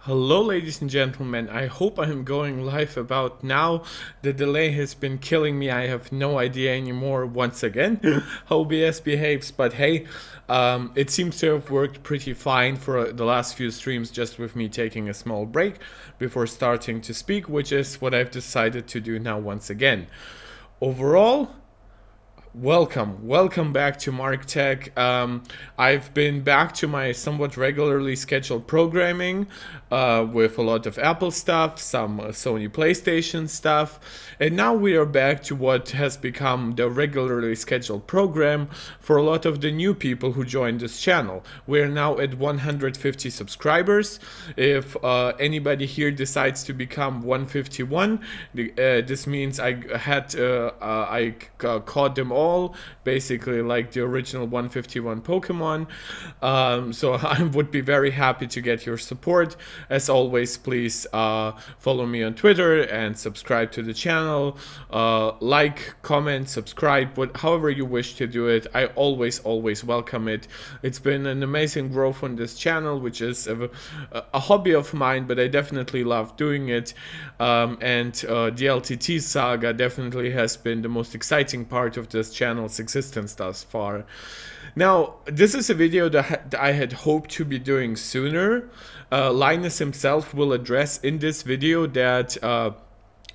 Hello ladies and gentlemen, I hope I am going live about now. The delay has been killing me, I have no idea anymore once again how OBS behaves, but hey, it seems to have worked pretty fine for the last few streams, just with me taking a small break before starting to speak, which is what I've decided to do now once again. Overall, welcome back to Mark Tech. I've been back to my somewhat regularly scheduled programming with a lot of Apple stuff, some Sony PlayStation stuff, and now we are back to what has become the regularly scheduled program for a lot of the new people who joined this channel. We're now at 150 subscribers. If anybody here decides to become 151, this means I caught them all, basically like the original 151 Pokemon. So I would be very happy to get your support. As always, please follow me on Twitter and subscribe to the channel. Like, comment, subscribe, however you wish to do it. I always welcome it. It's been an amazing growth on this channel, which is a hobby of mine, but I definitely love doing it. And the LTT saga definitely has been the most exciting part of this channel's existence thus far. Now, this is a video that I had hoped to be doing sooner. Linus himself will address in this video that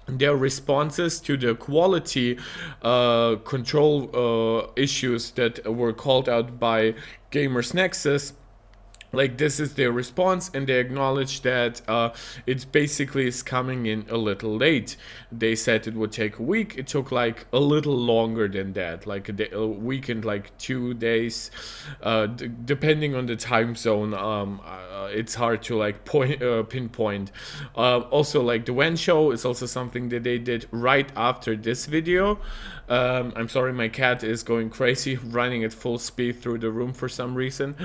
their responses to the quality control issues that were called out by Gamers Nexus, like, this is their response, and they acknowledge that it basically is coming in a little late. They said it would take a week. It took like a little longer than that, like a week and like 2 days, depending on the time zone. It's hard to like pinpoint. Also, like the WAN show is also something that they did right after this video. I'm sorry, my cat is going crazy, running at full speed through the room for some reason.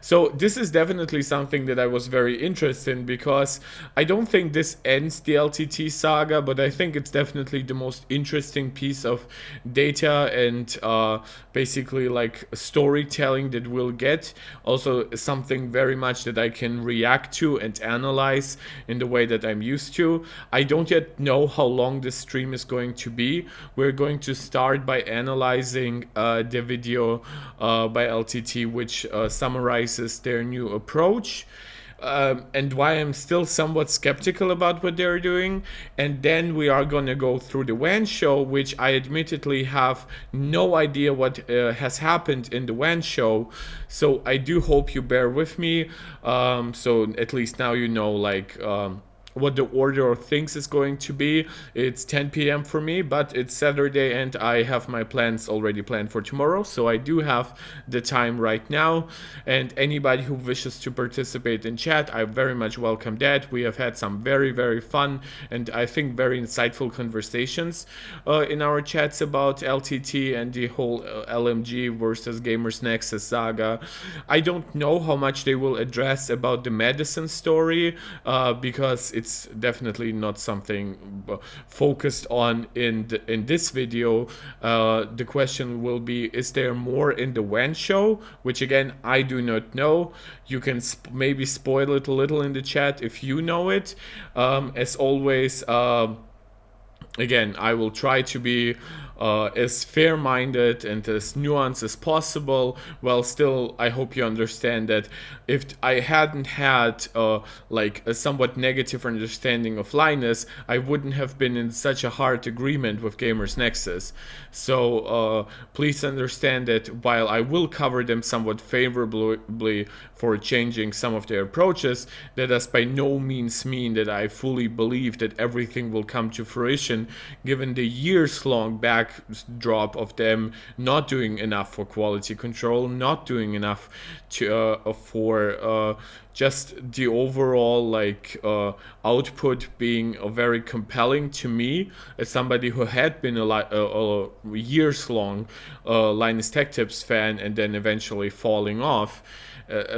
So this is definitely something that I was very interested in, because I don't think this ends the LTT saga, but I think it's definitely the most interesting piece of data and basically like storytelling that we'll get. Also something very much that I can react to and analyze in the way that I'm used to. I don't yet know how long this stream is going to be. We're going to start by analyzing the video by LTT, which summarizes their new approach. And why I'm still somewhat skeptical about what they're doing. And then we are going to go through the WAN show, which I admittedly have no idea what has happened in the WAN show. So I do hope you bear with me. So at least now you know, like, what the order of things is going to be. It's 10 p.m. for me, but it's Saturday and I have my plans already planned for tomorrow, so I do have the time right now. And anybody who wishes to participate in chat, I very much welcome that. We have had some very fun and I think very insightful conversations in our chats about LTT and the whole LMG versus Gamers Nexus saga. I don't know how much they will address about the medicine story, because it's definitely not something focused on in this video. The question will be, is there more in the WAN show? Which again, I do not know. You can maybe spoil it a little in the chat if you know it. As always, again, I will try to be as fair-minded and as nuanced as possible, while still I hope you understand that if I hadn't had like a somewhat negative understanding of Linus, I wouldn't have been in such a hard agreement with Gamers Nexus. So please understand that while I will cover them somewhat favorably for changing some of their approaches, that does by no means mean that I fully believe that everything will come to fruition, given the years-long backdrop of them not doing enough for quality control, not doing enough to for just the overall like output being very compelling to me as somebody who had been a years-long Linus Tech Tips fan and then eventually falling off.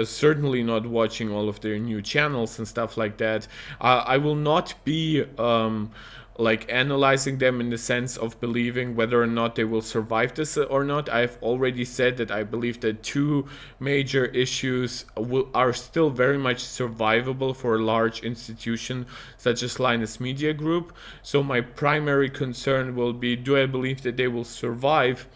Certainly not watching all of their new channels and stuff like that. I will not be like analyzing them in the sense of believing whether or not they will survive this or not. I've already said that I believe that two major issues are still very much survivable for a large institution such as Linus Media Group. So my primary concern will be, do I believe that they will survive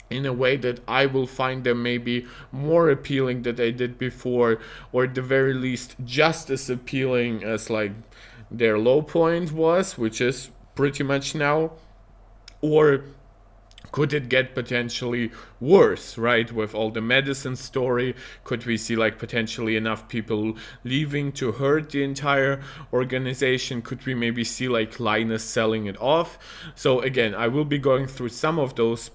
in a way that I will find them maybe more appealing than I did before, or at the very least just as appealing as like their low point was, which is pretty much now, or could it get potentially worse, right? With all the medicine story, could we see like potentially enough people leaving to hurt the entire organization? Could we maybe see like Linus selling it off? So again, I will be going through some of those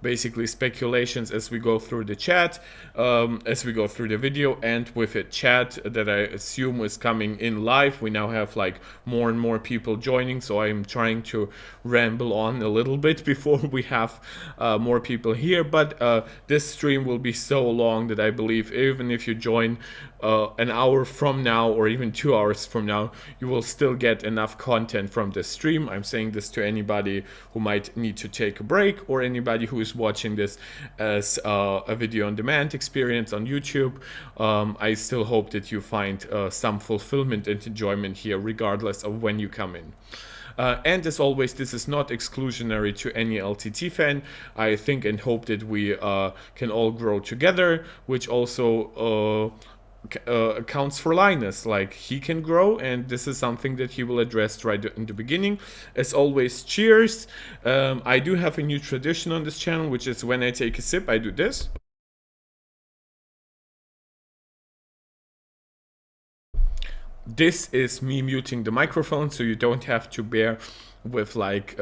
basically speculations as we go through the chat, as we go through the video, and with a chat that I assume is coming in live. We now have like more and more people joining, so I'm trying to ramble on a little bit before we have more people here, but this stream will be so long that I believe even if you join an hour from now or even 2 hours from now, you will still get enough content from this stream. I'm saying this to anybody who might need to take a break, or anybody who is watching this as a video on demand experience on YouTube. I still hope that you find some fulfillment and enjoyment here regardless of when you come in. And as always, this is not exclusionary to any LTT fan. I think and hope that we can all grow together, which also accounts for Linus. Like, he can grow, and this is something that he will address right in the beginning. As always, cheers. I do have a new tradition on this channel, which is when I take a sip, I do this. This is me muting the microphone, so you don't have to bear with like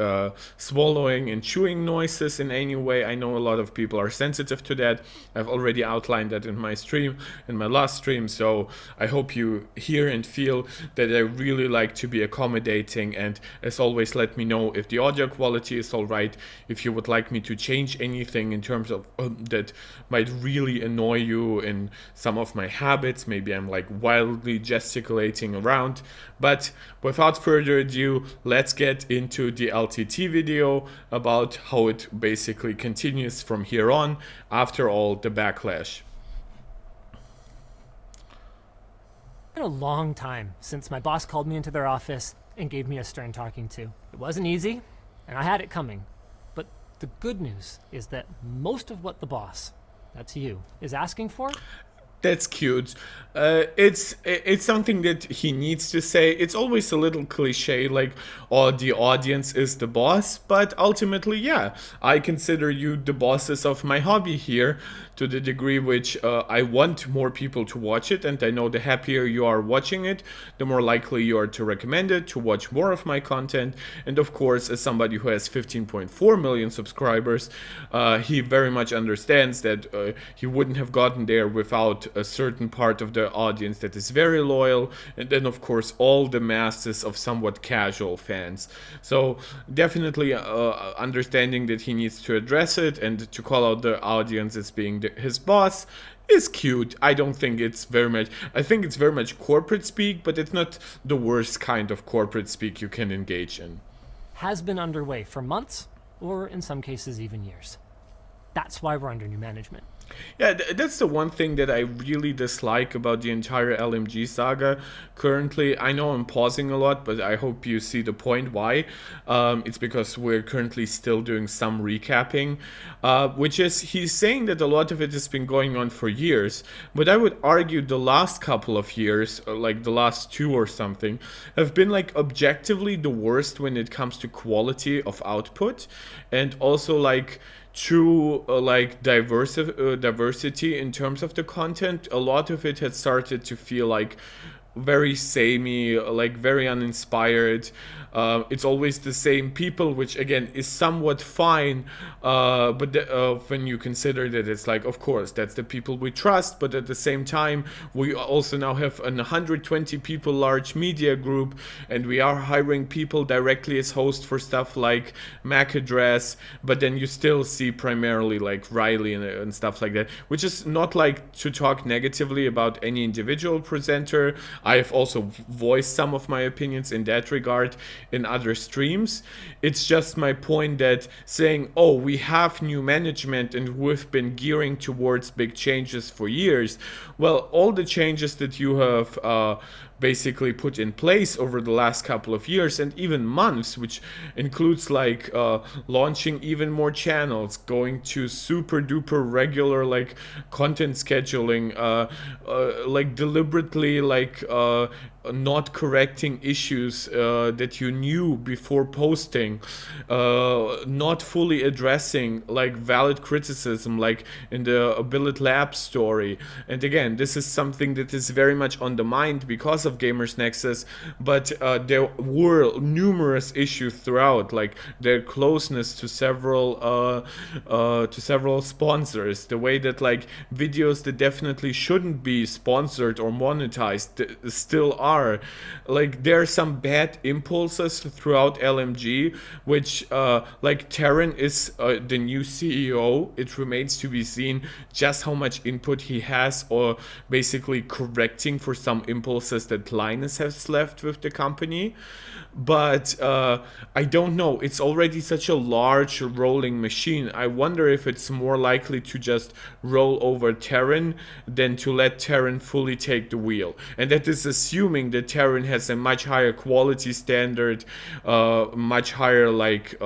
swallowing and chewing noises in any way. I know a lot of people are sensitive to that. I've already outlined that in my stream, in my last stream, so I hope you hear and feel that I really like to be accommodating. And as always, let me know if the audio quality is all right, if you would like me to change anything in terms of that might really annoy you in some of my habits. Maybe I'm like wildly gesticulating around. But without further ado, let's get into the LTT video about how it basically continues from here on after all the backlash. It's been a long time since my boss called me into their office and gave me a stern talking to. It wasn't easy, and I had it coming. But the good news is that most of what the boss, that's you, is asking for, that's cute. It's something that he needs to say. It's always a little cliche, like, oh, the audience is the boss, but ultimately, yeah, I consider you the bosses of my hobby here, to the degree which I want more people to watch it, and I know the happier you are watching it, the more likely you are to recommend it, to watch more of my content. And of course, as somebody who has 15.4 million subscribers, he very much understands that he wouldn't have gotten there without a certain part of the audience that is very loyal, and then of course all the masses of somewhat casual fans. So definitely understanding that he needs to address it and to call out the audience as being his boss is cute. I don't think it's very much, I think it's very much corporate speak, but it's not the worst kind of corporate speak you can engage in. has been underway for months, or in some cases even years. That's why we're under new management. Yeah, that's the one thing that I really dislike about the entire LMG saga currently. I know I'm pausing a lot, but I hope you see the point why. It's because we're currently still doing some recapping, which is, he's saying that a lot of it has been going on for years, but I would argue the last couple of years, like the last 2 or something, have been like objectively the worst when it comes to quality of output, and also like true like diversity in terms of the content. A lot of it had started to feel like very samey, like very uninspired. It's always the same people, which again is somewhat fine, but when you consider that it's like, of course, that's the people we trust, but at the same time, we also now have an 120 people large media group, and we are hiring people directly as hosts for stuff like MAC address, but then you still see primarily like Riley and stuff like that, which is not like to talk negatively about any individual presenter. I have also voiced some of my opinions in that regard. in other streams. It's just my point that saying, oh, we have new management and we've been gearing towards big changes for years. Well, all the changes that you have basically put in place over the last couple of years and even months, which includes like launching even more channels, going to super duper regular like content scheduling, like deliberately like not correcting issues that you knew before posting, not fully addressing like valid criticism like in the Abilit Lab story. And again, this is something that is very much on the mind because of Gamers Nexus, but there were numerous issues throughout, like their closeness to several sponsors, the way that like videos that definitely shouldn't be sponsored or monetized still are. Like there are some bad impulses throughout LMG, which like Terran is the new CEO. It remains to be seen just how much input he has, or basically correcting for some impulses that Linus has left with the company. But I don't know, it's already such a large rolling machine. I wonder if it's more likely to just roll over Terran than to let Terran fully take the wheel. And that is assuming that Terran has a much higher quality standard, much higher like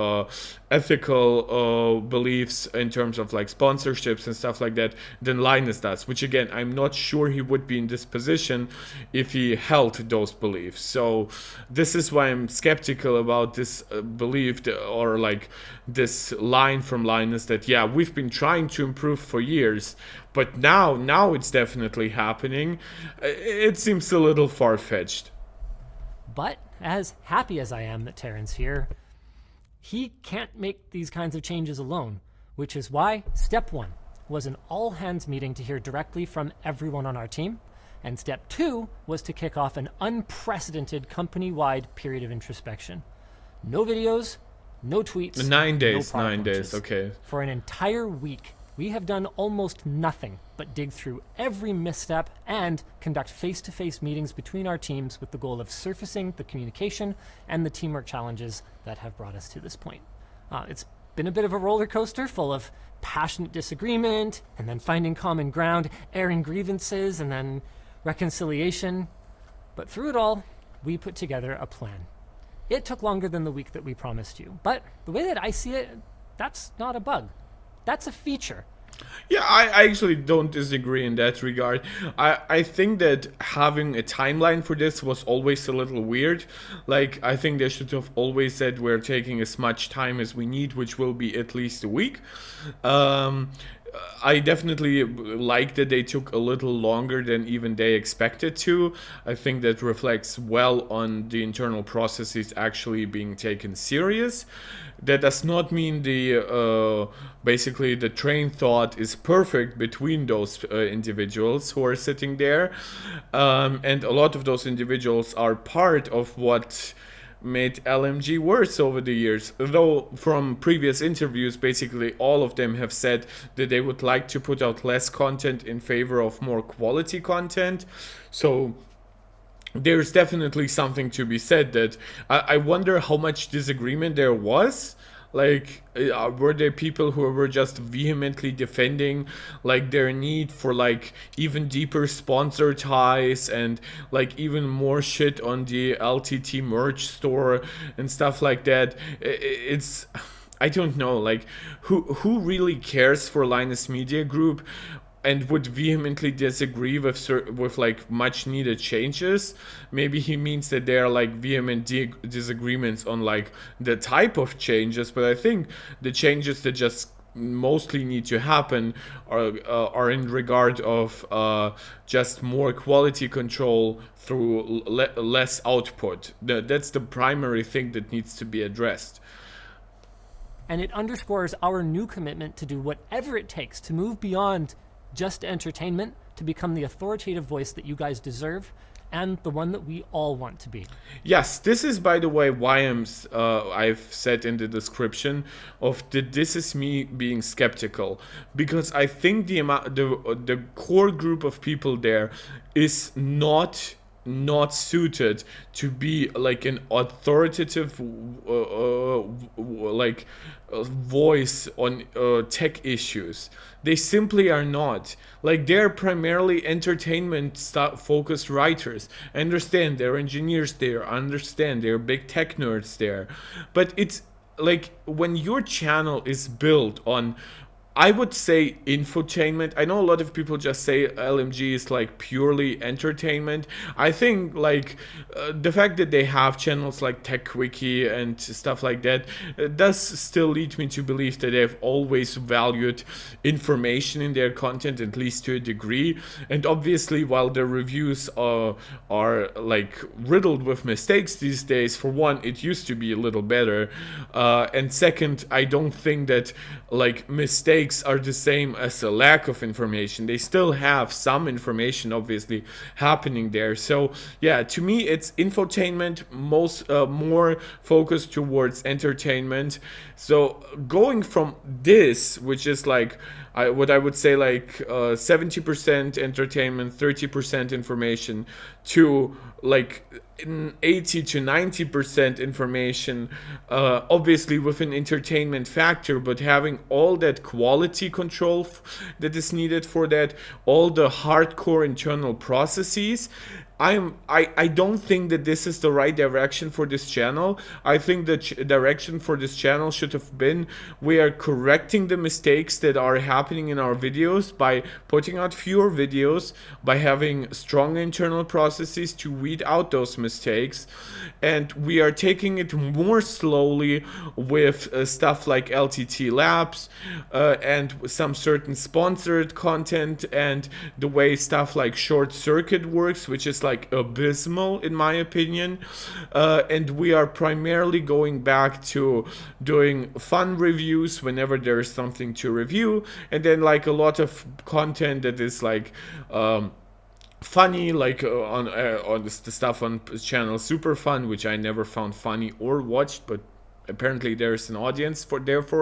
ethical beliefs in terms of like sponsorships and stuff like that than Linus does, which again, I'm not sure he would be in this position if he held those beliefs. So this is why I'm skeptical about this belief or like this line from Linus that, yeah, we've been trying to improve for years, but now it's definitely happening. It seems a little far-fetched. But as happy as I am that Terran's here, he can't make these kinds of changes alone, which is why step 1 was an all-hands meeting to hear directly from everyone on our team, and step 2 was to kick off an unprecedented company-wide period of introspection. No videos, no tweets, 9 days, no 9 days, launches. okay. For an entire week, we have done almost nothing but dig through every misstep and conduct face-to-face meetings between our teams with the goal of surfacing the communication and the teamwork challenges that have brought us to this point. It's been a bit of a roller coaster full of passionate disagreement, and then finding common ground, airing grievances, and then reconciliation. But through it all, we put together a plan. It took longer than the week that we promised you, but the way that I see it, that's not a bug. That's a feature. Yeah, I actually don't disagree in that regard. I think that having a timeline for this was always a little weird. Like, I think they should have always said we're taking as much time as we need, which will be at least a week. I definitely like that they took a little longer than even they expected to. I think that reflects well on the internal processes actually being taken serious. That does not mean the basically the train thought is perfect between those individuals who are sitting there, and a lot of those individuals are part of what made LMG worse over the years. Though from previous interviews, basically all of them have said that they would like to put out less content in favor of more quality content. So there's definitely something to be said that I wonder how much disagreement there was. Like, were there people who were just vehemently defending like their need for like even deeper sponsor ties and like even more shit on the LTT merch store and stuff like that? It's, I don't know, like who really cares for Linus Media Group and would vehemently disagree with like much needed changes? Maybe he means that there are like vehement disagreements on like the type of changes, but I think the changes that just mostly need to happen are in regard of just more quality control through less output. That's the primary thing that needs to be addressed. And it underscores our new commitment to do whatever it takes to move beyond just entertainment to become the authoritative voice that you guys deserve and the one that we all want to be. Yes, this is, by the way, why I've said in the description of that this is me being skeptical, because I think the core group of people there is not not suited to be like an authoritative voice on tech issues. They simply are not. Like, they're primarily entertainment focused writers. I understand they're engineers there, I understand they're big tech nerds there, but it's like when your channel is built on, I would say, infotainment. I know a lot of people just say LMG is like purely entertainment. I think like the fact that they have channels like TechWiki and stuff like that does still lead me to believe that they've always valued information in their content, at least to a degree. And obviously, while the reviews are like riddled with mistakes these days, for one, it used to be a little better, and second, I don't think that like mistakes are the same as a lack of information. They still have some information obviously happening there. So yeah, to me it's infotainment, more focused towards entertainment. So going from this, which is like what I would say like 70% entertainment, 30% information, to like 80 to 90% information, obviously with an entertainment factor, but having all that quality control that is needed for that, all the hardcore internal processes. I don't think that this is the right direction for this channel. I think the direction for this channel should have been, we are correcting the mistakes that are happening in our videos by putting out fewer videos, by having strong internal processes to weed out those mistakes, and we are taking it more slowly with stuff like LTT Labs and some certain sponsored content, and the way stuff like Short Circuit works, which is like abysmal in my opinion, and we are primarily going back to doing fun reviews whenever there is something to review, and then like a lot of content that is like funny, like on the stuff on channel Super Fun, which I never found funny or watched, but apparently there's an audience for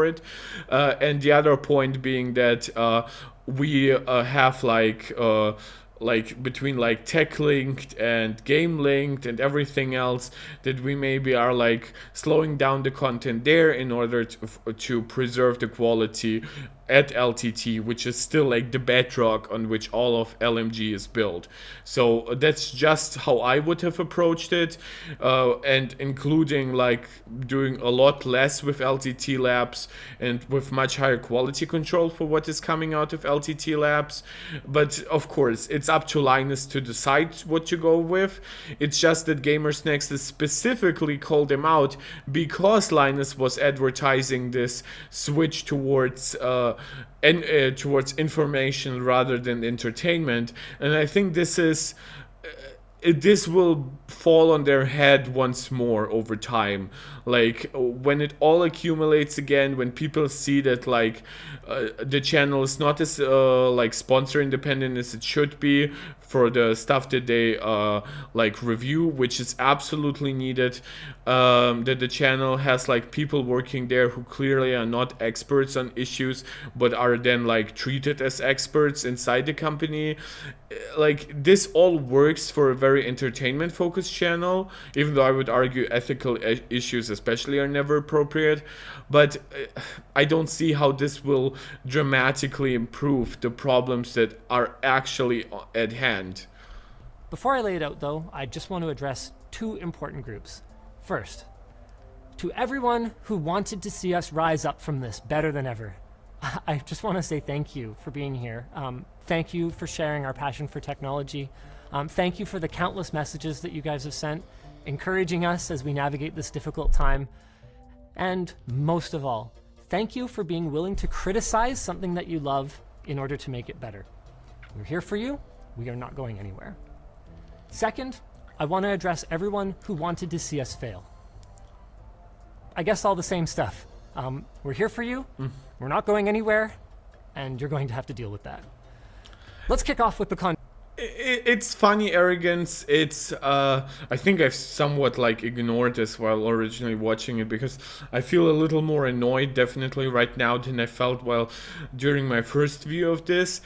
it, and the other point being that we have like between like tech linked and game linked and everything else, that we maybe are like slowing down the content there in order to preserve the quality at LTT, which is still like the bedrock on which all of LMG is built. So that's just how I would have approached it, and including like doing a lot less with LTT Labs and with much higher quality control for what is coming out of LTT Labs. But of course, it's up to Linus to decide what to go with. It's just that Gamers Nexus specifically called him out because Linus was advertising this switch towards towards information rather than entertainment, and I think this will fall on their head once more over time. Like when it all accumulates again, when people see that like the channel is not as like sponsor independent as it should be for the stuff that they like review, which is absolutely needed, that the channel has like people working there who clearly are not experts on issues but are then like treated as experts inside the company. Like this all works for a very entertainment focused channel, even though I would argue ethical issues especially are never appropriate, but I don't see how this will dramatically improve the problems that are actually at hand. Before I lay it out though, I just want to address two important groups. First, to everyone who wanted to see us rise up from this better than ever, I just want to say thank you for being here. Thank you for sharing our passion for technology. Thank you for the countless messages that you guys have sent, encouraging us as we navigate this difficult time. And most of all, thank you for being willing to criticize something that you love in order to make it better. We're here for you. We are not going anywhere. Second, I want to address everyone who wanted to see us fail. I guess all the same stuff. We're here for you. We're not going anywhere, and you're going to have to deal with that. Let's kick off with the content. It's funny arrogance. It's I think I've somewhat like ignored this while originally watching it, because I feel a little more annoyed definitely right now than I felt while during my first view of this.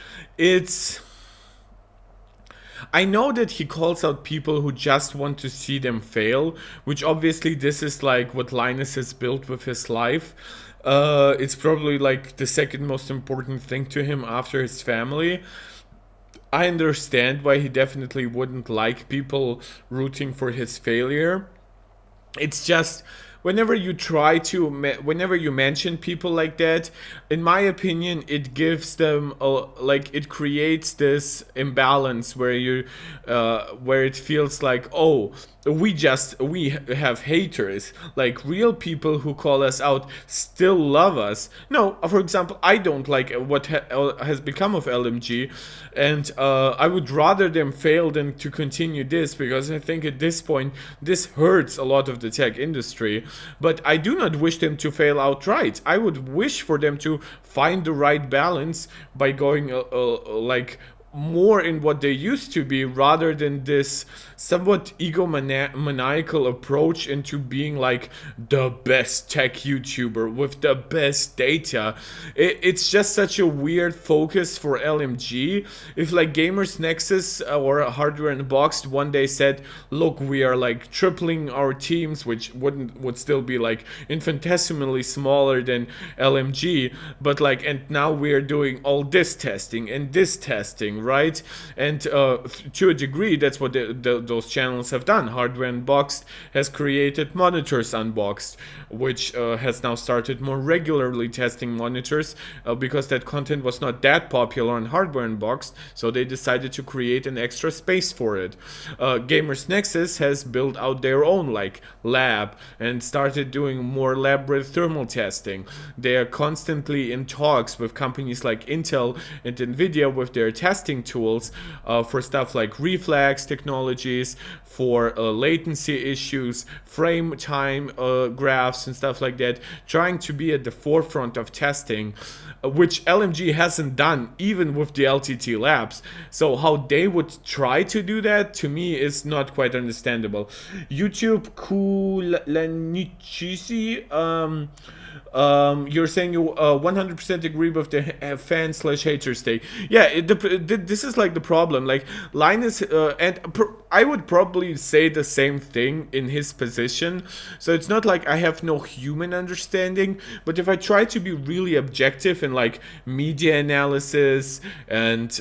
I know that he calls out people who just want to see them fail, which obviously this is like what Linus has built with his life. It's probably like the second most important thing to him after his family. I understand why he definitely wouldn't like people rooting for his failure. It's just whenever you whenever you mention people like that, in my opinion, it gives them like it creates this imbalance where where it feels like, oh, we have haters, like real people who call us out still love us. No, for example, I don't like what has become of LMG, and I would rather them fail than to continue this, because I think at this point this hurts a lot of the tech industry. But I do not wish them to fail outright. I would wish for them to find the right balance by going like more in what they used to be, rather than this somewhat egomaniacal approach into being like the best tech YouTuber with the best data. It's just such a weird focus for LMG. If like Gamers Nexus or Hardware Unboxed one day said, look, we are like tripling our teams, which would still be like infinitesimally smaller than LMG, but like, and now we are doing all this testing and this testing, right? And to a degree, that's what those channels have done. Hardware Unboxed has created Monitors Unboxed, which has now started more regularly testing monitors because that content was not that popular on Hardware Unboxed, so they decided to create an extra space for it. Gamers Nexus has built out their own like lab and started doing more elaborate thermal testing. They are constantly in talks with companies like Intel and Nvidia with their testing tools for stuff like reflex technologies, for latency issues, frame time graphs and stuff like that, trying to be at the forefront of testing, which LMG hasn't done even with the LTT labs. So how they would try to do that, to me, is not quite understandable. YouTube Kulanichisi, you're saying you 100% agree with the fan/haters take. Yeah, this is like the problem. Like Linus, I would probably say the same thing in his position. So it's not like I have no human understanding, but if I try to be really objective in like media analysis and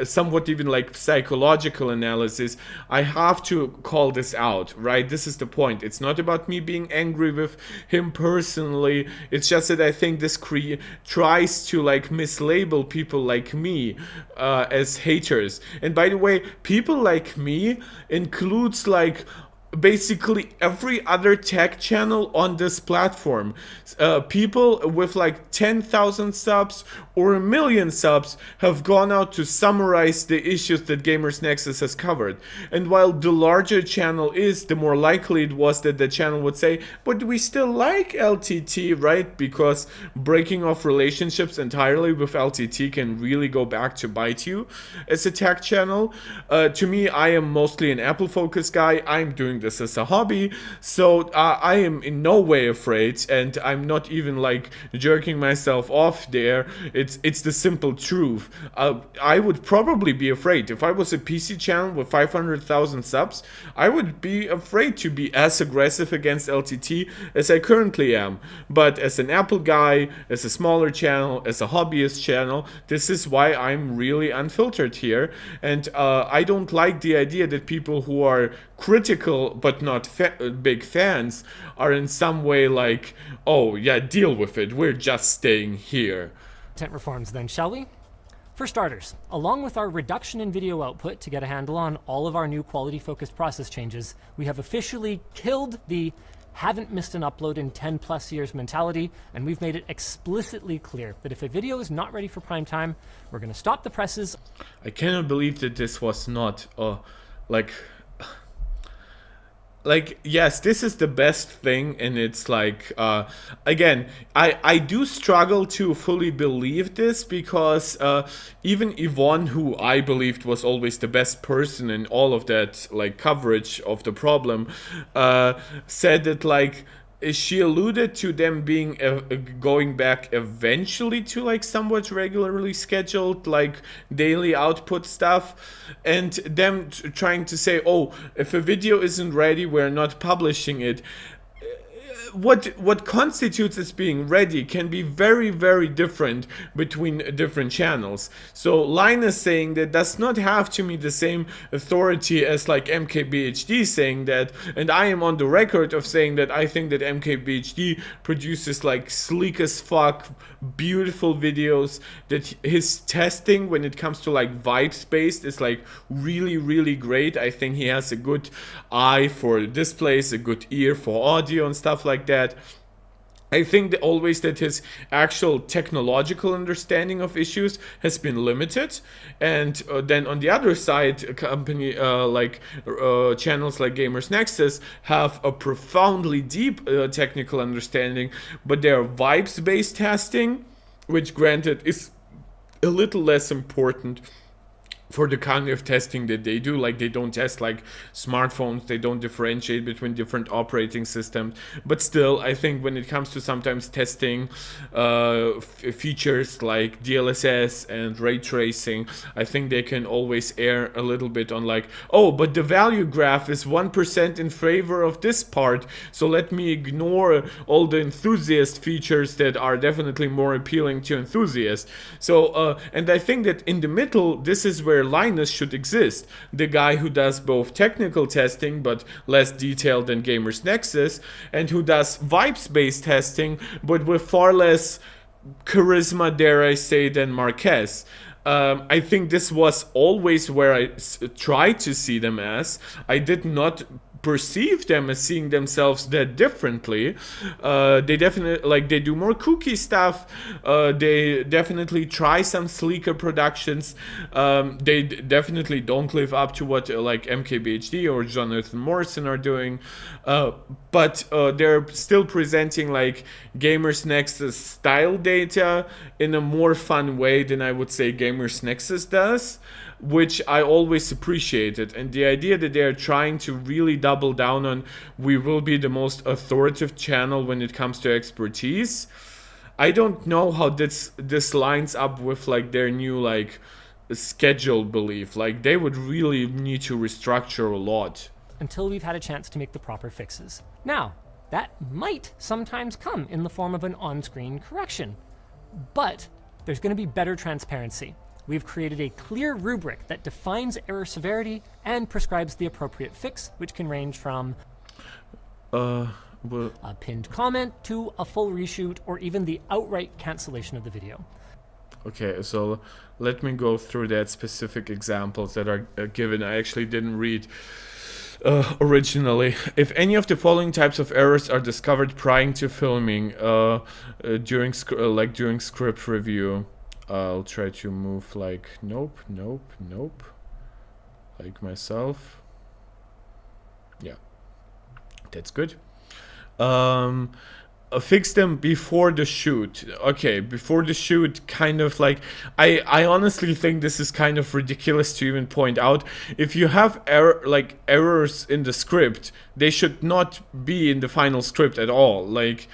somewhat even like psychological analysis, I have to call this out, right? This is the point. It's not about me being angry with him personally. It's just that I think this tries to like mislabel people like me as haters. And by the way, people like me includes like basically every other tech channel on this platform. People with like 10,000 subs or 1,000,000 subs have gone out to summarize the issues that Gamers Nexus has covered. And while the larger channel is, the more likely it was that the channel would say, but we still like LTT, right? Because breaking off relationships entirely with LTT can really go back to bite you as a tech channel. To me, I am mostly an Apple focused guy. I'm doing this as a hobby, so I am in no way afraid, and I'm not even like jerking myself off there. It's the simple truth. I would probably be afraid if I was a PC channel with 500,000 subs. I would be afraid to be as aggressive against LTT as I currently am. But as an Apple guy, as a smaller channel, as a hobbyist channel, this is why I'm really unfiltered here. And I don't like the idea that people who are critical but not big fans are in some way like, oh yeah, deal with it, we're just staying here. Content reforms then, shall we? For starters, along with our reduction in video output to get a handle on all of our new quality-focused process changes, we have officially killed the haven't missed an upload in 10 plus years mentality, and we've made it explicitly clear that if a video is not ready for prime time, we're going to stop the presses. I cannot believe that this was not like, yes, this is the best thing, and it's like, again, I do struggle to fully believe this, because even Yvonne, who I believed was always the best person in all of that, like, coverage of the problem, said that, like, she alluded to them being going back eventually to like somewhat regularly scheduled like daily output stuff, and them trying to say, oh, if a video isn't ready, we're not publishing it. What constitutes as being ready can be very, very different between different channels. So Linus saying that does not have to me the same authority as like MKBHD saying that, and I am on the record of saying that I think that MKBHD produces like sleek as fuck beautiful videos, that his testing when it comes to like vibes based is like really, really great. I think he has a good eye for displays, a good ear for audio and stuff like that. I think that always that his actual technological understanding of issues has been limited, and then on the other side, a company channels like Gamers Nexus have a profoundly deep technical understanding, but their vibes-based testing, which granted is a little less important for the kind of testing that they do. Like, they don't test like smartphones, they don't differentiate between different operating systems, but still I think when it comes to sometimes testing features like DLSS and ray tracing, I think they can always err a little bit on like, oh, but the value graph is 1% in favor of this part, so let me ignore all the enthusiast features that are definitely more appealing to enthusiasts. So and I think that in the middle, this is where Linus should exist. The guy who does both technical testing but less detailed than Gamers Nexus, and who does vibes-based testing but with far less charisma, dare I say, than Marquez. I think this was always where I tried to see them as. I did not perceive them as seeing themselves that differently. They definitely, like, they do more kooky stuff. They definitely try some sleeker productions. They definitely don't live up to what like MKBHD or Jonathan Morrison are doing. But they're still presenting like Gamers Nexus style data in a more fun way than I would say Gamers Nexus does, which I always appreciated. And the idea that they're trying to really double down on, we will be the most authoritative channel when it comes to expertise, I don't know how this lines up with like their new like schedule belief. Like, they would really need to restructure a lot until we've had a chance to make the proper fixes. Now, that might sometimes come in the form of an on-screen correction, but there's going to be better transparency. We've created a clear rubric that defines error severity and prescribes the appropriate fix, which can range from a pinned comment to a full reshoot or even the outright cancellation of the video. Okay, so let me go through that specific examples that are given. I actually didn't read originally. If any of the following types of errors are discovered prior to filming, during script review, I'll try to move like nope, like myself. Yeah, that's good. Fix them before the shoot. Okay, before the shoot, kind of like, I honestly think this is kind of ridiculous to even point out. If you have errors in the script, they should not be in the final script at all. Like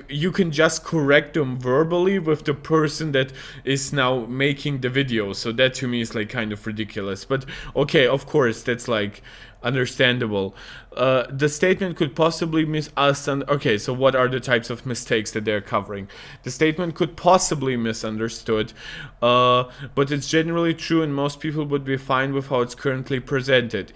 you can just correct them verbally with the person that is now making the video. So that to me is like kind of ridiculous. But okay, of course, that's like understandable. The statement could possibly okay, so what are the types of mistakes that they're covering? The statement could possibly misunderstood, but it's generally true and most people would be fine with how it's currently presented.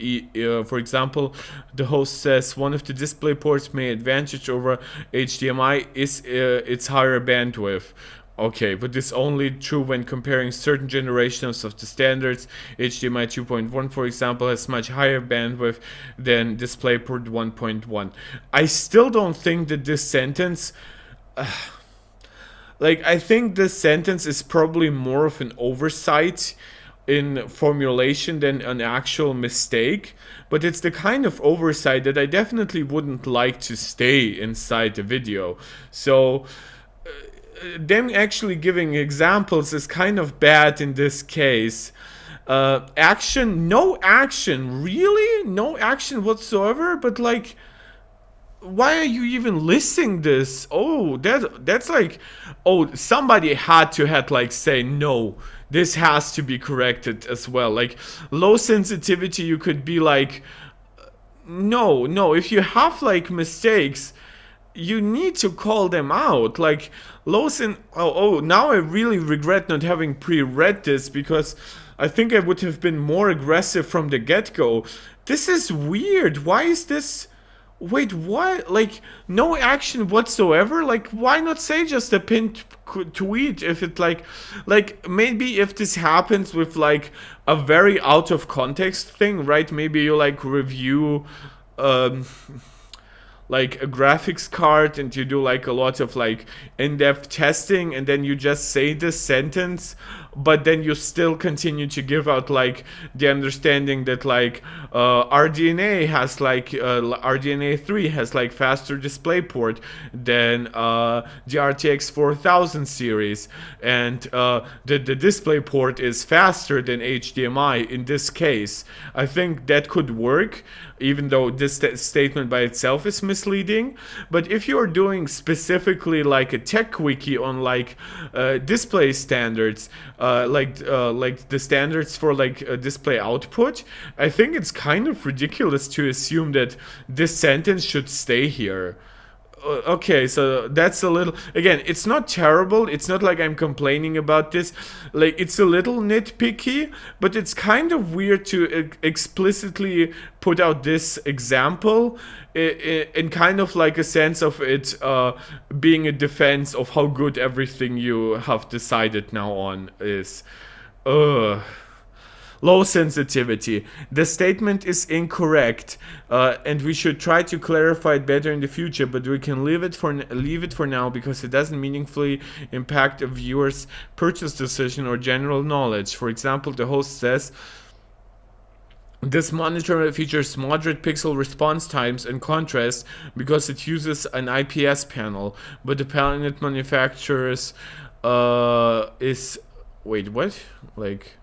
For example, the host says one of the display ports may advantage over HDMI is its higher bandwidth. Okay, but this is only true when comparing certain generations of the standards. HDMI 2.1, for example, has much higher bandwidth than DisplayPort 1.1. I still don't think that this sentence... I think this sentence is probably more of an oversight in formulation than an actual mistake. But it's the kind of oversight that I definitely wouldn't like to stay inside the video. So... them actually giving examples is kind of bad in this case. Action, no action, really? No action whatsoever? But like, why are you even listing this? Oh, that's like, oh, somebody had to had like say no. This has to be corrected as well. Like low sensitivity, you could be like, no, no. If you have like mistakes, you need to call them out. Like Lawson. Oh, now I really regret not having pre-read this because I think I would have been more aggressive from the get-go. This is weird. Why is this? Wait, what? Like, no action whatsoever? Like, why not say just a pinned tweet if it like, maybe if this happens with, like, a very out of context thing, right? Maybe you, like, review, um, like a graphics card and you do like a lot of like in-depth testing and then you just say this sentence but then you still continue to give out like the understanding that like RDNA has like RDNA 3 has like faster display port than the RTX 4000 series and the display port is faster than HDMI in this case. I think that could work even though this statement by itself is misleading. But if you're doing specifically like a tech wiki on like display standards, like the standards for like display output, I think it's kind of ridiculous to assume that this sentence should stay here. Okay, so that's a little, again, it's not terrible, it's not like I'm complaining about this, like it's a little nitpicky, but it's kind of weird to explicitly put out this example in kind of like a sense of it being a defense of how good everything you have decided now on is. Ugh. Low sensitivity. The statement is incorrect, and we should try to clarify it better in the future. But we can leave it for now because it doesn't meaningfully impact a viewer's purchase decision or general knowledge. For example, the host says, this monitor features moderate pixel response times and contrast because it uses an IPS panel, but the panel it manufactures is, wait, what? Like,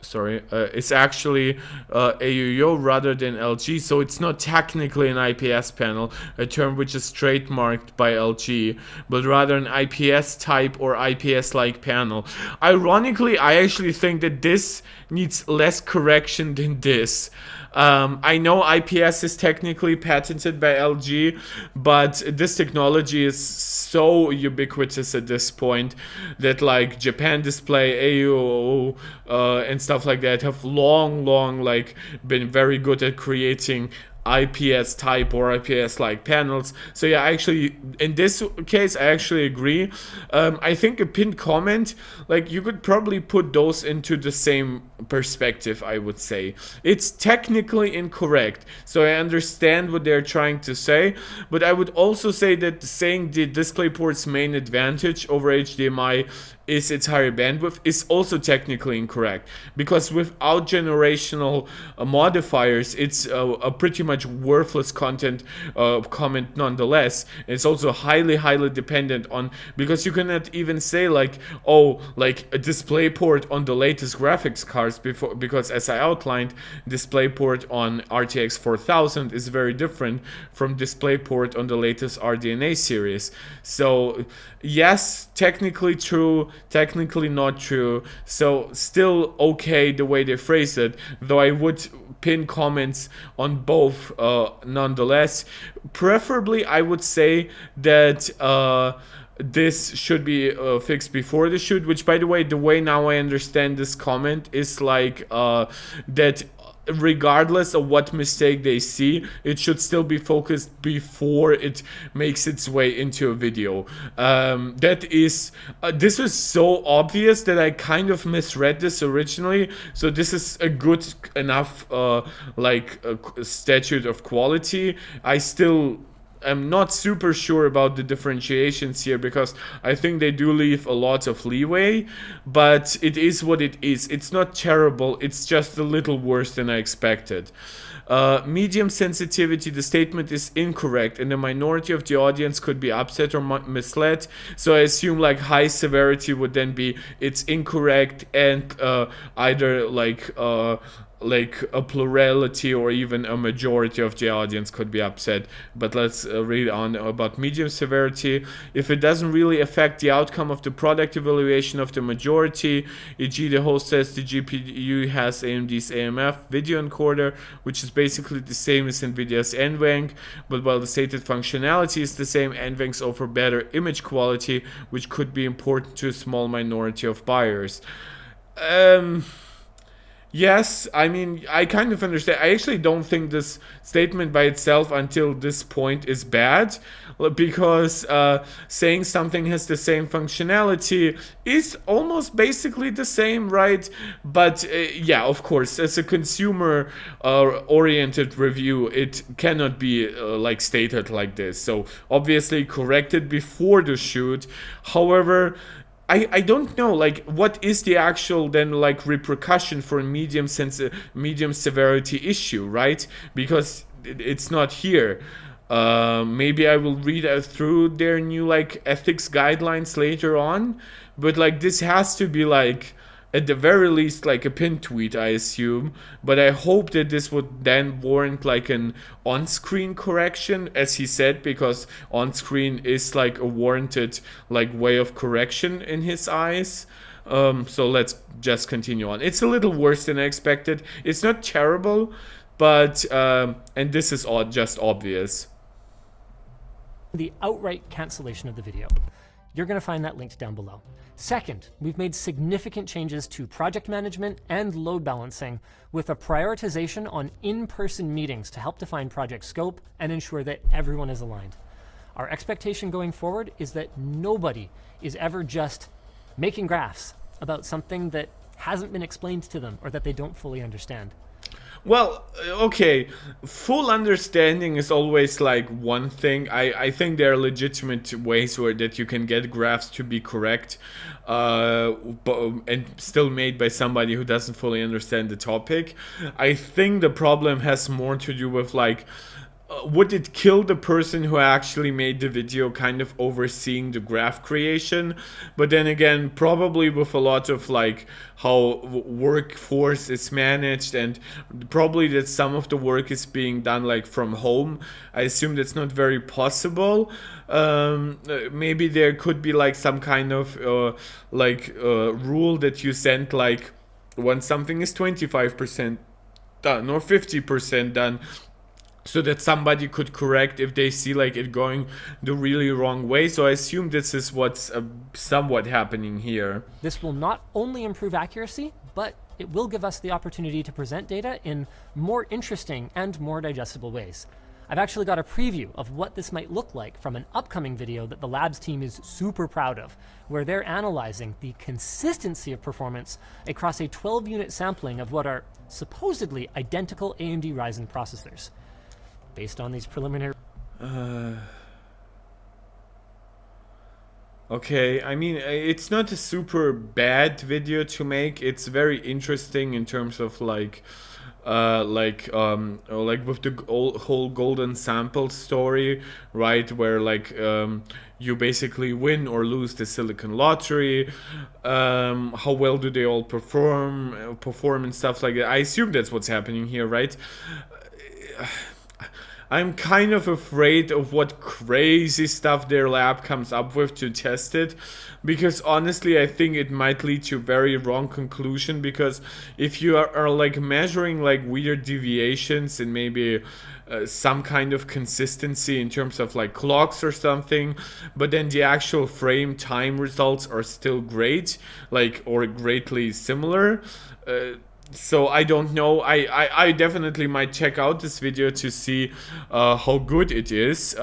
sorry, it's actually AUO rather than LG, so it's not technically an IPS panel, a term which is trademarked by LG, but rather an IPS type or IPS-like panel. Ironically, I actually think that this needs less correction than this. I know IPS is technically patented by LG, but this technology is so ubiquitous at this point that like Japan Display, AUO, and stuff like that have long like been very good at creating IPS type or IPS like panels. So yeah, actually in this case I actually agree. I think a pinned comment, like you could probably put those into the same perspective. I would say it's technically incorrect, so I understand what they're trying to say, but I would also say that saying the DisplayPort's main advantage over HDMI is its higher bandwidth is also technically incorrect, because without generational modifiers it's a pretty much worthless comment nonetheless. It's also highly dependent on, because you cannot even say like, oh, like a DisplayPort on the latest graphics cards before, because as I outlined, DisplayPort on RTX 4000 is very different from DisplayPort on the latest RDNA series. So yes, technically true, technically not true, so still okay the way they phrase it, though I would pin comments on both nonetheless. Preferably I would say that this should be fixed before the shoot, which by the way now I understand this comment is like that regardless of what mistake they see, it should still be focused before it makes its way into a video. That is, this was so obvious that I kind of misread this originally, so this is a good enough statute of quality. I'm not super sure about the differentiations here because I think they do leave a lot of leeway, but it is what it is. It's not terrible, it's just a little worse than I expected. Medium sensitivity, the statement is incorrect and the minority of the audience could be upset or misled, so I assume like high severity would then be it's incorrect and either like like a plurality or even a majority of the audience could be upset. But let's read on about medium severity. If it doesn't really affect the outcome of the product evaluation of the majority, e.g. the host says the GPU has AMD's AMF video encoder, which is basically the same as NVIDIA's NVENC, but while the stated functionality is the same, NVENCs offer better image quality, which could be important to a small minority of buyers. Yes, I mean, I kind of understand. I actually don't think this statement by itself until this point is bad, because saying something has the same functionality is almost basically the same, right? But yeah, of course, as a consumer oriented review, it cannot be like stated like this. So obviously correct it before the shoot. However, I don't know, like, what is the actual then like repercussion for a medium severity issue, right? Because it's not here. Maybe I will read through their new like ethics guidelines later on, but like this has to be like at the very least like a pin tweet, I assume. But I hope that this would then warrant like an on-screen correction, as he said, because on-screen is like a warranted like way of correction in his eyes. So let's just continue on. It's a little worse than I expected. It's not terrible, but and this is just obvious. The outright cancellation of the video. You're going to find that linked down below. Second, we've made significant changes to project management and load balancing with a prioritization on in-person meetings to help define project scope and ensure that everyone is aligned. Our expectation going forward is that nobody is ever just making graphs about something that hasn't been explained to them or that they don't fully understand. Well, okay, full understanding is always like one thing. I think there are legitimate ways where that you can get graphs to be correct, and still made by somebody who doesn't fully understand the topic. I think the problem has more to do with like, would it kill the person who actually made the video kind of overseeing the graph creation? But then again, probably with a lot of like how workforce is managed, and probably that some of the work is being done like from home, I assume that's not very possible. Maybe there could be like some kind of rule that you send like when something is 25% done or 50% done, so that somebody could correct if they see like it going the really wrong way. So I assume this is what's somewhat happening here. This will not only improve accuracy, but it will give us the opportunity to present data in more interesting and more digestible ways. I've actually got a preview of what this might look like from an upcoming video that the labs team is super proud of, where they're analyzing the consistency of performance across a 12-unit sampling of what are supposedly identical AMD Ryzen processors. Based on these preliminary... Okay, I mean, it's not a super bad video to make. It's very interesting in terms of like with the whole golden sample story, right? Where like you basically win or lose the silicon lottery. How well do they all perform and stuff like that? I assume that's what's happening here, right? I'm kind of afraid of what crazy stuff their lab comes up with to test it, because honestly I think it might lead to very wrong conclusion, because if you are like measuring like weird deviations and maybe some kind of consistency in terms of like clocks or something, but then the actual frame time results are still great, like, or greatly similar, so I don't know. I definitely might check out this video to see how good it is.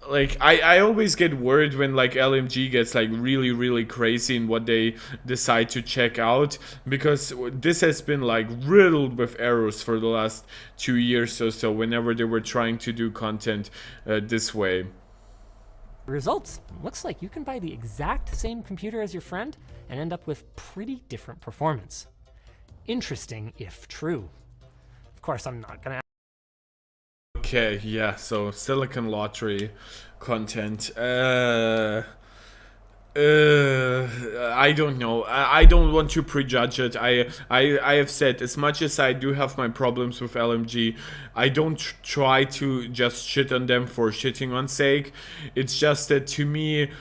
Like I always get worried when like LMG gets like really crazy in what they decide to check out, because this has been like riddled with errors for the last 2 years or so whenever they were trying to do content this way. Results. Looks like you can buy the exact same computer as your friend and end up with pretty different performance. Interesting if true. Of course, I'm not gonna... Okay, yeah, so silicon lottery content. I I don't know. I don't want to prejudge it. I have said, as much as I do have my problems with LMG, I don't try to just shit on them for shitting on sake. It's just that, to me,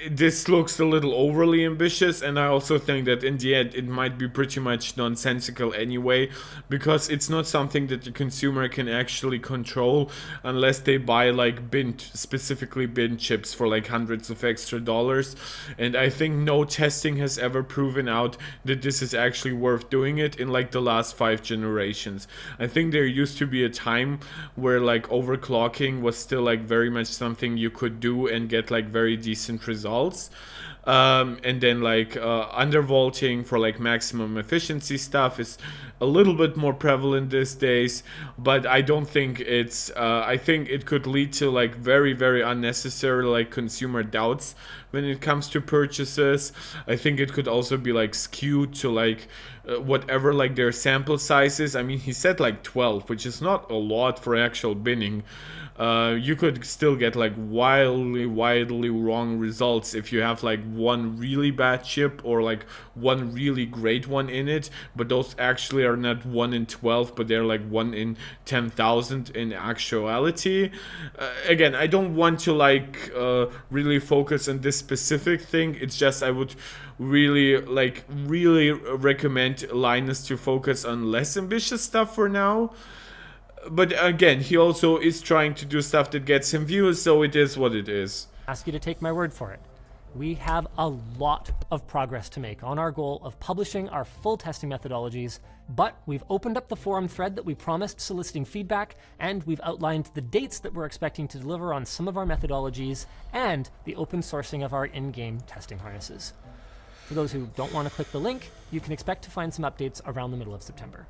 this looks a little overly ambitious, and I also think that in the end it might be pretty much nonsensical anyway, because it's not something that the consumer can actually control unless they buy like specifically bin chips for like hundreds of extra dollars. And I think no testing has ever proven out that this is actually worth doing it in like the last 5 generations. I think there used to be a time where like overclocking was still like very much something you could do and get like very decent results. And then like undervolting for like maximum efficiency stuff is a little bit more prevalent these days, but I don't think it's I think it could lead to like very, very unnecessary like consumer doubts when it comes to purchases. I think it could also be like skewed to like whatever like their sample sizes. I mean, he said like 12, which is not a lot for actual binning. You could still get like wildly wrong results if you have like one really bad chip or like one really great one in it, but those actually are not 1 in 12, but they're like 1 in 10,000 in actuality. Again, I don't want to like really focus on this specific thing. It's just I would really recommend Linus to focus on less ambitious stuff for now. But again, he also is trying to do stuff that gets him views, so it is what it is. Ask you to take my word for it. We have a lot of progress to make on our goal of publishing our full testing methodologies, but we've opened up the forum thread that we promised soliciting feedback, and we've outlined the dates that we're expecting to deliver on some of our methodologies and the open sourcing of our in-game testing harnesses. For those who don't want to click the link, you can expect to find some updates around the middle of September.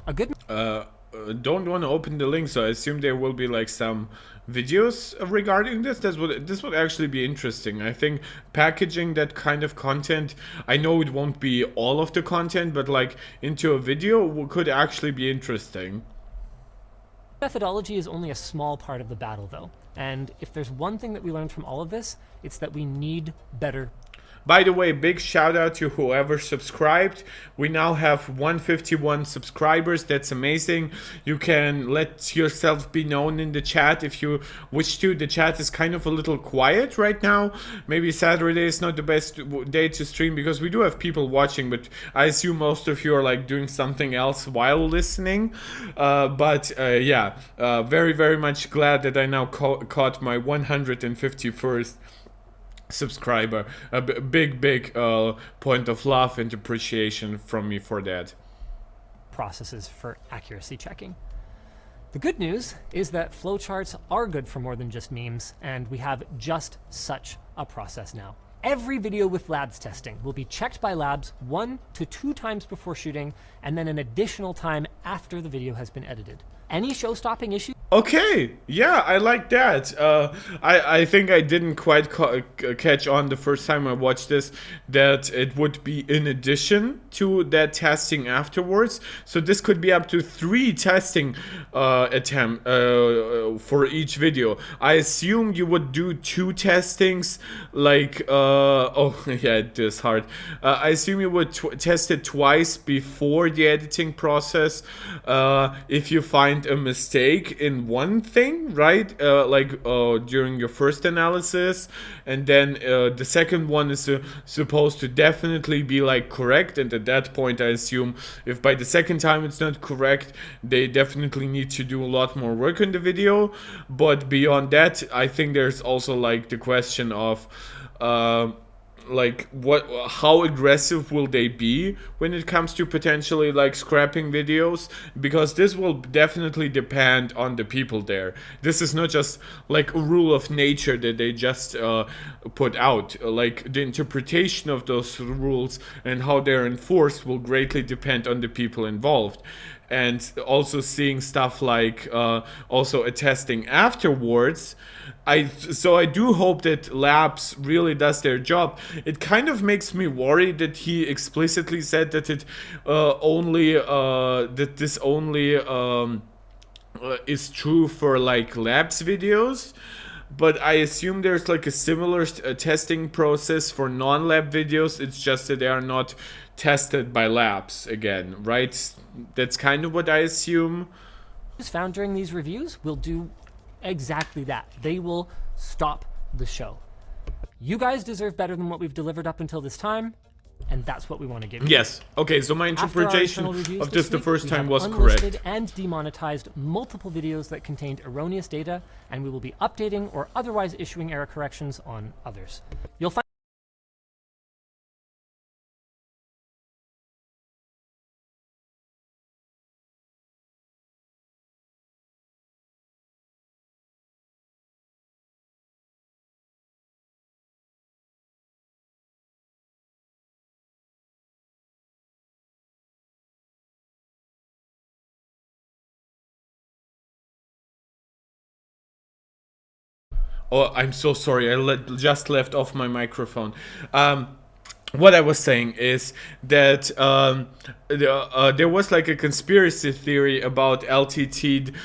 A good... Don't want to open the link, so I assume there will be like some videos regarding this. This would actually be interesting. I think packaging that kind of content, I know it won't be all of the content, but like into a video could actually be interesting. Methodology is only a small part of the battle, though, and if there's one thing that we learned from all of this, it's that we need better. By the way, big shout out to whoever subscribed. We now have 151 subscribers. That's amazing. You can let yourself be known in the chat if you wish to. The chat is kind of a little quiet right now. Maybe Saturday is not the best day to stream because we do have people watching, but I assume most of you are like doing something else while listening. Yeah, very, very much glad that I now caught my 151st subscriber. A big point of love and appreciation from me for that. Processes for accuracy checking. The good news is that flowcharts are good for more than just memes, and we have just such a process now. Every video with labs testing will be checked by labs 1 to 2 times before shooting, and then an additional time after the video has been edited. Any show-stopping issues? Okay, yeah, I like that. I think I didn't quite catch on the first time I watched this that it would be in addition to that testing afterwards. So this could be up to 3 testing attempts for each video. I assume you would do 2 testings, like oh yeah, it is hard. I assume you would test it twice before the editing process. If you find a mistake in one thing, right, during your first analysis, and then the second one is supposed to definitely be like correct, and at that point I assume if by the second time it's not correct, they definitely need to do a lot more work on the video. But beyond that, I think there's also like the question of how aggressive will they be when it comes to potentially like scrapping videos, because this will definitely depend on the people there. This is not just like a rule of nature that they just put out. Like the interpretation of those rules and how they're enforced will greatly depend on the people involved. And also seeing stuff like also a testing afterwards, so I do hope that Labs really does their job. It kind of makes me worried that he explicitly said that this only is true for like Labs videos. but I assume there's like a similar testing process for non-lab videos. It's just that they are not tested by labs again, right? That's kind of what I assume. Found during these reviews will do exactly that. They will stop the show. You guys deserve better than what we've delivered up until this time, and that's what we want to give you. Yes. Okay, so my interpretation of this the first time was correct. And demonetized multiple videos that contained erroneous data, and we will be updating or otherwise issuing error corrections on others. You'll find Oh, I'm so sorry. Just left off my microphone. What I was saying is that there was like a conspiracy theory about LTT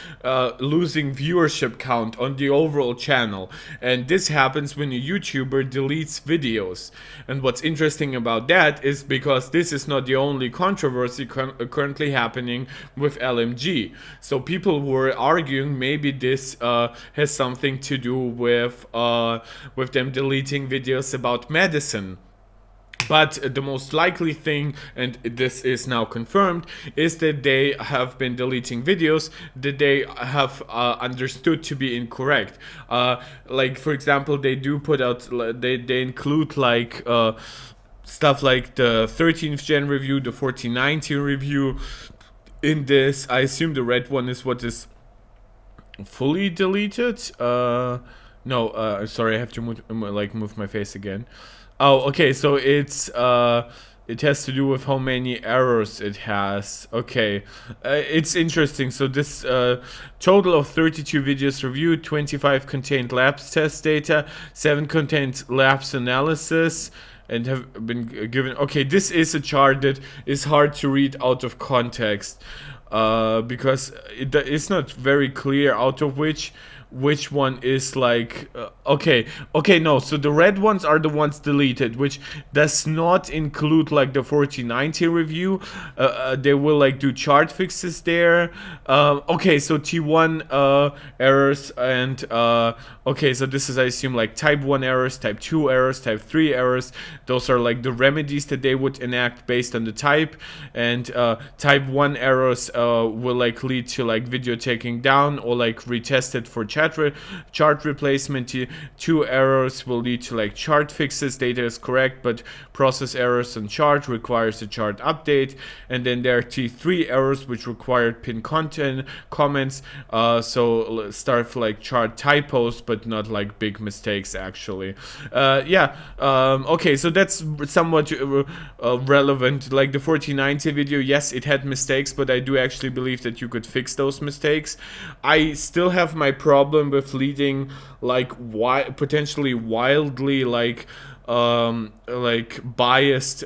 losing viewership count on the overall channel, and this happens when a YouTuber deletes videos. And what's interesting about that is because this is not the only controversy currently happening with LMG. So people were arguing maybe this has something to do with them deleting videos about medicine. But the most likely thing, and this is now confirmed, is that they have been deleting videos that they have understood to be incorrect. Like, for example, they do put out, they include like stuff like the 13th gen review, the 1490 review in this. I assume the red one is what is fully deleted. No, sorry, I have to move my face again. Oh, okay, so it's it has to do with how many errors it has. Okay, it's interesting. So this total of 32 videos reviewed, 25 contained labs test data, 7 contained labs analysis, and have been given. Okay, this is a chart that is hard to read out of context because it's not very clear out of which one is like okay, no, so the red ones are the ones deleted, which does not include like the 1490 review. They will like do chart fixes there. Okay, so T1 errors, and okay, so this is, I assume, like type 1 errors, type 2 errors, type 3 errors. Those are like the remedies that they would enact based on the type, and type 1 errors will like lead to like video taking down or like retested for chart replacement. Two errors will lead to like chart fixes, data is correct, but process errors on chart requires a chart update. And then there are T3 errors which required pin content comments, so start like chart typos, but not like big mistakes actually. Okay, so that's somewhat relevant. Like the 1490 video, yes, it had mistakes, but I do actually believe that you could fix those mistakes. I still have my problem with leading like potentially wildly like biased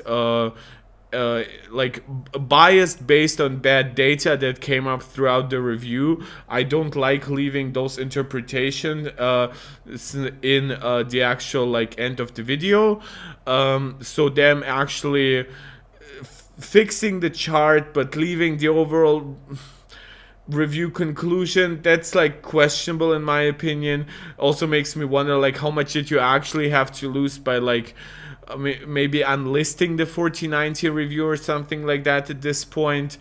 biased based on bad data that came up throughout the review. I don't like leaving those interpretations in the actual like end of the video. So them actually fixing the chart but leaving the overall review conclusion, that's like questionable in my opinion. Also makes me wonder like how much did you actually have to lose by like maybe unlisting the 1490 review or something like that at this point.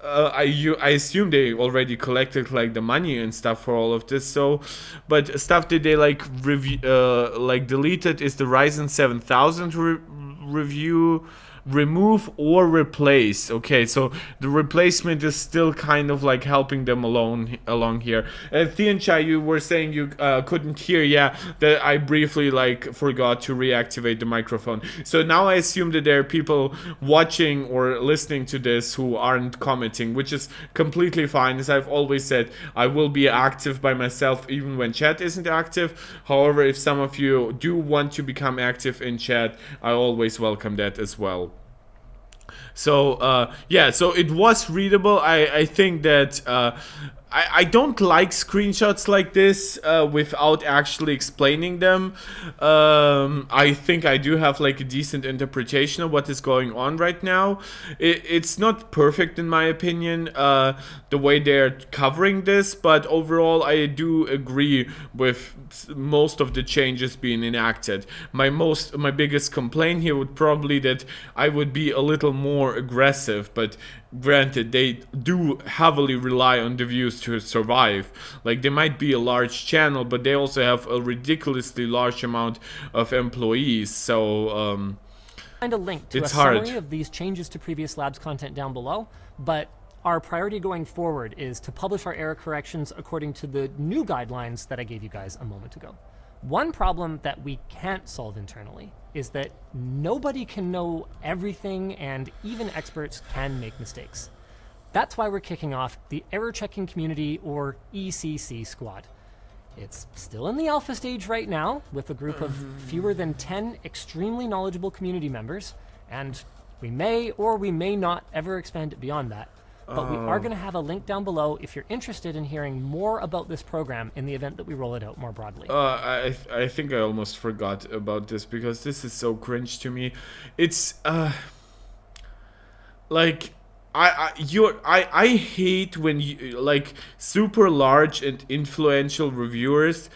I assume they already collected like the money and stuff for all of this. So, but stuff that they like deleted is the Ryzen 7000 review. Remove or replace. Okay, so the replacement is still kind of like helping them along here. And Thianchai, you were saying you couldn't hear. Yeah, that I briefly like forgot to reactivate the microphone. So now I assume that there are people watching or listening to this who aren't commenting, which is completely fine. As I've always said, I will be active by myself even when chat isn't active. However, if some of you do want to become active in chat, I always welcome that as well. So yeah, so it was readable. I think that I don't like screenshots like this without actually explaining them. I think I do have like a decent interpretation of what is going on right now. It's not perfect in my opinion, the way they're covering this, but overall I do agree with most of the changes being enacted. My biggest complaint here would probably that I would be a little more aggressive, but granted, they do heavily rely on the views to survive. Like, they might be a large channel, but they also have a ridiculously large amount of employees, so Find a link to it's a hard. summary of these changes to previous labs content down below, but our priority going forward is to publish our error corrections according to the new guidelines that I gave you guys a moment ago. One problem that we can't solve internally is that nobody can know everything, and even experts can make mistakes. That's why we're kicking off the Error Checking Community, or ECC Squad. It's still in the alpha stage right now, with a group of fewer than 10 extremely knowledgeable community members, and we may or we may not ever expand it beyond that. But we are going to have a link down below if you're interested in hearing more about this program in the event that we roll it out more broadly. I think I almost forgot about this because this is so cringe to me. It's like I hate when you like super large and influential reviewers,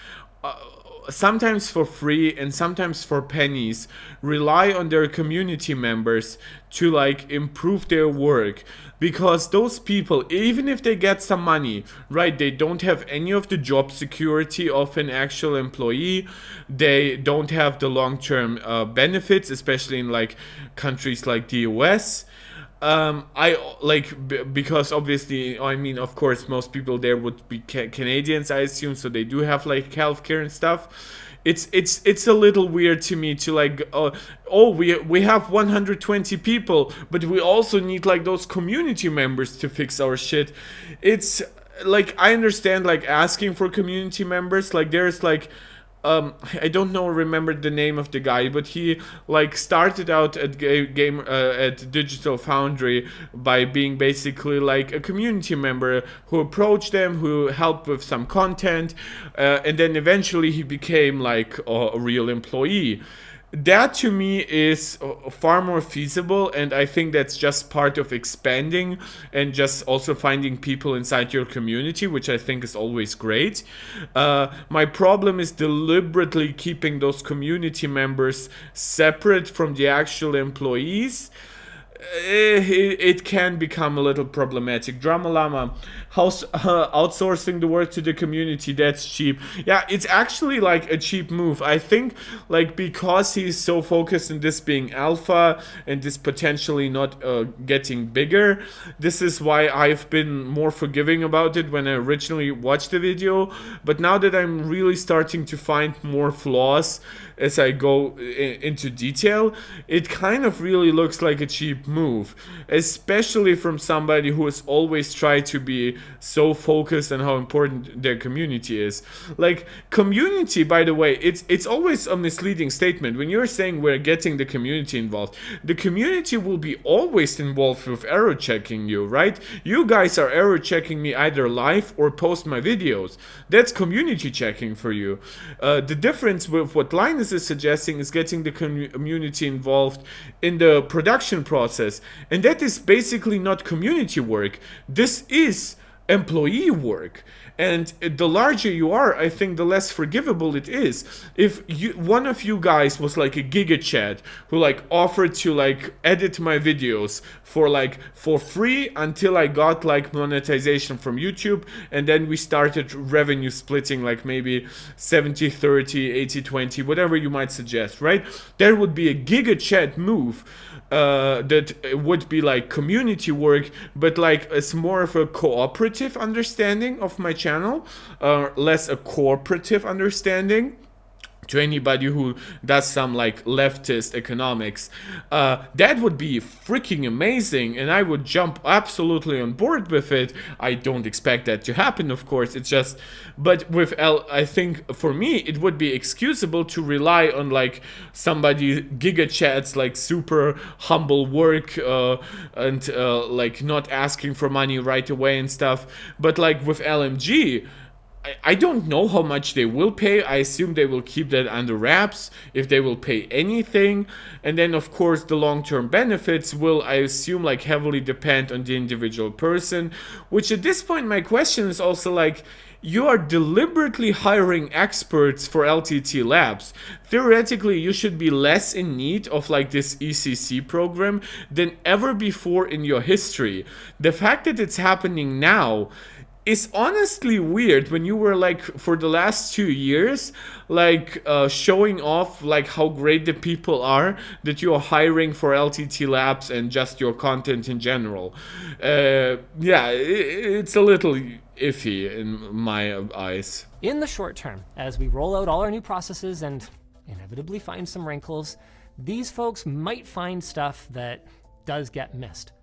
sometimes for free and sometimes for pennies, rely on their community members to like improve their work, because those people, even if they get some money, right, they don't have any of the job security of an actual employee. They don't have the long-term benefits, especially in like countries like the US. I like because obviously, I mean, of course, most people there would be Canadians, I assume, so they do have like healthcare and stuff. It's a little weird to me to like, we have 120 people, but we also need like those community members to fix our shit. It's like, I understand like asking for community members, like there's like I don't remember the name of the guy, but he like started out at at Digital Foundry by being basically like a community member who approached them, who helped with some content, and then eventually he became like a real employee. That to me is far more feasible, and I think that's just part of expanding and just also finding people inside your community, which I think is always great. My problem is deliberately keeping those community members separate from the actual employees. It can become a little problematic. Drama Llama, outsourcing the work to the community, that's cheap. Yeah, it's actually like a cheap move. I think like because he's so focused on this being alpha and this potentially not getting bigger, this is why I've been more forgiving about it when I originally watched the video. But now that I'm really starting to find more flaws as I go into detail, it kind of really looks like a cheap move, especially from somebody who has always tried to be so focused on how important their community is. Like, community, by the way, it's always a misleading statement. When you're saying we're getting the community involved, the community will be always involved with error checking you, right? You guys are error checking me either live or post my videos. That's community checking for you. The difference with what Linus is suggesting is getting the community involved in the production process, and that is basically not community work. This is employee work, and the larger you are, I think the less forgivable it is. If one of you guys was like a giga chat who like offered to like edit my videos for free until I got like monetization from YouTube, and then we started revenue splitting, like maybe 70-30, 80-20, whatever you might suggest, right? There would be a giga chat move that would be like community work, but like it's more of a cooperative understanding of my channel, less a cooperative understanding. to anybody who does some like leftist economics, that would be freaking amazing, and I would jump absolutely on board with it. I don't expect that to happen, of course. It's just, but with I think for me it would be excusable to rely on like somebody GigaChat's like super humble work, and like not asking for money right away and stuff. But like with LMG, I don't know how much they will pay. I assume they will keep that under wraps, if they will pay anything. And then, of course, the long-term benefits will, I assume, like heavily depend on the individual person. Which at this point, my question is also like, you are deliberately hiring experts for LTT labs. Theoretically, you should be less in need of like this ECC program than ever before in your history. The fact that it's happening now is honestly weird, when you were like for the last 2 years like showing off like how great the people are that you are hiring for LTT labs and just your content in general. Yeah, it's a little iffy in my eyes. In the short term, as we roll out all our new processes and inevitably find some wrinkles, these folks might find stuff that does get missed.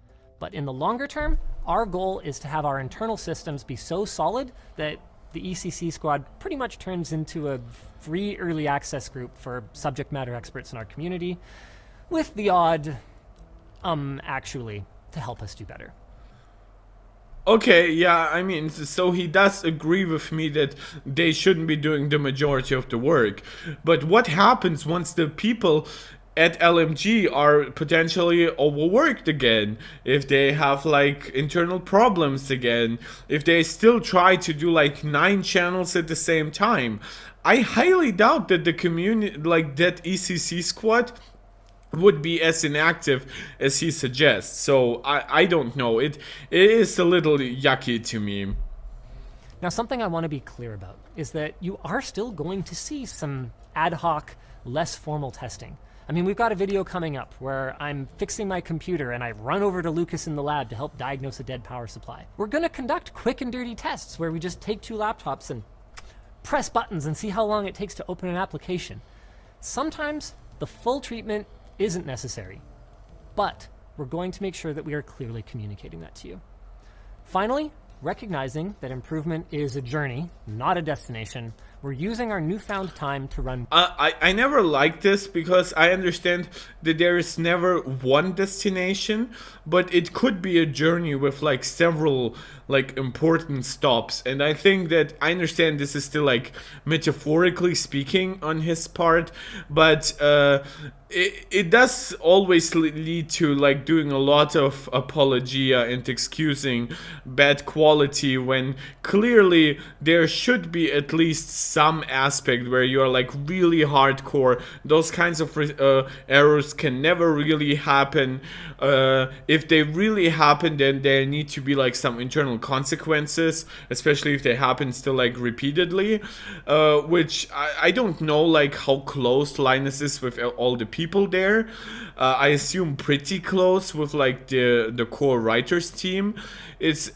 But in the longer term, our goal is to have our internal systems be so solid that the ECC squad pretty much turns into a free early access group for subject matter experts in our community, with the odd actually to help us do better. Okay, yeah, I mean, so he does agree with me that they shouldn't be doing the majority of the work. But what happens once the people at LMG are potentially overworked again, if they have like internal problems again, if they still try to do like 9 channels at the same time? I highly doubt that the community, like that ECC squad, would be as inactive as he suggests. So I don't know, it is a little yucky to me. Now, something I want to be clear about is that you are still going to see some ad hoc, less formal testing. I mean, we've got a video coming up where I'm fixing my computer and I run over to Lucas in the lab to help diagnose a dead power supply. We're going to conduct quick and dirty tests where we just take 2 laptops and press buttons and see how long it takes to open an application. Sometimes the full treatment isn't necessary, but we're going to make sure that we are clearly communicating that to you. Finally, recognizing that improvement is a journey, not a destination, we're using our newfound time to run. I never liked this, because I understand that there is never one destination, but it could be a journey with like several like important stops. And I think that I understand this is still like metaphorically speaking on his part, but it does always lead to like doing a lot of apologia and excusing bad quality, when clearly there should be at least some aspect where you're like really hardcore. Those kinds of errors can never really happen. If they really happen, then there need to be like some internal consequences, especially if they happen still like repeatedly, which I don't know like how close Linus is with all the people there. I assume pretty close with like the core writers team. It's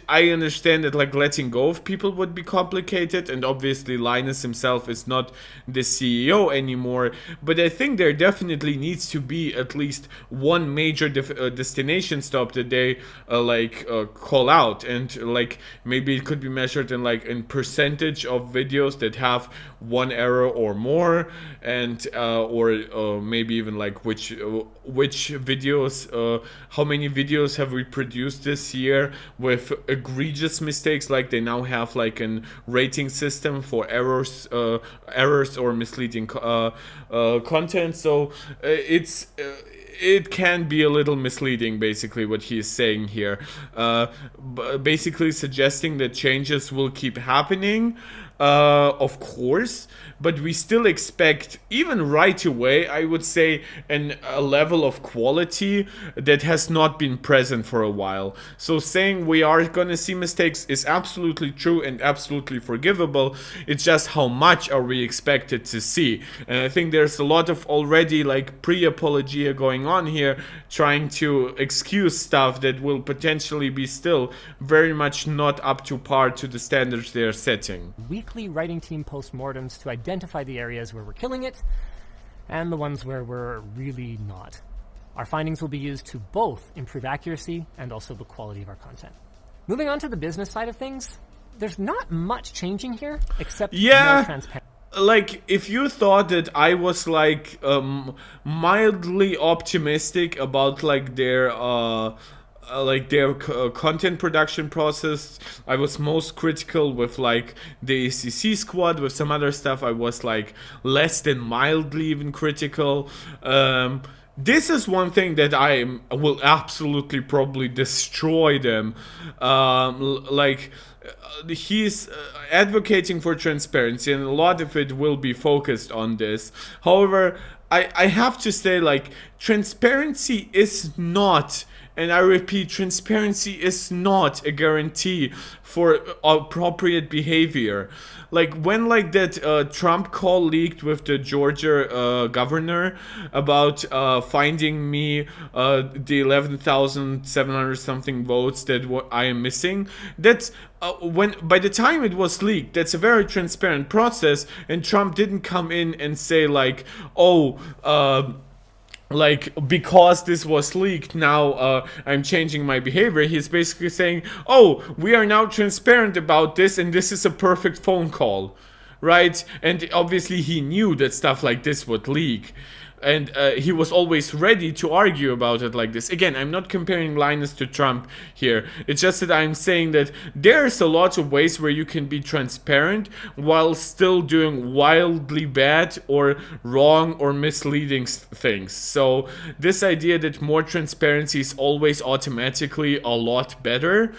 I understand that like letting go of people would be complicated, and obviously Linus himself is not the CEO anymore, but I think there definitely needs to be at least one major destination stop that they call out, and like maybe it could be measured in like in percentage of videos that have one error or more, and or maybe even like which videos, how many videos have we produced this year with egregious mistakes, like they now have like an rating system for errors or misleading content. So it can be a little misleading, basically, what he is saying here. Basically suggesting that changes will keep happening, of course, but we still expect, even right away, I would say, a level of quality that has not been present for a while. So saying we are gonna see mistakes is absolutely true and absolutely forgivable. It's just how much are we expected to see. And I think there's a lot of already like pre-apologia going on here, trying to excuse stuff that will potentially be still very much not up to par to the standards they're setting. We weekly writing team postmortems to identify the areas where we're killing it and the ones where we're really not. Our findings will be used to both improve accuracy and also the quality of our content. Moving on to the business side of things, there's not much changing here except more transparency. Like, if you thought that I was like mildly optimistic about like their content production process, I was most critical with like the ACC squad. With some other stuff, I was like less than mildly even critical. This is one thing that I will absolutely probably destroy them. He's advocating for transparency, and a lot of it will be focused on this. However, I have to say, like, transparency is not, and I repeat, transparency is not a guarantee for appropriate behavior. Like, when like that Trump call leaked with the Georgia governor about finding me the 11,700 something votes that I am missing, that's when by the time it was leaked, that's a very transparent process, and Trump didn't come in and say like, oh, like, because this was leaked, now I'm changing my behavior. He's basically saying, oh, we are now transparent about this, and this is a perfect phone call, right? And obviously he knew that stuff like this would leak, and he was always ready to argue about it like this. Again, I'm not comparing Linus to Trump here. It's just that I'm saying that there's a lot of ways where you can be transparent while still doing wildly bad or wrong or misleading things. So this idea that more transparency is always automatically a lot better,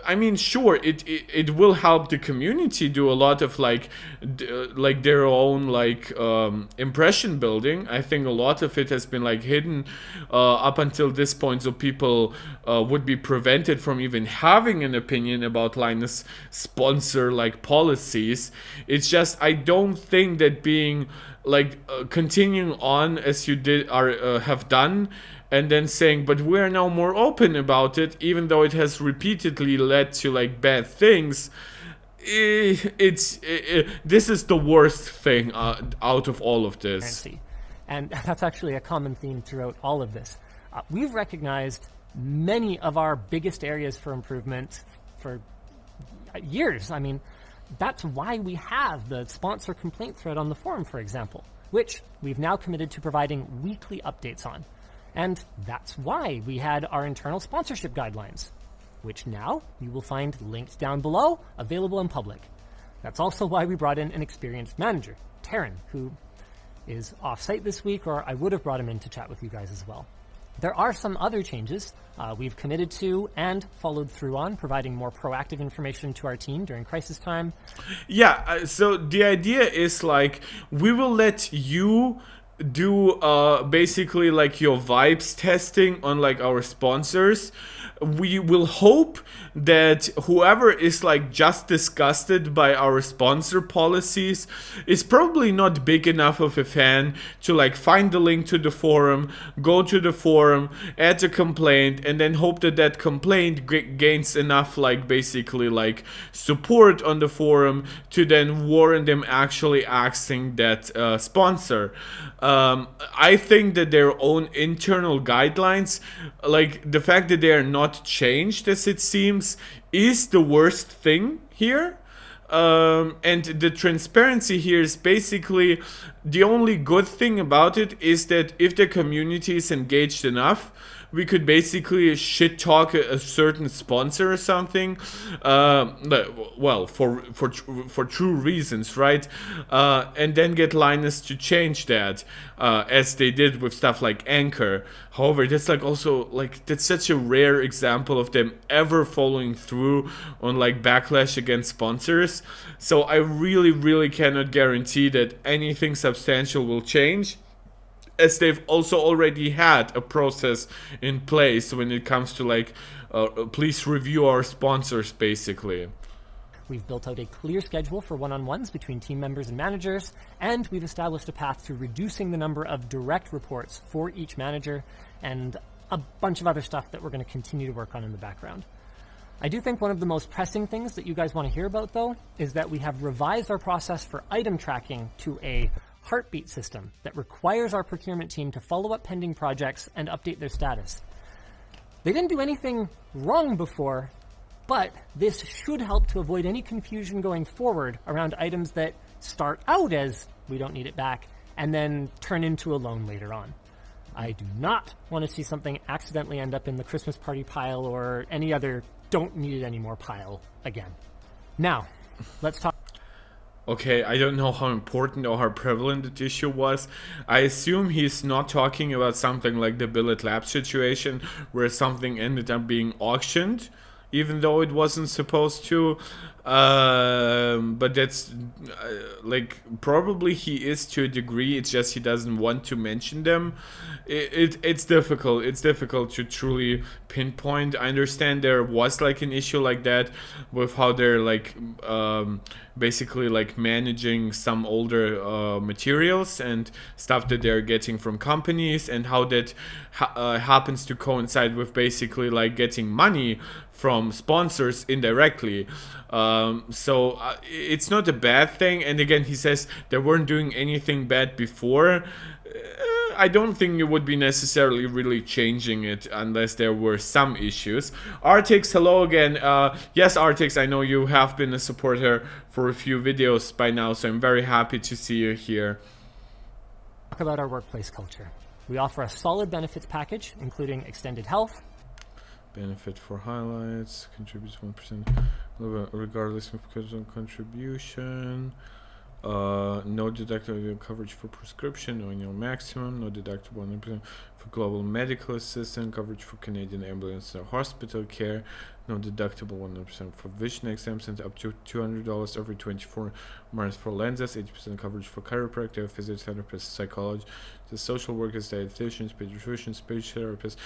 I mean, sure, it will help the community do a lot of like their own like impression building. I think a lot of it has been like hidden up until this point, so people would be prevented from even having an opinion about Linus sponsor like policies. It's just, I don't think that being like continuing on as you did have done, and then saying, but we're now more open about it, even though it has repeatedly led to like bad things. This is the worst thing out of all of this. And that's actually a common theme throughout all of this. We've recognized many of our biggest areas for improvement for years. I mean, that's why we have the sponsor complaint thread on the forum, for example, which we've now committed to providing weekly updates on. And that's why we had our internal sponsorship guidelines, which now you will find linked down below, available in public. That's also why we brought in an experienced manager, Taryn, who is off-site this week, or I would have brought him in to chat with you guys as well. There are some other changes we've committed to and followed through on, providing more proactive information to our team during crisis time. Yeah, so the idea is like, we will let you do basically like your vibes testing on like our sponsors. We will hope that whoever is like just disgusted by our sponsor policies is probably not big enough of a fan to like find the link to the forum, go to the forum, add a complaint, and then hope that that complaint gains enough like basically like support on the forum to then warrant them actually asking that sponsor. I think that their own internal guidelines, like the fact that they are not changed as it seems, is the worst thing here. And the transparency here is basically the only good thing about it, is that if the community is engaged enough, we could basically shit talk a certain sponsor or something, well, for true reasons, right? And then get Linus to change that, as they did with stuff like Anchor. However, that's like also like, that's such a rare example of them ever following through on like backlash against sponsors. So I really cannot guarantee that anything substantial will change, as they've also already had a process in place when it comes to like, please review our sponsors, basically. We've built out a clear schedule for one-on-ones between team members and managers, and we've established a path to reducing the number of direct reports for each manager, and a bunch of other stuff that we're going to continue to work on in the background. I do think one of the most pressing things that you guys want to hear about, though, is that we have revised our process for item tracking to a heartbeat system that requires our procurement team to follow up pending projects and update their status. They didn't do anything wrong before, but this should help to avoid any confusion going forward around items that start out as we don't need it back and then turn into a loan later on. I do not want to see something accidentally end up in the Christmas party pile or any other don't need it anymore pile again. Now, let's talk. Okay, I don't know how important or how prevalent the issue was. I assume he's not talking about something like the Billet Lab situation where something ended up being auctioned, even though it wasn't supposed to. But that's like probably he is to a degree. It's just he doesn't want to mention them. It's difficult. It's difficult to truly pinpoint. I understand there was like an issue like that with how they're like basically like managing some older materials and stuff that they're getting from companies, and how that happens to coincide with basically like getting money from sponsors indirectly. So it's not a bad thing. And again, he says they weren't doing anything bad before. I don't think it would be necessarily really changing it unless there were some issues. Artix, hello again. Yes, Artix, I know you have been a supporter for a few videos by now, so I'm very happy to see you here. Talk about our workplace culture. We offer a solid benefits package, including extended health. Benefit for highlights, contributes 1%, regardless of contribution. No deductible coverage for prescription, no annual maximum, no deductible 100% for global medical assistance, coverage for Canadian ambulance or hospital care, no deductible 100% for vision exemptions, up to $200 every 24 months for lenses, 80% coverage for chiropractor, physiotherapist, psychologist, the social workers, dietitians, pediatricians, speech therapists.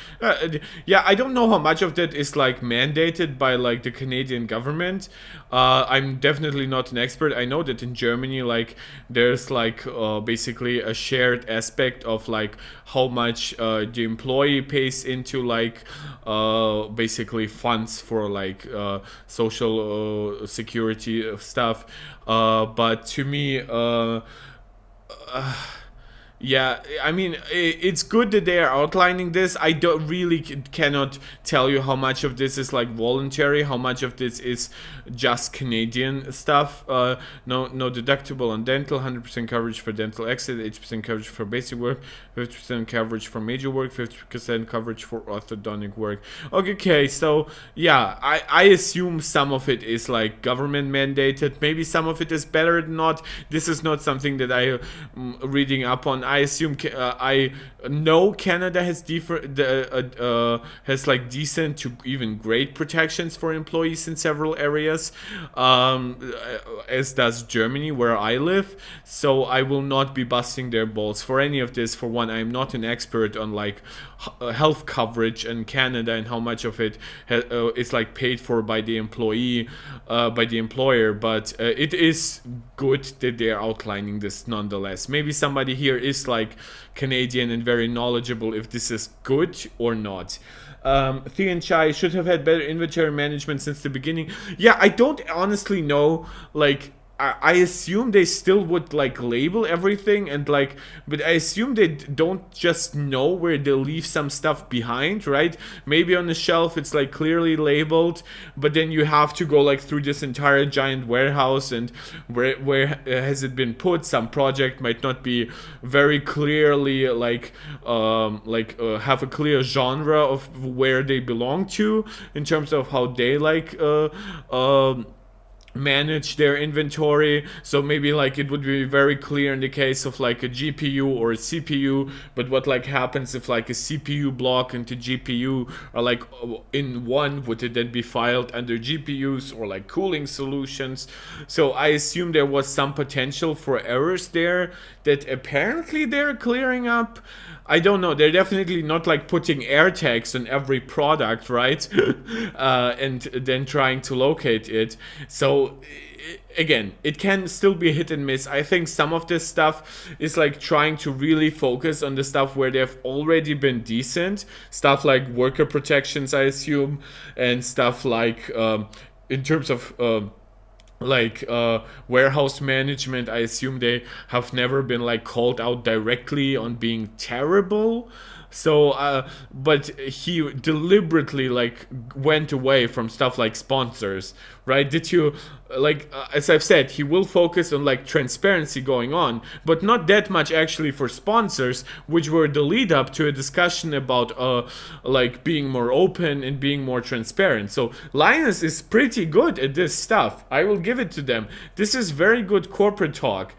Yeah, I don't know how much of that is like mandated by like the Canadian government. I'm definitely not an expert. I know that in Germany, like there's like basically a shared aspect of like how much the employee pays into like basically funds for like social security stuff. But to me, yeah, I mean, it's good that they are outlining this. I don't really cannot tell you how much of this is like voluntary, how much of this is just Canadian stuff. No deductible on dental, 100% coverage for dental exit, 80% coverage for basic work, 50% coverage for major work, 50% coverage for orthodontic work. Okay, so yeah, I assume some of it is like government mandated. Maybe some of it is better than not. This is not something that I am reading up on. I assume I know Canada has has like decent to even great protections for employees in several areas, as does Germany, where I live. So I will not be busting their balls for any of this. For one, I'm not an expert on like health coverage in Canada and how much of it is like paid for by the employee, by the employer. But it is good that they're outlining this nonetheless. Maybe somebody here is like Canadian and very knowledgeable if this is good or not. Thean Chai should have had better inventory management since the beginning. Yeah, I don't honestly know, like I assume they still would like label everything and like, but I assume they don't just know where they leave some stuff behind, right? Maybe on the shelf it's like clearly labeled, but then you have to go like through this entire giant warehouse, and where has it been put? Some project might not be very clearly like have a clear genre of where they belong to in terms of how they like manage their inventory. So maybe like it would be very clear in the case of like a GPU or a CPU, but what like happens if like a CPU block and the GPU are like in one, would it then be filed under GPUs or like cooling solutions? So I assume there was some potential for errors there that apparently they're clearing up. I don't know. They're definitely not like putting air tags on every product, right? And then trying to locate it. So again, it can still be hit and miss. I think some of this stuff is like trying to really focus on the stuff where they've already been decent. Stuff like worker protections, I assume, and stuff like in terms of warehouse management, I assume they have never been like called out directly on being terrible. So but he deliberately like went away from stuff like sponsors, right? Did you like as I've said, he will focus on like transparency going on, but not that much actually for sponsors, which were the lead up to a discussion about like being more open and being more transparent. So Linus is pretty good at this stuff. I will give it to them. This is very good corporate talk.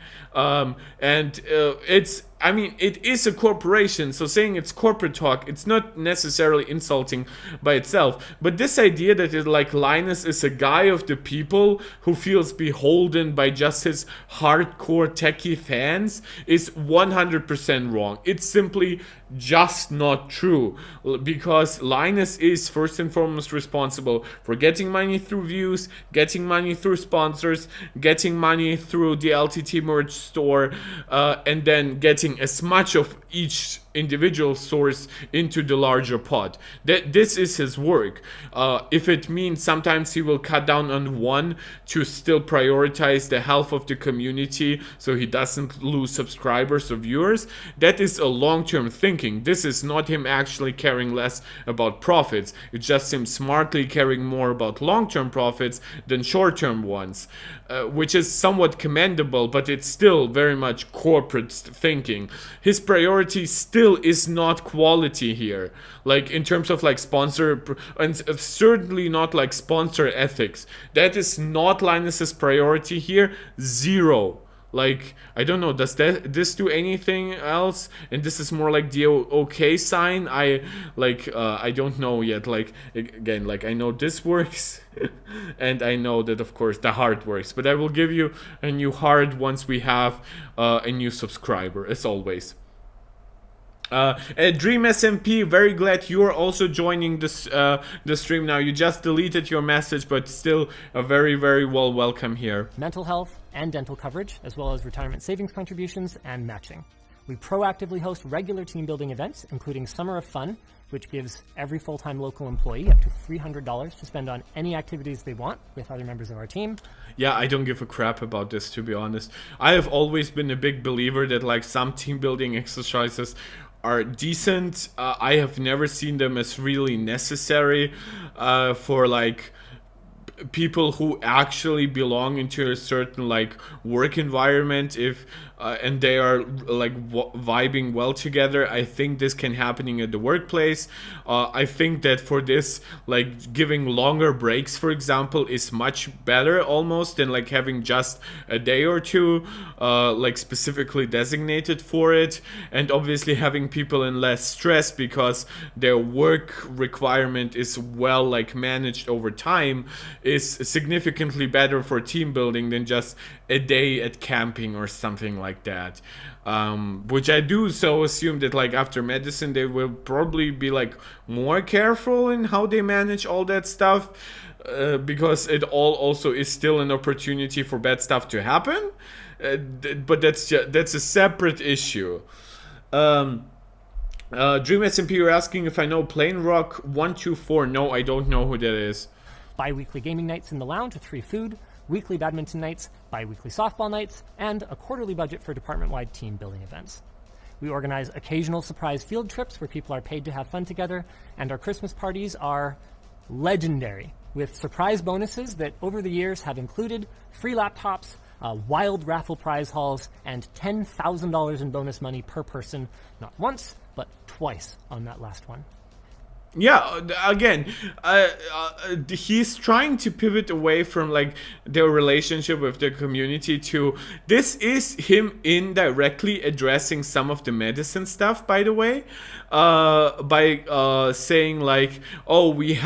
It is a corporation, so saying it's corporate talk, it's not necessarily insulting by itself. But this idea that like Linus is a guy of the people who feels beholden by just his hardcore techie fans is 100% wrong. It's simply just not true, because Linus is first and foremost responsible for getting money through views, getting money through sponsors, getting money through the LTT merch store, and then getting as much of each individual source into the larger pot. This is his work. If it means sometimes he will cut down on one to still prioritize the health of the community so he doesn't lose subscribers or viewers, that is a long-term thinking. This is not him actually caring less about profits. It's just him smartly caring more about long-term profits than short-term ones, which is somewhat commendable, but it's still very much corporate thinking. His priority still is not quality here, like in terms of like sponsor, and certainly not like sponsor ethics. That is not Linus's priority here. Zero. Like, I don't know, does this do anything else? And this is more like the okay sign. I don't know yet. Like, again, like I know this works and I know that of course the heart works, but I will give you a new heart once we have a new subscriber, as always. Dream SMP, very glad you are also joining this the stream now. You just deleted your message, but still a very, very welcome here. Mental health and dental coverage, as well as retirement savings contributions and matching. We proactively host regular team building events, including Summer of Fun, which gives every full-time local employee up to $300 to spend on any activities they want with other members of our team. Yeah, I don't give a crap about this, to be honest. I have always been a big believer that like some team building exercises are decent. I have never seen them as really necessary for like people who actually belong into a certain like work environment, if and they are like vibing well together. I think this can happening at the workplace. I think that for this, like giving longer breaks, for example, is much better almost than like having just a day or two like specifically designated for it, and obviously having people in less stress because their work requirement is well like managed over time is significantly better for team building than just a day at camping or something like that. Which I do so assume that like after medicine they will probably be like more careful in how they manage all that stuff, because it all also is still an opportunity for bad stuff to happen. But that's a separate issue. Dream SMP, you're asking if I know Plain Rock 124. No, I don't know who that is. Bi-weekly gaming nights in the lounge with free food, weekly badminton nights, bi-weekly softball nights, and a quarterly budget for department-wide team building events. We organize occasional surprise field trips where people are paid to have fun together, and our Christmas parties are legendary, with surprise bonuses that over the years have included free laptops, wild raffle prize hauls, and $10,000 in bonus money per person, not once, but twice on that last one. Yeah, again, he's trying to pivot away from like their relationship with the community to this is him indirectly addressing some of the medicine stuff, by the way, by saying like, oh, we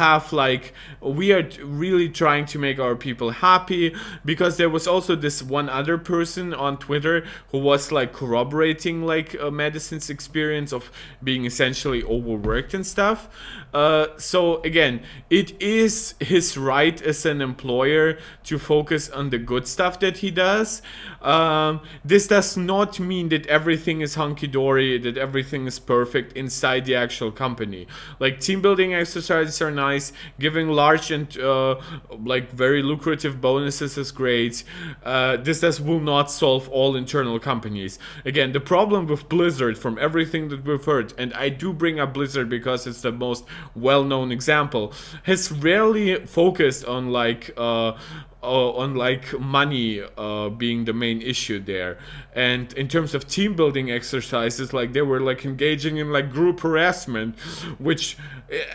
are really trying to make our people happy, because there was also this one other person on Twitter who was like corroborating like medicine's experience of being essentially overworked and stuff. So again, it is his right as an employer to focus on the good stuff that he does. This does not mean that everything is hunky-dory, that everything is perfect inside the actual company. Like, team building exercises are nice, giving large and like very lucrative bonuses is great. This will not solve all internal companies. Again, the problem with Blizzard, from everything that we've heard, and I do bring up Blizzard because it's the most well-known example, has rarely focused on like money being the main issue there. And in terms of team building exercises, like they were like engaging in like group harassment, which,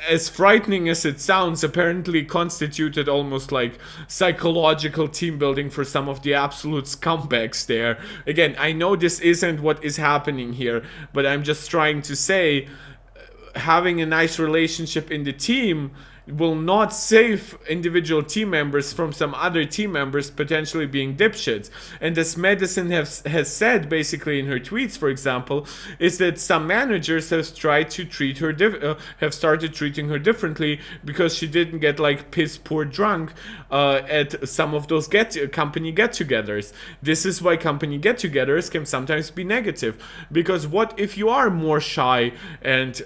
as frightening as it sounds, apparently constituted almost like psychological team building for some of the absolute scumbags there. Again, I know this isn't what is happening here, but I'm just trying to say, having a nice relationship in the team will not save individual team members from some other team members potentially being dipshits. And as Medicine has said basically in her tweets, for example, is that some managers have tried to treat her have started treating her differently because she didn't get like piss poor drunk at some of those company get-togethers. This is why company get-togethers can sometimes be negative, because what if you are more shy and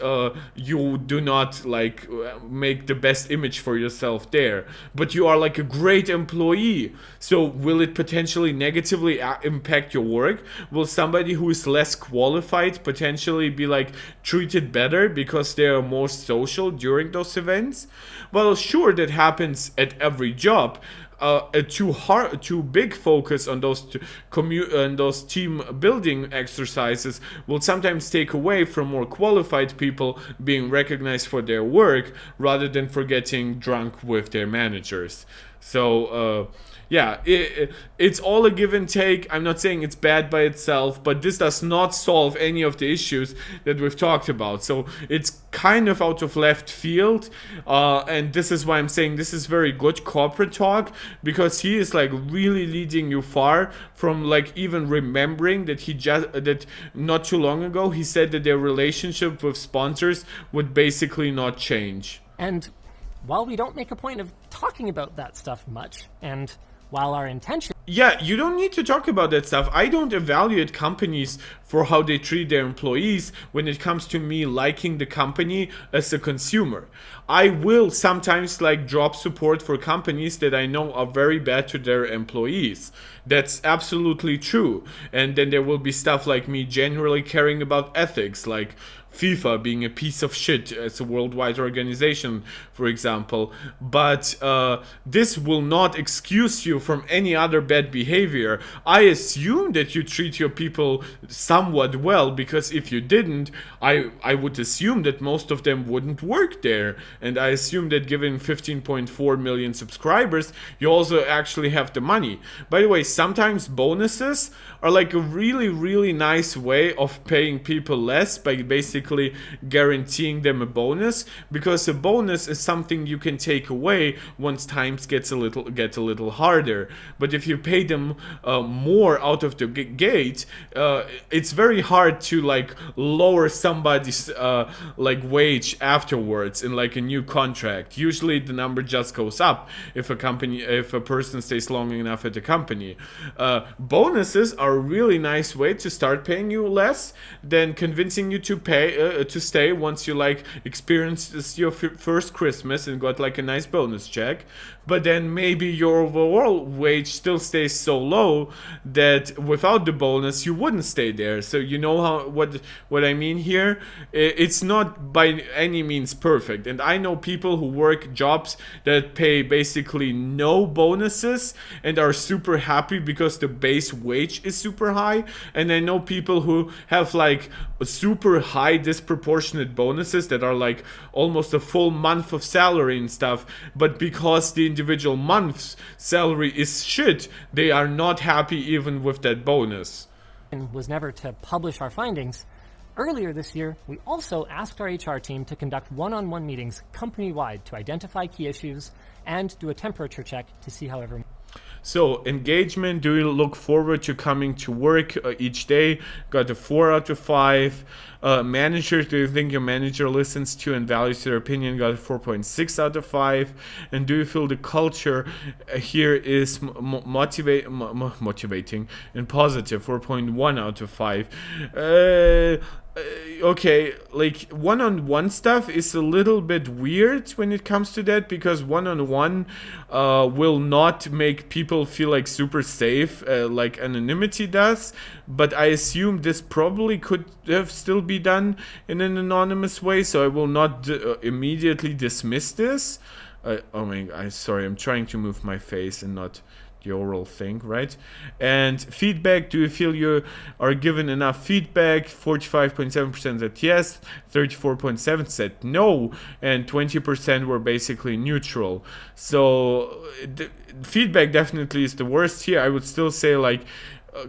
you do not like make the best image for yourself there, but you are like a great employee? So will it potentially negatively impact your work? Will somebody who is less qualified potentially be like treated better because they are more social during those events? Well, sure, that happens at every job. A too big focus on those team building exercises will sometimes take away from more qualified people being recognized for their work, rather than for getting drunk with their managers. So yeah, it's all a give and take. I'm not saying it's bad by itself, but this does not solve any of the issues that we've talked about. So it's kind of out of left field, and this is why I'm saying this is very good corporate talk, because he is like really leading you far from like even remembering that that not too long ago he said that their relationship with sponsors would basically not change. And while we don't make a point of talking about that stuff much, and while our intention... Yeah, you don't need to talk about that stuff. I don't evaluate companies for how they treat their employees when it comes to me liking the company as a consumer. I will sometimes like drop support for companies that I know are very bad to their employees. That's absolutely true. And then there will be stuff like me generally caring about ethics, like FIFA being a piece of shit as a worldwide organization, for example. But this will not excuse you from any other bad behavior. I assume that you treat your people somewhat well, because if you didn't, I would assume that most of them wouldn't work there. And I assume that given 15.4 million subscribers, you also actually have the money. By the way, sometimes bonuses are like a really, really nice way of paying people less by basically guaranteeing them a bonus, because a bonus is something you can take away once times get a little harder. But if you pay them more out of the gate, it's very hard to like lower somebody's like wage afterwards in like a new contract. Usually the number just goes up if a person stays long enough at the company. Bonuses are a really nice way to start paying you less than convincing you to pay to stay once you like experienced your first Christmas and got like a nice bonus check. But then maybe your overall wage still stays so low that without the bonus you wouldn't stay there. So you know what I mean here? It's not by any means perfect. And I know people who work jobs that pay basically no bonuses and are super happy because the base wage is super high. And I know people who have like super high disproportionate bonuses that are like almost a full month of salary and stuff, but because the individual month's salary is shit, they are not happy even with that bonus. Was never to publish our findings. Earlier this year, we also asked our HR team to conduct one-on-one meetings company-wide to identify key issues and do a temperature check to see how everyone... So, engagement, do you look forward to coming to work each day? Got a 4 out of 5. Manager, do you think your manager listens to and values your opinion? Got a 4.6 out of 5. And do you feel the culture here is motivating and positive? 4.1 out of 5. Okay, like one-on-one stuff is a little bit weird when it comes to that, because one-on-one will not make people feel like super safe like anonymity does, but I assume this probably could have still be done in an anonymous way, so I will not immediately dismiss this. Oh my god, sorry, I'm trying to move my face and not the oral thing, right? And feedback, do you feel you are given enough feedback? 45.7% said yes, 34.7% said no, and 20% were basically neutral. So feedback definitely is the worst here. I would still say like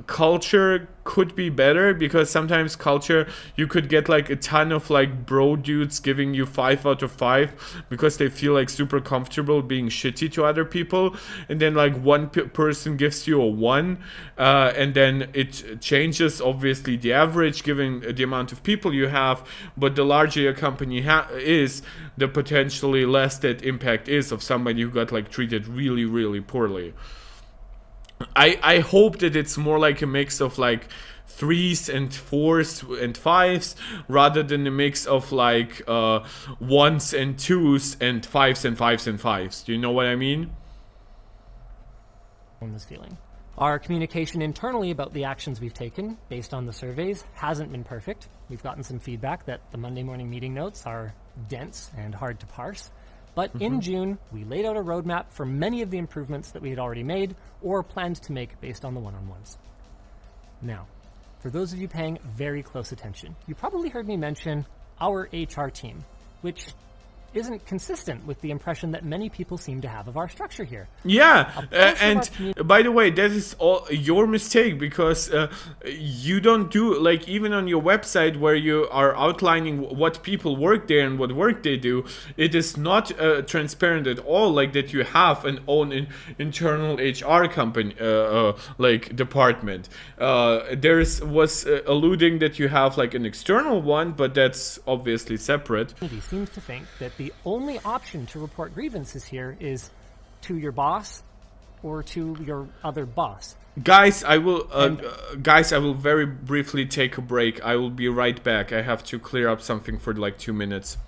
culture could be better, because sometimes culture, you could get like a ton of like bro dudes giving you 5 out of 5 because they feel like super comfortable being shitty to other people, and then like one person gives you a 1, and then it changes obviously the average given the amount of people you have, but the larger your company is, the potentially less that impact is of somebody who got like treated really, really poorly. I hope that it's more like a mix of like 3s and 4s and 5s, rather than a mix of like 1s and 2s and 5s and 5s and 5s. Do you know what I mean? ...this feeling. Our communication internally about the actions we've taken, based on the surveys, hasn't been perfect. We've gotten some feedback that the Monday morning meeting notes are dense and hard to parse. But in June, we laid out a roadmap for many of the improvements that we had already made or planned to make based on the one-on-ones. Now, for those of you paying very close attention, you probably heard me mention our HR team, which isn't consistent with the impression that many people seem to have of our structure here. Yeah, and by the way, that is all your mistake, because you don't do, like, even on your website where you are outlining what people work there and what work they do, it is not transparent at all, like that you have an own internal HR company, like department. There was alluding that you have like an external one, but that's obviously separate. He seems to think that the only option to report grievances here is to your boss or to your other boss. Guys, I will very briefly take a break. I will be right back. I have to clear up something for like 2 minutes.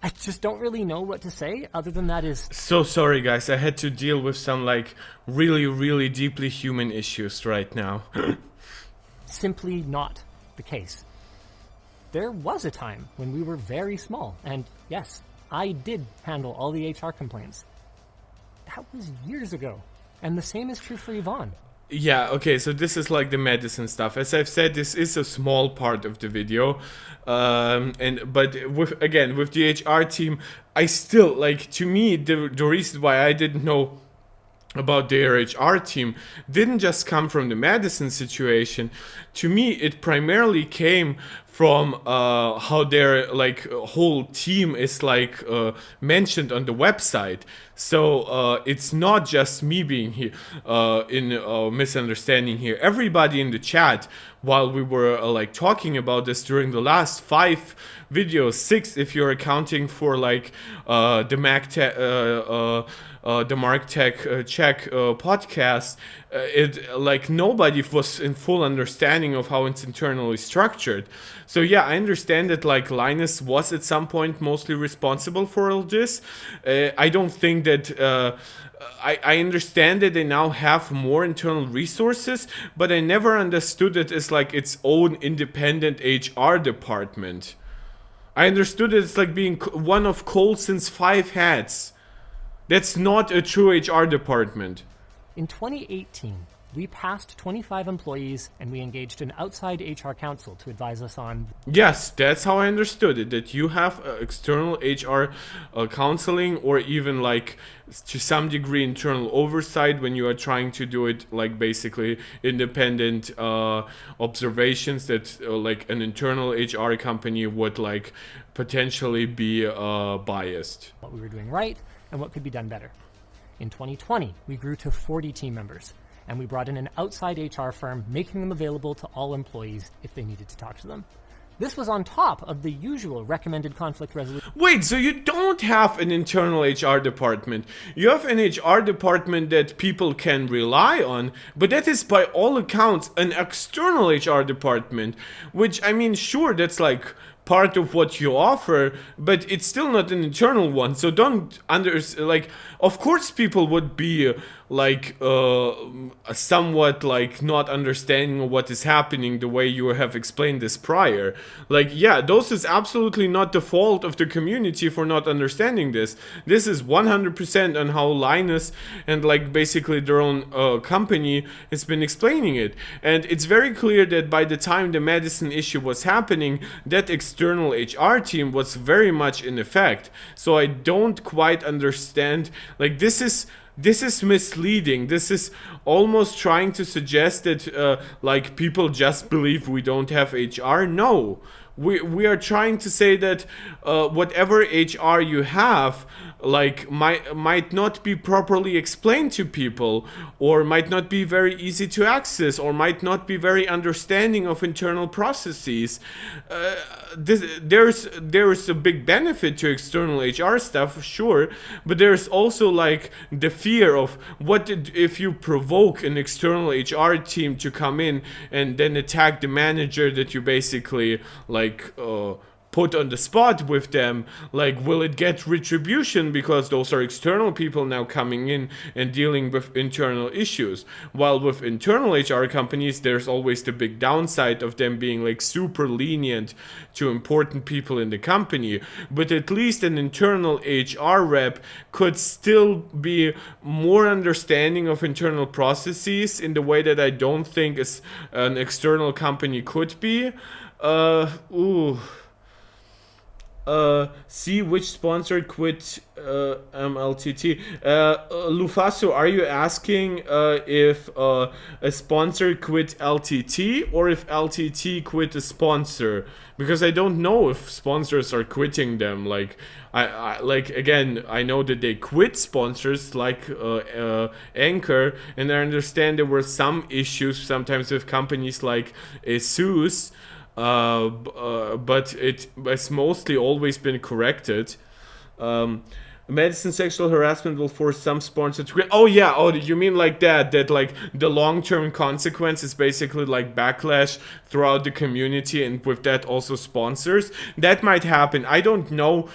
I just don't really know what to say other than that is... So sorry, guys. I had to deal with some, like, really, really deeply human issues right now. simply not the case. There was a time when we were very small, and yes, I did handle all the HR complaints. That was years ago, and the same is true for Yvonne. Yeah, okay, so this is like the medicine stuff. As I've said, this is a small part of the video. But with the HR team, I still, like, to me, the reason why I didn't know about their HR team didn't just come from the Madison situation. To me, it primarily came from how their, like, whole team is, like, mentioned on the website. So it's not just me being here in misunderstanding here. Everybody in the chat, while we were like talking about this during the last 5 videos, 6 if you're accounting for like the Mark Tech Check podcast, it, like, nobody was in full understanding of how it's internally structured. So yeah, I understand that, like, Linus was at some point mostly responsible for all this. I don't think that I understand that they now have more internal resources, but I never understood it as like its own independent HR department. I understood it as like being one of Coulson's 5 hats. That's not a true HR department. In 2018, we passed 25 employees and we engaged an outside HR counsel to advise us on... Yes, that's how I understood it, that you have external HR counseling, or even, like, to some degree internal oversight when you are trying to do it, like, basically independent observations that like an internal HR company would, like, potentially be biased. What we were doing right and what could be done better. In 2020, we grew to 40 team members, and we brought in an outside HR firm, making them available to all employees if they needed to talk to them. This was on top of the usual recommended conflict resolution. Wait, so you don't have an internal HR department. You have an HR department that people can rely on, but that is by all accounts an external HR department, which, I mean, sure, that's like part of what you offer, but it's still not an internal one. So don't like, of course people would be like somewhat like not understanding what is happening the way you have explained this prior. Like, yeah, those is absolutely not the fault of the community for not understanding this. This is 100% on how Linus and, like, basically their own company has been explaining it. And it's very clear that by the time the Madison issue was happening, that external HR team was very much in effect. So I don't quite understand, like, this is misleading. This is almost trying to suggest that like, people just believe we don't have HR. No, we are trying to say that whatever HR you have, like, might not be properly explained to people, or might not be very easy to access, or might not be very understanding of internal processes. There's a big benefit to external HR stuff, sure, but there's also, like, the fear of what if you provoke an external HR team to come in and then attack the manager that you basically, like, put on the spot with them. Like, will it get retribution because those are external people now coming in and dealing with internal issues? While with internal HR companies, there's always the big downside of them being, like, super lenient to important people in the company. But at least an internal HR rep could still be more understanding of internal processes in the way that I don't think an external company could be. See which sponsor quit MLTT. Lufaso, are you asking if a sponsor quit LTT or if LTT quit a sponsor? Because I don't know if sponsors are quitting them. Like, I like, again, I know that they quit sponsors like Anchor, and I understand there were some issues sometimes with companies like ASUS. But it has mostly always been corrected. Medicine sexual harassment will force some sponsors to quit. Oh yeah, oh you mean like that like the long-term consequence is basically like backlash throughout the community, and with that also sponsors. That might happen. I don't know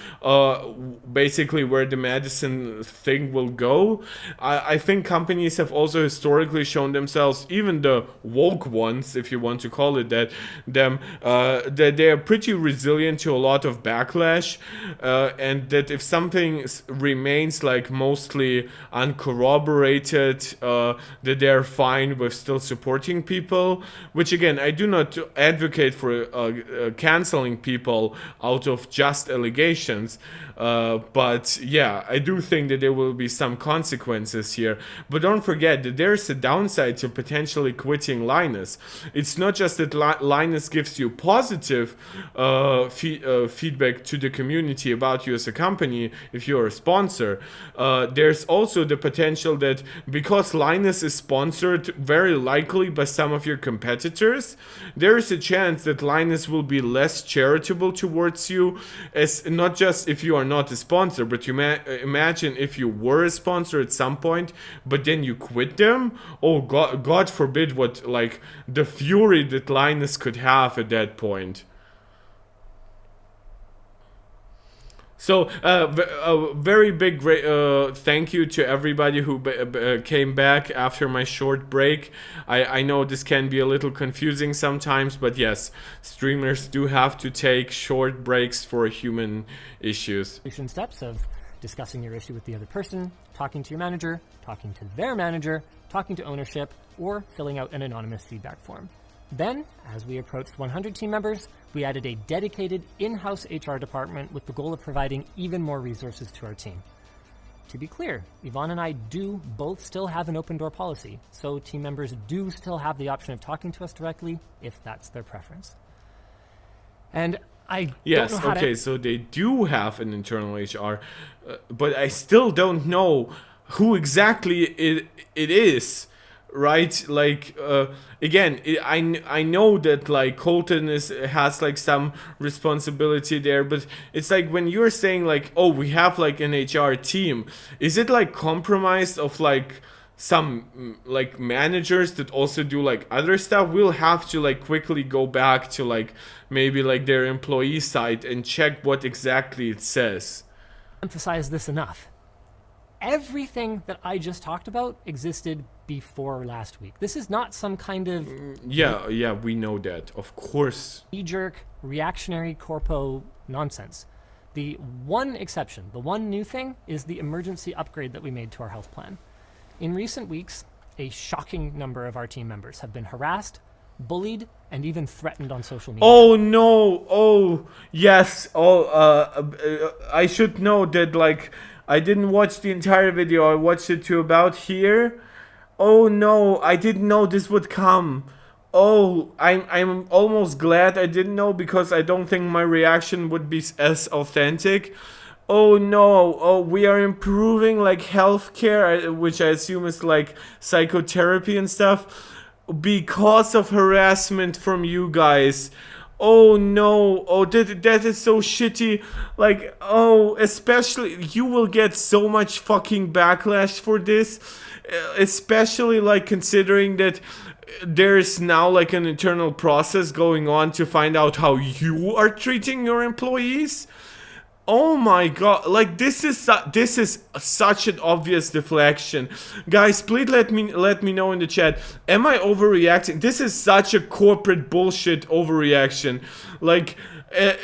basically where the medicine thing will go. I think companies have also historically shown themselves, even the woke ones, if you want to call it that, that they are pretty resilient to a lot of backlash, and that if something remains like mostly uncorroborated, that they're fine with still supporting people. Which again, I do not advocate for canceling people out of just allegations, but yeah, I do think that there will be some consequences here. But don't forget that there's a downside to potentially quitting Linus. It's not just that Linus gives you positive feedback to the community about you as a company if you're a sponsor. There's also the potential that because Linus is sponsored very likely by some of your competitors, there is a chance that Linus will be less charitable towards you, as not just if you are not a sponsor, but you imagine if you were a sponsor at some point, but then you quit them. Oh God forbid what like the fury that Linus could have at that point. So, a very big thank you to everybody who came back after my short break. I know this can be a little confusing sometimes, but yes, streamers do have to take short breaks for human issues. Steps of discussing your issue with the other person, talking to your manager, talking to their manager, talking to ownership, or filling out an anonymous feedback form. Then, as we approached 100 team members, we added a dedicated in-house HR department with the goal of providing even more resources to our team. To be clear, Yvonne and I do both still have an open door policy, so team members do still have the option of talking to us directly if that's their preference. And I yes, don't know how okay, so they do have an internal HR, but I still don't know who exactly it is. Right, like again, I know that like Colton has like some responsibility there, but it's like when you're saying like, oh, we have like an HR team, is it like compromised of like some like managers that also do like other stuff? We'll have to like quickly go back to like maybe like their employee site and check what exactly it says. Emphasize this enough. Everything that I just talked about existed before last week. This is not some kind of yeah, we know that, of course, knee-jerk reactionary corpo nonsense. The one exception, the one new thing, is the emergency upgrade that we made to our health plan. In recent weeks, a shocking number of our team members have been harassed, bullied, and even threatened on social media. Oh no, oh yes, I should know that like I didn't watch the entire video, I watched it to about here. Oh no, I didn't know this would come. Oh, I'm almost glad I didn't know, because I don't think my reaction would be as authentic. Oh no, oh, we are improving like healthcare, which I assume is like psychotherapy and stuff, because of harassment from you guys. Oh no, oh that is so shitty. Like, oh, especially you will get so much fucking backlash for this, especially like considering that there's now like an internal process going on to find out how you are treating your employees. Oh my god, like this is such an obvious deflection. Guys, please let me know in the chat. Am I overreacting? This is such a corporate bullshit overreaction. Like,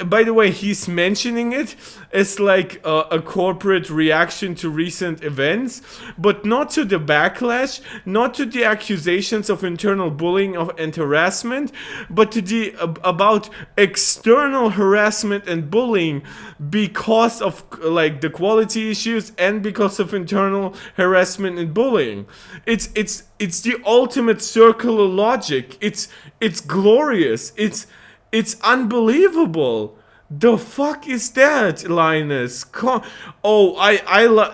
by the way, he's mentioning it as like a corporate reaction to recent events, but not to the backlash, not to the accusations of internal bullying and harassment, but to the about external harassment and bullying because of like the quality issues and because of internal harassment and bullying. It's the ultimate circular logic. It's glorious. It's unbelievable. The fuck is that, Linus? Oh, I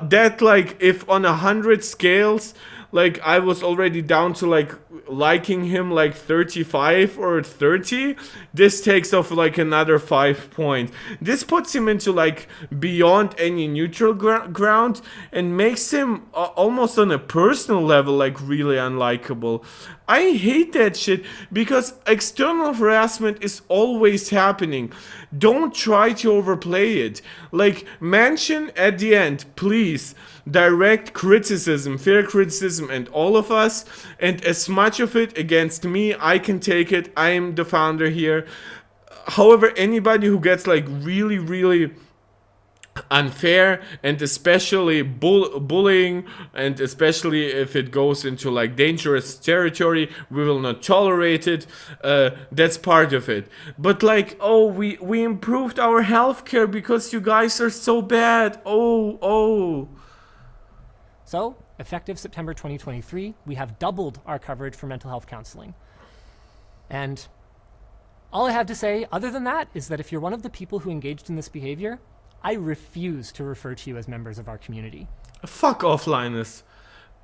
that, like, if on 100 scales, like, I was already down to like liking him like 35 or 30, this takes off like another 5 points. This puts him into like beyond any neutral ground and makes him almost on a personal level like really unlikable. I hate that shit because external harassment is always happening. Don't try to overplay it. Like, mention at the end, please, direct criticism, fair criticism, and all of us, and as much of it against me, I can take it. I am the founder here. However, anybody who gets like really unfair, and especially bullying, and especially if it goes into like dangerous territory, we will not tolerate it. That's part of it. But like, oh, we improved our healthcare because you guys are so bad. Oh. So, effective September 2023, we have doubled our coverage for mental health counseling. And all I have to say, other than that, is that if you're one of the people who engaged in this behavior, I refuse to refer to you as members of our community. Fuck off, Linus.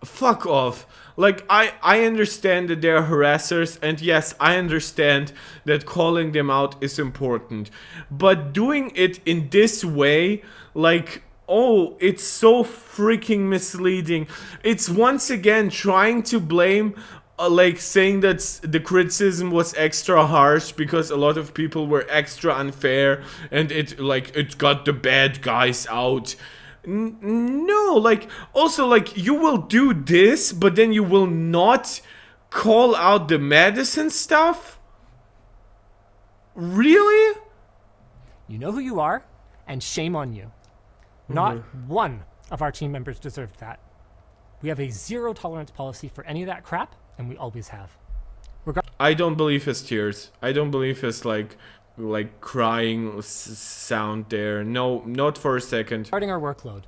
Fuck off. Like, I understand that they're harassers, and yes, I understand that calling them out is important. But doing it in this way, like, oh, it's so freaking misleading. It's once again trying to blame, like saying that the criticism was extra harsh because a lot of people were extra unfair and it got the bad guys out. No, like, also, like, you will do this, but then you will not call out the medicine stuff? Really? You know who you are, and shame on you. Not one of our team members deserved that. We have a zero tolerance policy for any of that crap, and we always have. I don't believe his tears. I don't believe his like crying sound there. No, not for a second. Regarding our workload,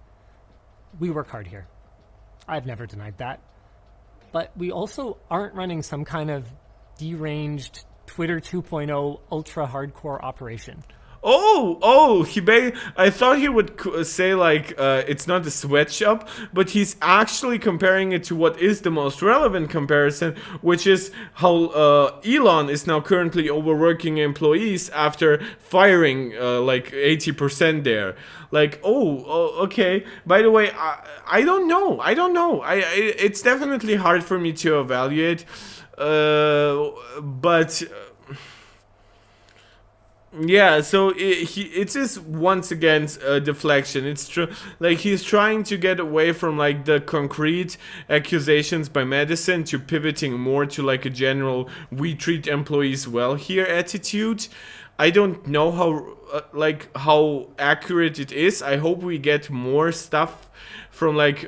we work hard here. I've never denied that. But we also aren't running some kind of deranged Twitter 2.0 ultra hardcore operation. I thought he would say like it's not a sweatshop, but he's actually comparing it to what is the most relevant comparison, which is how Elon is now currently overworking employees after firing like 80% there. Like, okay. By the way, I don't know. It's definitely hard for me to evaluate, but. Yeah, so it is once again a deflection. It's true, like he's trying to get away from like the concrete accusations by medicine to pivoting more to like a general "we treat employees well here" attitude. I don't know how accurate it is. I hope we get more stuff from like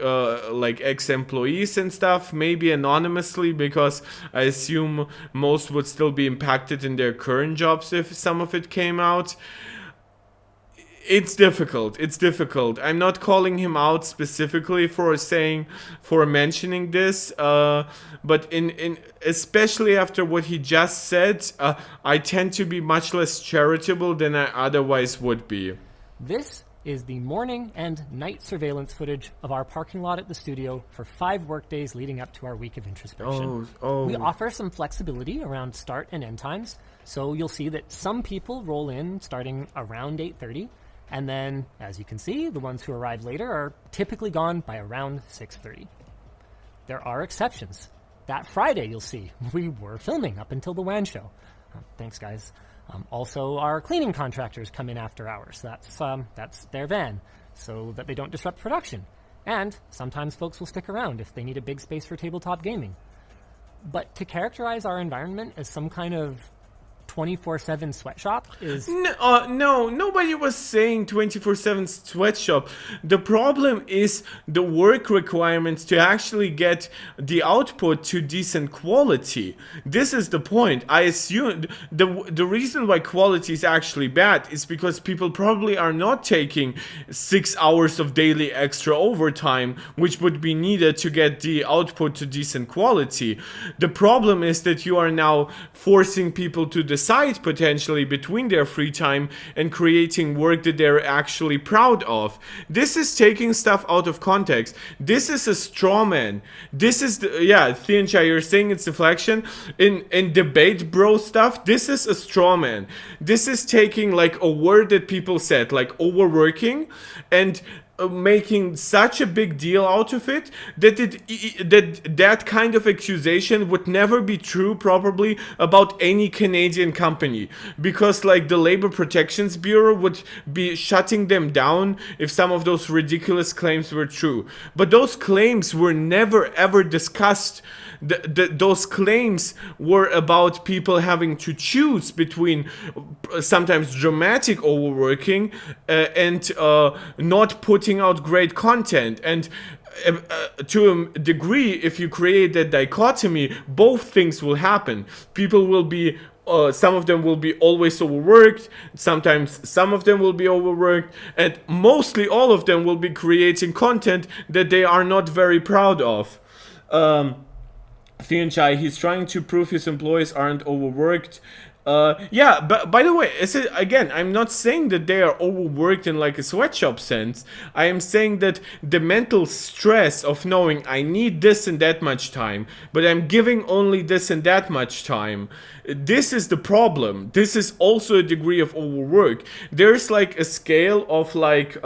ex-employees and stuff, maybe anonymously, because I assume most would still be impacted in their current jobs if some of it came out. It's difficult. I'm not calling him out specifically for mentioning this, but in especially after what he just said, I tend to be much less charitable than I otherwise would be. This is the morning and night surveillance footage of our parking lot at the studio for 5 workdays leading up to our week of introspection. We offer some flexibility around start and end times, so you'll see that some people roll in starting around 8:30, and then, as you can see, the ones who arrive later are typically gone by around 6:30. There are exceptions. That Friday, you'll see, we were filming up until the WAN show. Thanks, guys. Also, our cleaning contractors come in after hours. That's their van, so that they don't disrupt production. And sometimes folks will stick around if they need a big space for tabletop gaming. But to characterize our environment as some kind of 24/7 sweatshop is... No, nobody was saying 24/7 sweatshop. The problem is the work requirements to actually get the output to decent quality. This is the point. I assume the reason why quality is actually bad is because people probably are not taking 6 hours of daily extra overtime, which would be needed to get the output to decent quality. The problem is that you are now forcing people to the decide potentially between their free time and creating work that they're actually proud of. This is taking stuff out of context. This is a straw man. This is Thienchai, you're saying it's deflection in debate bro stuff. This is a straw man. This is taking like a word that people said, like overworking, and making such a big deal out of it that that kind of accusation would never be true probably about any Canadian company, because like the Labor Protections Bureau would be shutting them down if some of those ridiculous claims were true. But those claims were never ever discussed. Those claims were about people having to choose between sometimes dramatic overworking and not putting out great content. And to a degree, if you create that dichotomy, both things will happen. People will be some of them will be always overworked, sometimes some of them will be overworked, and mostly all of them will be creating content that they are not very proud of. Thienchai, he's trying to prove his employees aren't overworked. Yeah, but by the way, again, I'm not saying that they are overworked in like a sweatshop sense. I am saying that the mental stress of knowing I need this and that much time, but I'm giving only this and that much time. This is the problem. This is also a degree of overwork. There's like a scale of like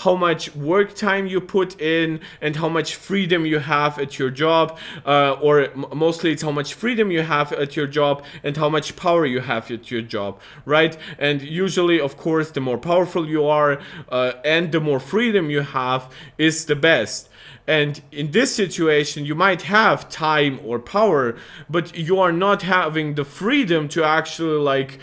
how much work time you put in and how much freedom you have at your job, or mostly it's how much freedom you have at your job and how much power you have at your job, right? And usually, of course, the more powerful you are and the more freedom you have is the best. And in this situation, you might have time or power, but you are not having the freedom to actually like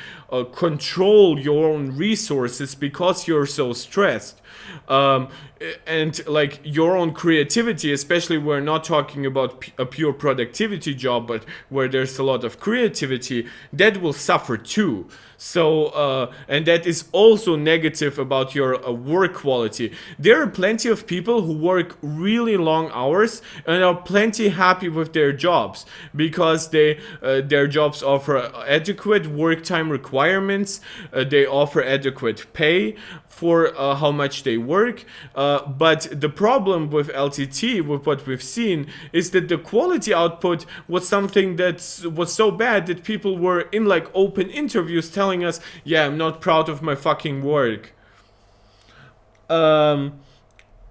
control your own resources because you're so stressed. And like your own creativity, especially we're not talking about a pure productivity job, but where there's a lot of creativity, that will suffer too. So and that is also negative about your work quality. There are plenty of people who work really long hours and are plenty happy with their jobs because their jobs offer adequate work time requirements, they offer adequate pay for how much they work, but the problem with LTT, with what we've seen, is that the quality output was something that was so bad that people were in like open interviews telling us, yeah, I'm not proud of my fucking work.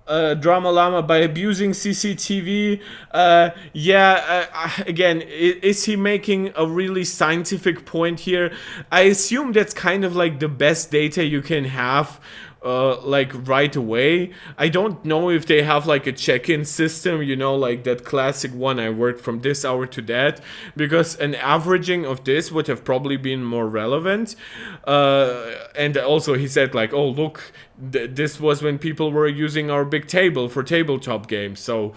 Drama Llama, by abusing CCTV, again, is he making a really scientific point here? I assume that's kind of like the best data you can have like right away. I don't know if they have like a check-in system, you know, like that classic one, I worked from this hour to that, because an averaging of this would have probably been more relevant. And also he said like, oh look, this was when people were using our big table for tabletop games. So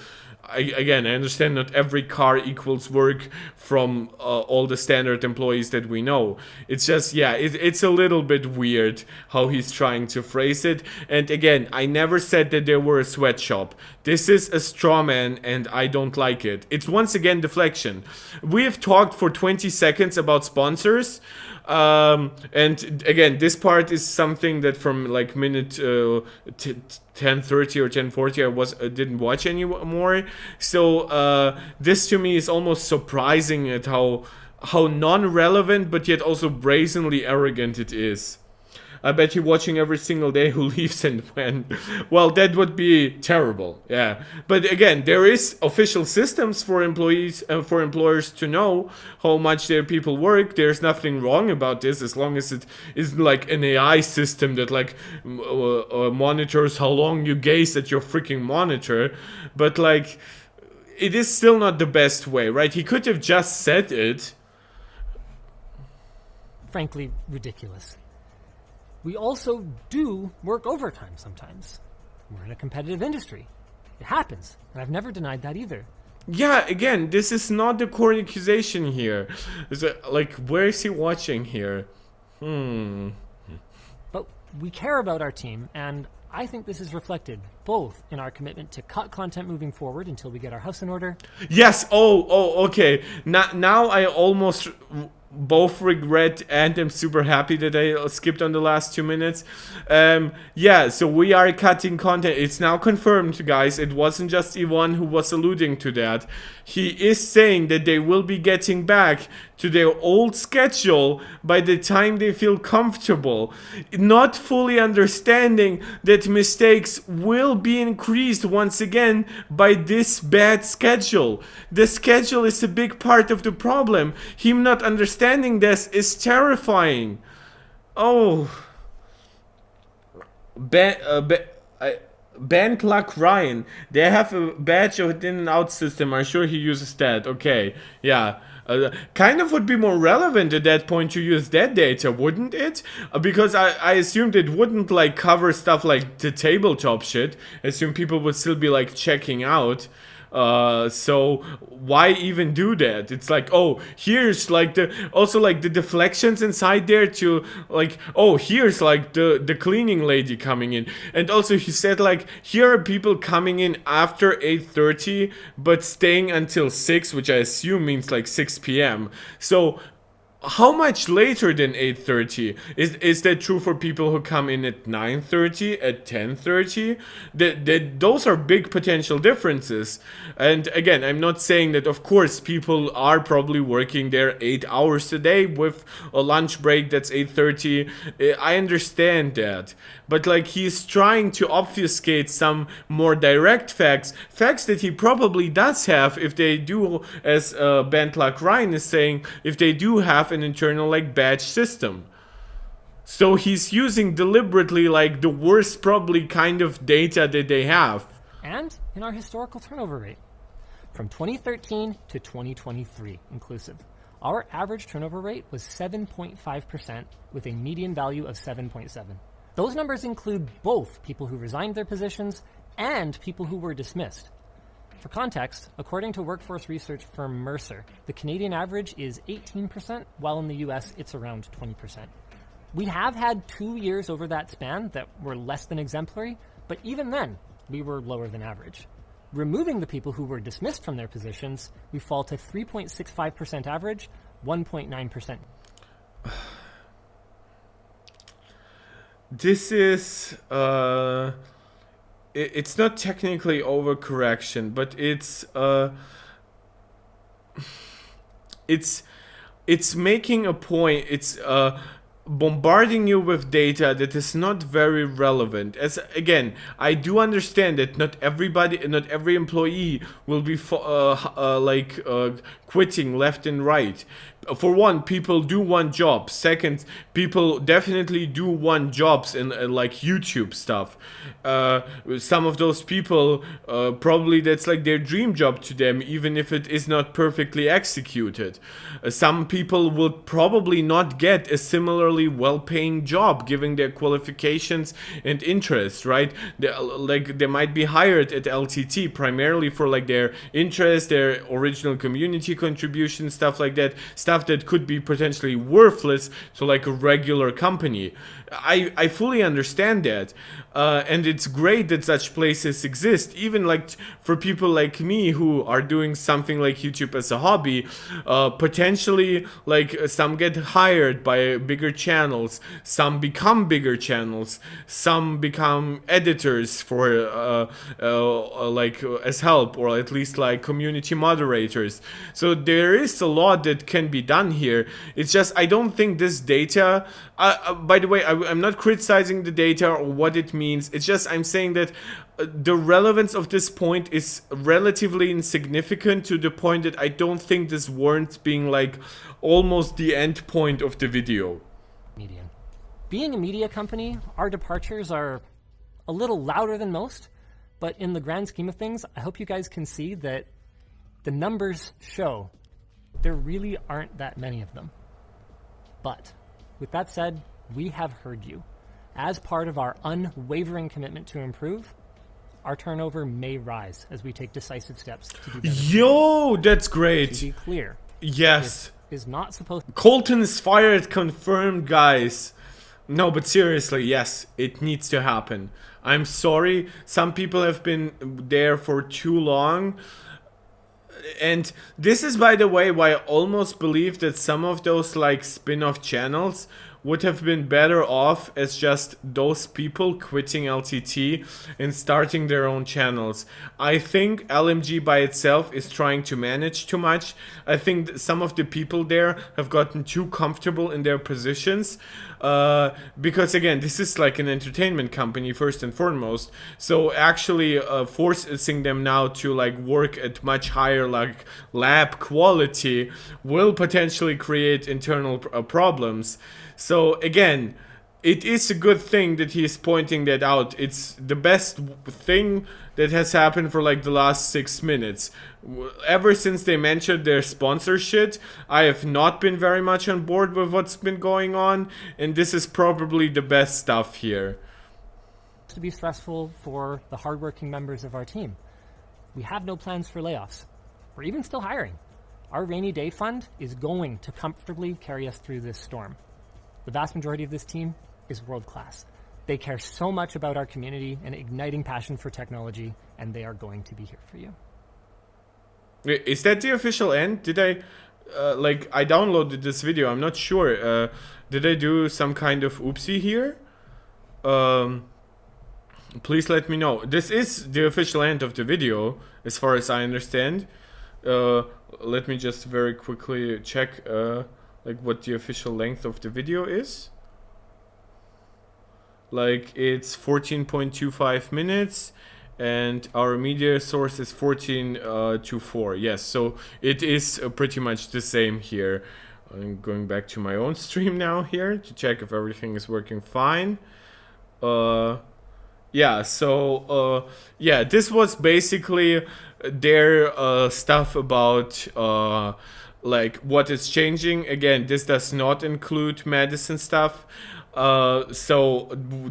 I understand not every car equals work from all the standard employees that we know. It's just, yeah, it's a little bit weird how he's trying to phrase it. And again, I never said that they were a sweatshop. This is a straw man and I don't like it. It's once again deflection. We have talked for 20 seconds about sponsors. And again, this part is something that from like minute 10:30 or 10:40 I didn't watch anymore. So this to me is almost surprising at how non-relevant but yet also brazenly arrogant it is. I bet you're watching every single day who leaves and when. Well, that would be terrible, yeah. But again, there is official systems for employees and for employers to know how much their people work. There's nothing wrong about this as long as it isn't like an AI system that like monitors how long you gaze at your freaking monitor. But like, it is still not the best way, right? He could have just said it. Frankly, ridiculous. We also do work overtime sometimes. We're in a competitive industry. It happens, and I've never denied that either. Yeah, again, this is not the core accusation here. Like, where is he watching here? But we care about our team, and I think this is reflected both in our commitment to cut content moving forward until we get our house in order. Yes, okay. Now I almost both regret and I'm super happy that I skipped on the last 2 minutes. Yeah, so we are cutting content. It's now confirmed, guys. It wasn't just Ivan who was alluding to that. He is saying that they will be getting back to their old schedule by the time they feel comfortable, not fully understanding that mistakes will be increased once again by this bad schedule. The schedule is a big part of the problem. Him not understanding this is terrifying. Oh. Band Luck Ryan. They have a badge of in and out system. I'm sure he uses that. Okay. Yeah. Kind of would be more relevant at that point to use that data, wouldn't it? Because I assumed it wouldn't like cover stuff like the tabletop shit. I assume people would still be like checking out. So why even do that? It's like, oh, here's like the deflections inside there to like, oh, here's like the cleaning lady coming in. And also he said like, here are people coming in after 8:30 but staying until 6, which I assume means like 6 p.m. So how much later than 8:30? Is that true for people who come in at 9:30, at 10:30? Those are big potential differences. And again, I'm not saying that of course people are probably working there 8 hours a day with a lunch break that's 8:30. I understand that. But like he's trying to obfuscate some more direct facts that he probably does have if they do, as Bentluck Ryan is saying, if they do have an internal like badge system. So he's using deliberately like the worst probably kind of data that they have. And in our historical turnover rate. From 2013 to 2023 inclusive, our average turnover rate was 7.5% with a median value of 7.7. Those numbers include both people who resigned their positions and people who were dismissed. For context, according to workforce research firm Mercer, the Canadian average is 18%, while in the US it's around 20%. We have had 2 years over that span that were less than exemplary, but even then, we were lower than average. Removing the people who were dismissed from their positions, we fall to 3.65% average, 1.9%. This is it's not technically overcorrection, but it's making a point. It's bombarding you with data that is not very relevant. As again, I do understand that not every employee will be quitting left and right. For one, people do want jobs. Second, people definitely do want jobs in like YouTube stuff. Some of those people, probably that's like their dream job to them, even if it is not perfectly executed. Some people will probably not get a similarly well-paying job given their qualifications and interests, right? They might be hired at LTT primarily for like their interest, their original community contribution, stuff like that. Stuff that could be potentially worthless to like a regular company. I fully understand that. And it's great that such places exist, even like for people like me who are doing something like YouTube as a hobby. Potentially like some get hired by bigger channels, some become bigger channels, some become editors for like as help, or at least like community moderators. So there is a lot that can be done here. It's just I don't think this data, by the way, I'm not criticizing the data or what it means. It's just I'm saying that the relevance of this point is relatively insignificant to the point that I don't think this warrants being like almost the end point of the video. Median. Being a media company, our departures are a little louder than most, but in the grand scheme of things, I hope you guys can see that the numbers show there really aren't that many of them. But with that said, we have heard you. As part of our unwavering commitment to improve, our turnover may rise as we take decisive steps to do better. Yo, that's great. To be clear, yes, this is not supposed. Colton is fired, confirmed, guys. No, but seriously, yes, it needs to happen. I'm sorry, some people have been there for too long. And this is, by the way, why I almost believe that some of those like spin-off channels would have been better off as just those people quitting LTT and starting their own channels. I think LMG by itself is trying to manage too much. I think some of the people there have gotten too comfortable in their positions. Because again, this is like an entertainment company first and foremost. So actually forcing them now to like work at much higher like lab quality will potentially create internal problems. So again, it is a good thing that he is pointing that out. It's the best thing that has happened for like the last 6 minutes. Ever since they mentioned their sponsorship, I have not been very much on board with what's been going on, and this is probably the best stuff here. To be stressful for the hardworking members of our team. We have no plans for layoffs. We're even still hiring. Our rainy day fund is going to comfortably carry us through this storm. The vast majority of this team is world class. They care so much about our community and igniting passion for technology, and they are going to be here for you. Is that the official end? Did I, I downloaded this video, I'm not sure. Did I do some kind of oopsie here? Please let me know. This is the official end of the video, as far as I understand. Let me just very quickly check, like what the official length of the video is. Like it's 14.25 minutes and our media source is 14:24. Yes, so it is pretty much the same here. I'm going back to my own stream now here to check if everything is working fine. Yeah, so yeah, this was basically their stuff about like what is changing. Again, this does not include Madison stuff. So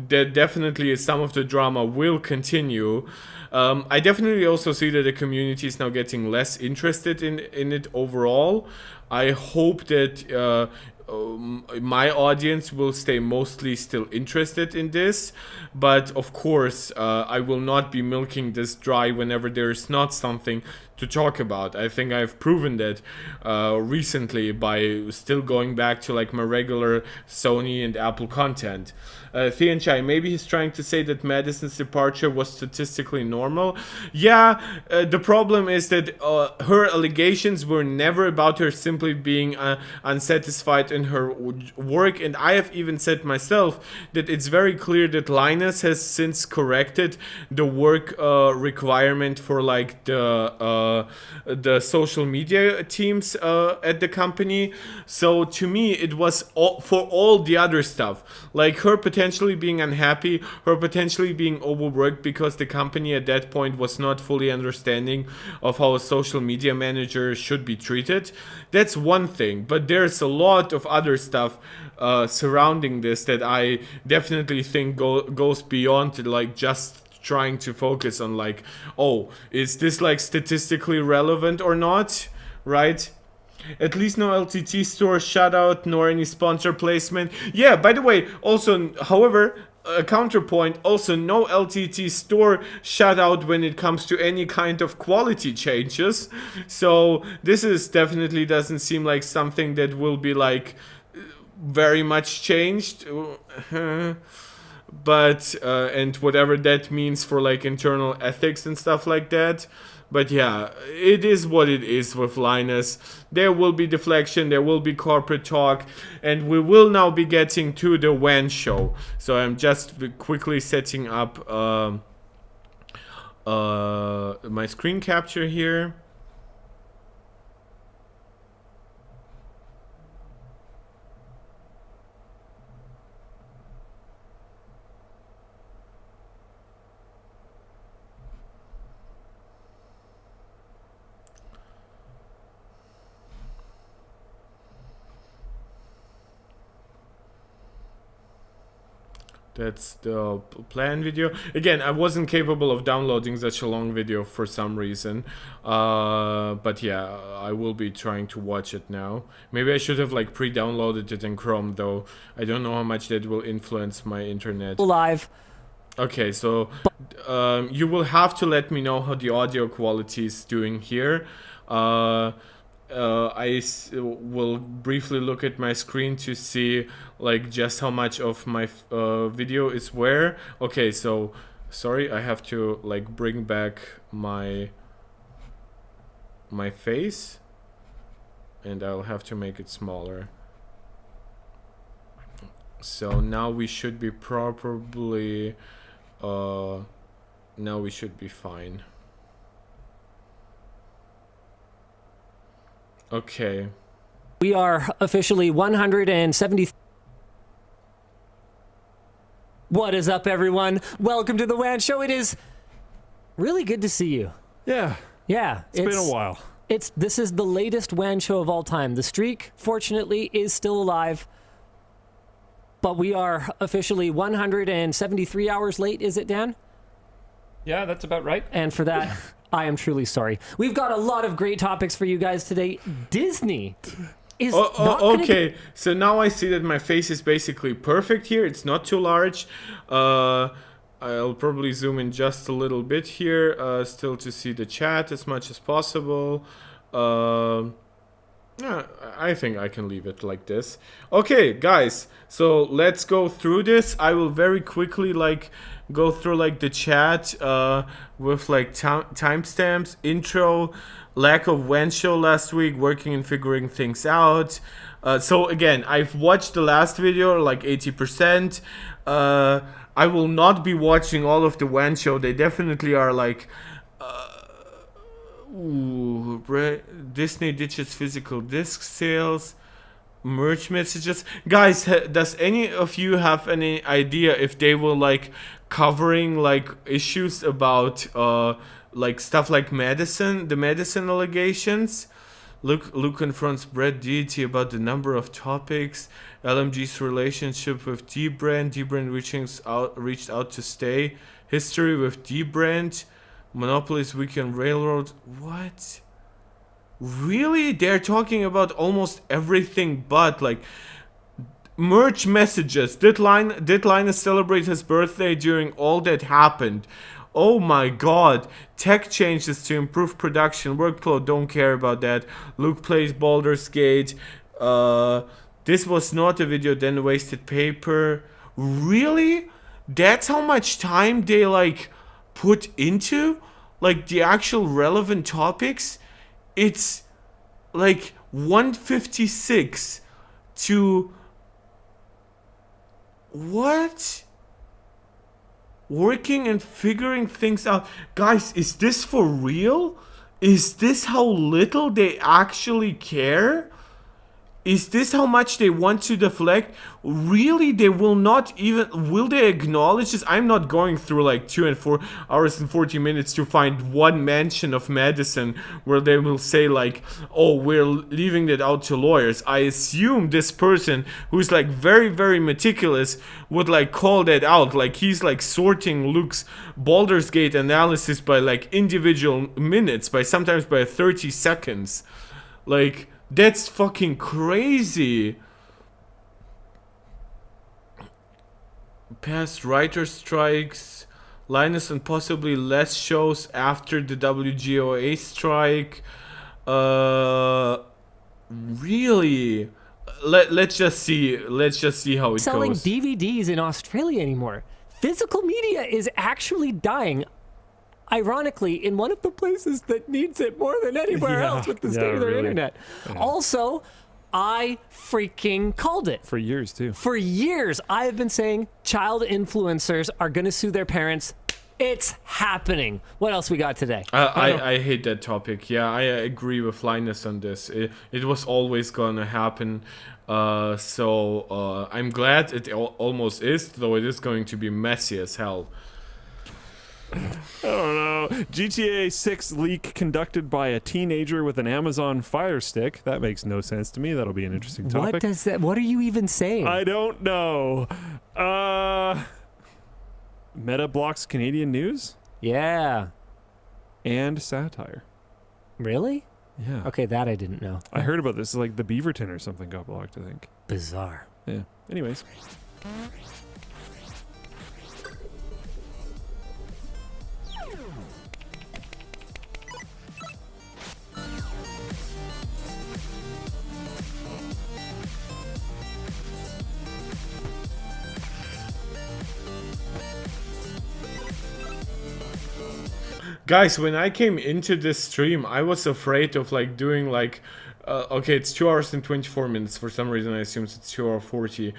there definitely some of the drama will continue. I definitely also see that the community is now getting less interested in it overall. I hope that my audience will stay mostly still interested in this, but of course I will not be milking this dry whenever there is not something to talk about. I think I've proven that recently by still going back to like my regular Sony and Apple content. Thean Chai, maybe he's trying to say that Madison's departure was statistically normal. Yeah, the problem is that her allegations were never about her simply being unsatisfied in her work, and I have even said myself that it's very clear that Linus has since corrected the work requirement for like the social media teams at the company. So to me it was for all the other stuff, like her potentially being unhappy, her potentially being overworked because the company at that point was not fully understanding of how a social media manager should be treated. That's one thing, but there's a lot of other stuff surrounding this that I definitely think goes beyond like just trying to focus on like, oh, is this like statistically relevant or not, right? At least no LTT store shout out nor any sponsor placement. Yeah, by the way, also, however, a counterpoint, also no LTT store shout out when it comes to any kind of quality changes. So this is definitely doesn't seem like something that will be like very much changed. But and whatever that means for like internal ethics and stuff like that. But yeah, it is what it is with Linus. There will be deflection, there will be corporate talk, and we will now be getting to the WAN show. So I'm just quickly setting up my screen capture here. That's the plan video. Again, I wasn't capable of downloading such a long video for some reason. But yeah, I will be trying to watch it now. Maybe I should have like pre-downloaded it in Chrome though. I don't know how much that will influence my internet. Live. Okay, so you will have to let me know how the audio quality is doing here. Will briefly look at my screen to see like just how much of my video is where. Okay, so sorry, I have to like bring back my face, and I'll have to make it smaller. So now we should be probably now we should be fine. Okay. We are officially 170. What is up, everyone? Welcome to the WAN Show. It is really good to see you. Yeah. Yeah. It's been a while. This is the latest WAN Show of all time. The streak, fortunately, is still alive. But we are officially 173 hours late, is it, Dan? Yeah, that's about right. And for that, I am truly sorry. We've got a lot of great topics for you guys today. Disney is not okay. So now I see that my face is basically perfect here. It's not too large. I'll probably zoom in just a little bit here, still to see the chat as much as possible. Yeah, I think I can leave it like this. Okay, guys, so let's go through this. I will very quickly like go through like the chat with like timestamps, intro, lack of WAN show last week, working and figuring things out. So again, I've watched the last video like 80%. I will not be watching all of the WAN show. They definitely are like Disney ditches physical disc sales, merch messages. Guys, does any of you have any idea if they will like covering like issues about like stuff like the medicine allegations? Luke confronts Brett Deity about the number of topics. LMG's relationship with D-Brand reached out to stay. History with D-Brand. Monopoly's Weekend Railroad. What? Really? They're talking about almost everything but like merch messages. Did Linus celebrate his birthday during all that happened? Oh my god. Tech changes to improve production workflow. Don't care about that. Luke plays Baldur's Gate. This was not a video, then wasted paper. Really? That's how much time they like put into like the actual relevant topics? It's like 156 to what? Working and figuring things out. Guys, is this for real? Is this how little they actually care? Is this how much they want to deflect? Really? They will not even... Will they acknowledge this? I'm not going through like 2 and 4 hours and 40 minutes to find one mention of medicine where they will say like, oh, we're leaving it out to lawyers. I assume this person who's like very, very meticulous would like call that out. Like he's like sorting Luke's Baldur's Gate analysis by like individual minutes, sometimes by 30 seconds. Like... That's fucking crazy. Past writer strikes, Linus and possibly less shows after the WGOA strike. Really? Let's just see how it selling goes. DVDs in Australia anymore. Physical media is actually dying. Ironically, in one of the places that needs it more than anywhere else with the state of their internet. Yeah. Also, I freaking called it. For years, too. For years, I have been saying child influencers are going to sue their parents. It's happening. What else we got today? I hate that topic. Yeah, I agree with Linus on this. It was always going to happen. So I'm glad it almost is, though it is going to be messy as hell. I don't know. GTA 6 leak conducted by a teenager with an Amazon Fire Stick. That makes no sense to me. That'll be an interesting topic. What are you even saying? I don't know. Meta blocks Canadian news? Yeah. And satire. Really? Yeah. Okay, that I didn't know. I heard about this. Like the Beaverton or something got blocked, I think. Bizarre. Yeah. Anyways. Guys, when I came into this stream, I was afraid of like doing like, okay, it's 2 hours and 24 minutes. For some reason, I assumed it's 2 hours 40.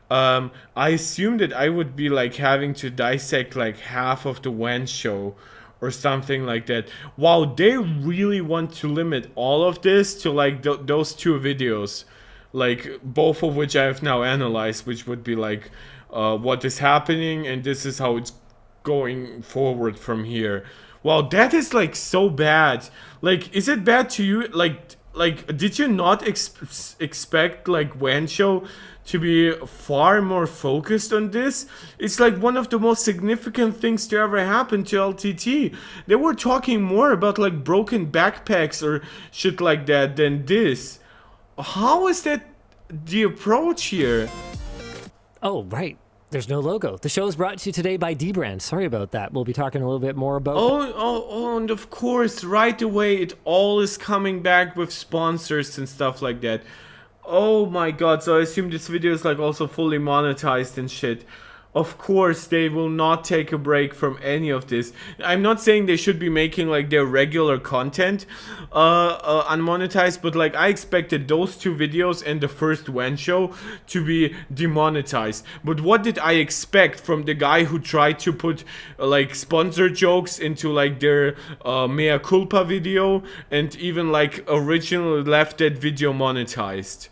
I assumed that I would be like having to dissect like half of the WAN show or something like that. Wow, they really want to limit all of this to like those 2 videos, like both of which I have now analyzed, which would be like what is happening and this is how it's going forward from here. Wow, that is like so bad. Like, is it bad to you? Like, did you not expect like WAN show to be far more focused on this? It's like one of the most significant things to ever happen to LTT. They were talking more about like broken backpacks or shit like that than this. How is that the approach here? Oh, right. There's no logo. The show is brought to you today by D-Brand. Sorry about that. We'll be talking a little bit more about... Oh, and of course, right away, it all is coming back with sponsors and stuff like that. Oh my god, so I assume this video is like also fully monetized and shit. Of course, they will not take a break from any of this. I'm not saying they should be making like their regular content unmonetized, but like I expected those 2 videos and the first WAN show to be demonetized. But what did I expect from the guy who tried to put like sponsor jokes into like their mea culpa video and even like originally left that video monetized?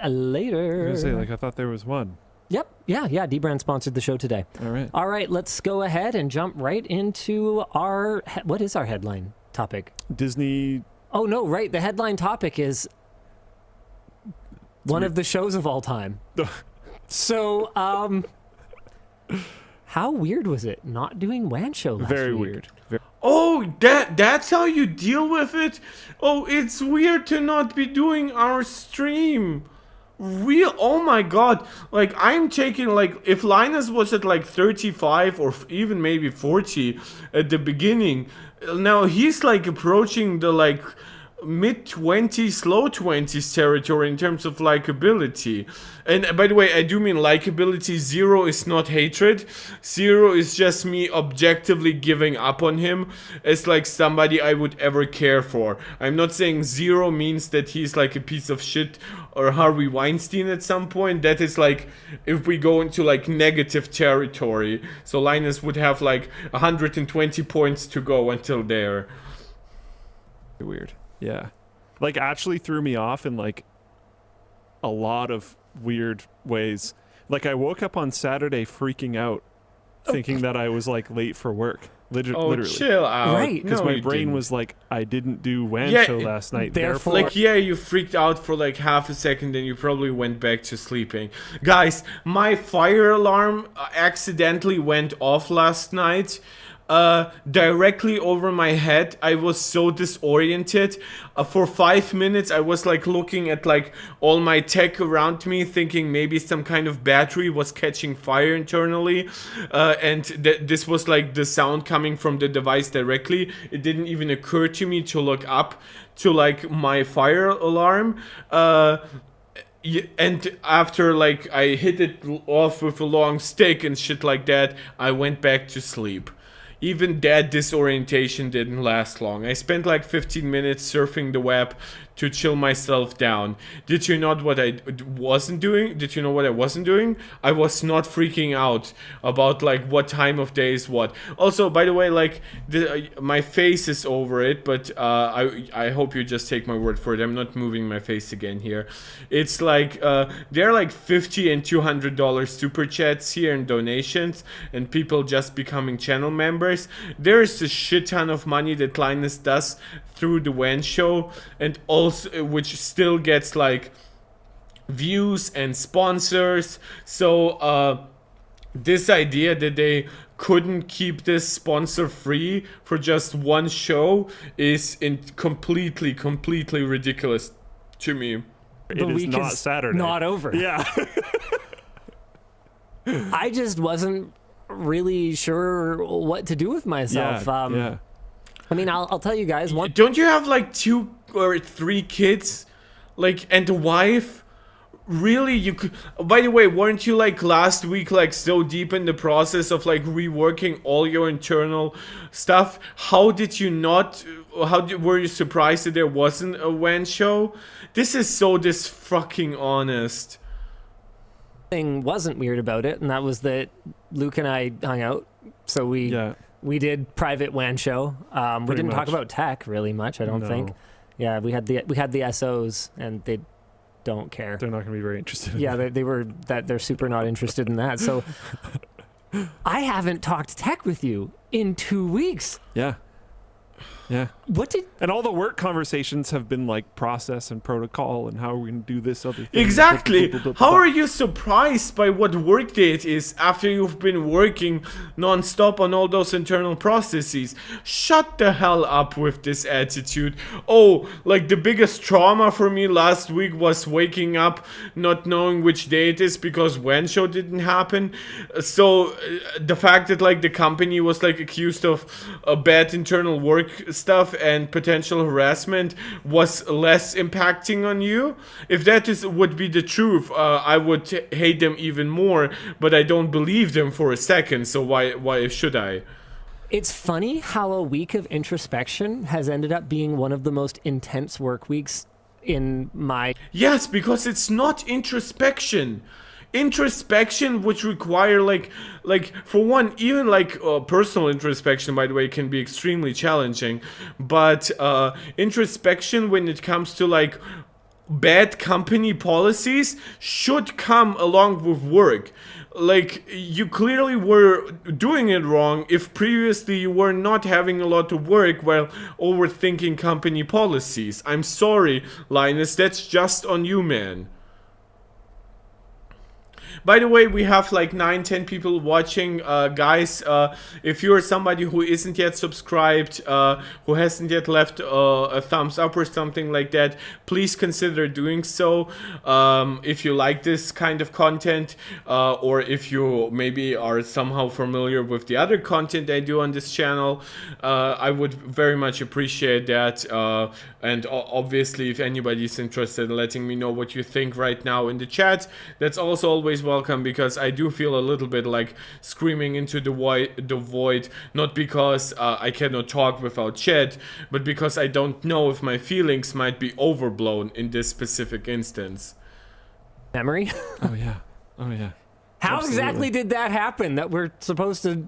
Later. I was gonna say, like, I thought there was one. Yep. Yeah. D-Brand sponsored the show today. All right. Let's go ahead and jump right into our... What is our headline topic? Disney... Oh, no, right. The headline topic is one of the shows of all time. So, how weird was it not doing WAN show last Very week? weird. Oh, that's how you deal with it? Oh, it's weird to not be doing our stream. Oh my god, like I'm taking like, if Linus was at like 35 or even maybe 40 at the beginning, now he's like approaching the like mid-20s, low 20s territory in terms of likability. And by the way, I do mean likability. 0 is not hatred. 0 is just me objectively giving up on him as like somebody I would ever care for. I'm not saying 0 means that he's like a piece of shit or Harvey Weinstein at some point. That is like if we go into like negative territory. So Linus would have like 120 points to go until there. Weird. Yeah. Like, actually threw me off in like a lot of weird ways. Like, I woke up on Saturday freaking out, thinking that I was like late for work. Literally. Chill out. Right. Because No, my you brain didn't. was like, I didn't do WAN Yeah, show last night. therefore- Like, yeah, you freaked out for like half a second, then you probably went back to sleeping. Guys, my fire alarm accidentally went off last night. Directly over my head. I was so disoriented. For 5 minutes, I was like looking at like all my tech around me, thinking maybe some kind of battery was catching fire internally, and this was like the sound coming from the device directly. It didn't even occur to me to look up to like my fire alarm. And after like I hit it off with a long stick and shit like that, I went back to sleep. Even that disorientation didn't last long. I spent like 15 minutes surfing the web to chill myself down. Did you know what I wasn't doing? Did you know what I wasn't doing? I was not freaking out about like what time of day is what. Also, by the way, like my face is over it, but I hope you just take my word for it. I'm not moving my face again here. It's like there are like $50 and $200 super chats here and donations, and people just becoming channel members. There's a shit ton of money that Linus does through the WAN show, and also which still gets like views and sponsors. So this idea that they couldn't keep this sponsor free for just one show is completely ridiculous to me. It The is week not is Saturday. not over. Yeah. I just wasn't really sure what to do with myself. yeah. I mean, I'll tell you guys one. Don't you have like 2 or 3 kids, like, and a wife? Really, you could. By the way, weren't you like last week like so deep in the process of like reworking all your internal stuff? How did you not? Were you surprised that there wasn't a WAN show? This is so fucking honest. Thing wasn't weird about it, and that was that Luke and I hung out. So we did private WAN show. We didn't talk about tech really much, I don't think. Yeah, we had the SOs, and they don't care. They're not going to be very interested in yeah, they're super not interested in that. So I haven't talked tech with you in 2 weeks. Yeah. And all the work conversations have been like process and protocol and how are we going to do this other thing. Exactly. How are you surprised by what workday it is after you've been working non-stop on all those internal processes? Shut the hell up with this attitude. Oh, like the biggest trauma for me last week was waking up not knowing which day it is because WAN show didn't happen. So the fact that like the company was like accused of bad internal work stuff and potential harassment was less impacting on you. If that would be the truth, I would hate them even more, but I don't believe them for a second, so why should I? It's funny how a week of introspection has ended up being one of the most intense work weeks in my... Yes, because it's not introspection. Introspection would require like for one, even like personal introspection, by the way, can be extremely challenging, but introspection when it comes to like bad company policies should come along with work. Like, you clearly were doing it wrong if previously you were not having a lot of work while overthinking company policies. I'm sorry, Linus, that's just on you, man. By the way, we have like 9-10 people watching. Guys, if you're somebody who isn't yet subscribed, who hasn't yet left a thumbs up or something like that, please consider doing so. If you like this kind of content, or if you maybe are somehow familiar with the other content I do on this channel, I would very much appreciate that. And obviously, if anybody's interested in letting me know what you think right now in the chat, that's also always welcome, because I do feel a little bit like screaming into the void, not because I cannot talk without chat, but because I don't know if my feelings might be overblown in this specific instance. Memory? Oh yeah. How Absolutely. exactly did that happen, that we're supposed to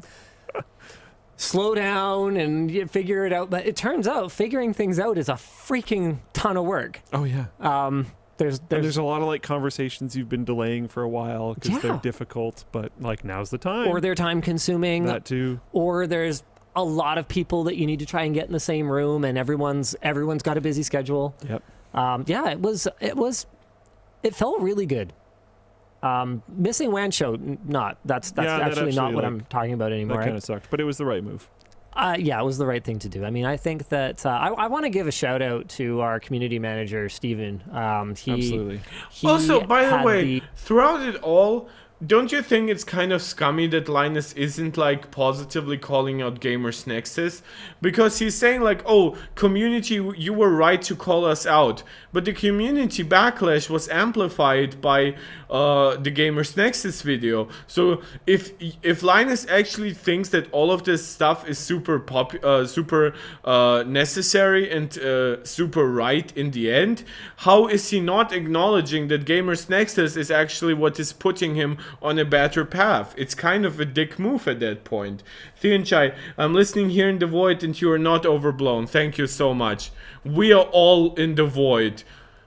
slow down and figure it out? But it turns out figuring things out is a freaking ton of work. Oh yeah. There's a lot of like conversations you've been delaying for a while because they're difficult, but like now's the time. Or they're time consuming. That too. Or there's a lot of people that you need to try and get in the same room, and everyone's got a busy schedule. Yep. It felt really good. Missing WAN show, not. That's actually not what I'm talking about anymore. That kind of sucked, but it was the right move. Yeah, it was the right thing to do. I mean, I think that I want to give a shout out to our community manager, Steven. Absolutely. Also, by the way, throughout it all, don't you think it's kind of scummy that Linus isn't like positively calling out Gamers Nexus? Because he's saying like, oh, community, you were right to call us out. But the community backlash was amplified by the Gamers Nexus video. So if Linus actually thinks that all of this stuff is super necessary and super right in the end, how is he not acknowledging that Gamers Nexus is actually what is putting him on a better path? It's kind of a dick move at that point. Theonchai, I'm listening here in the void and you are not overblown. Thank you so much. We are all in the void.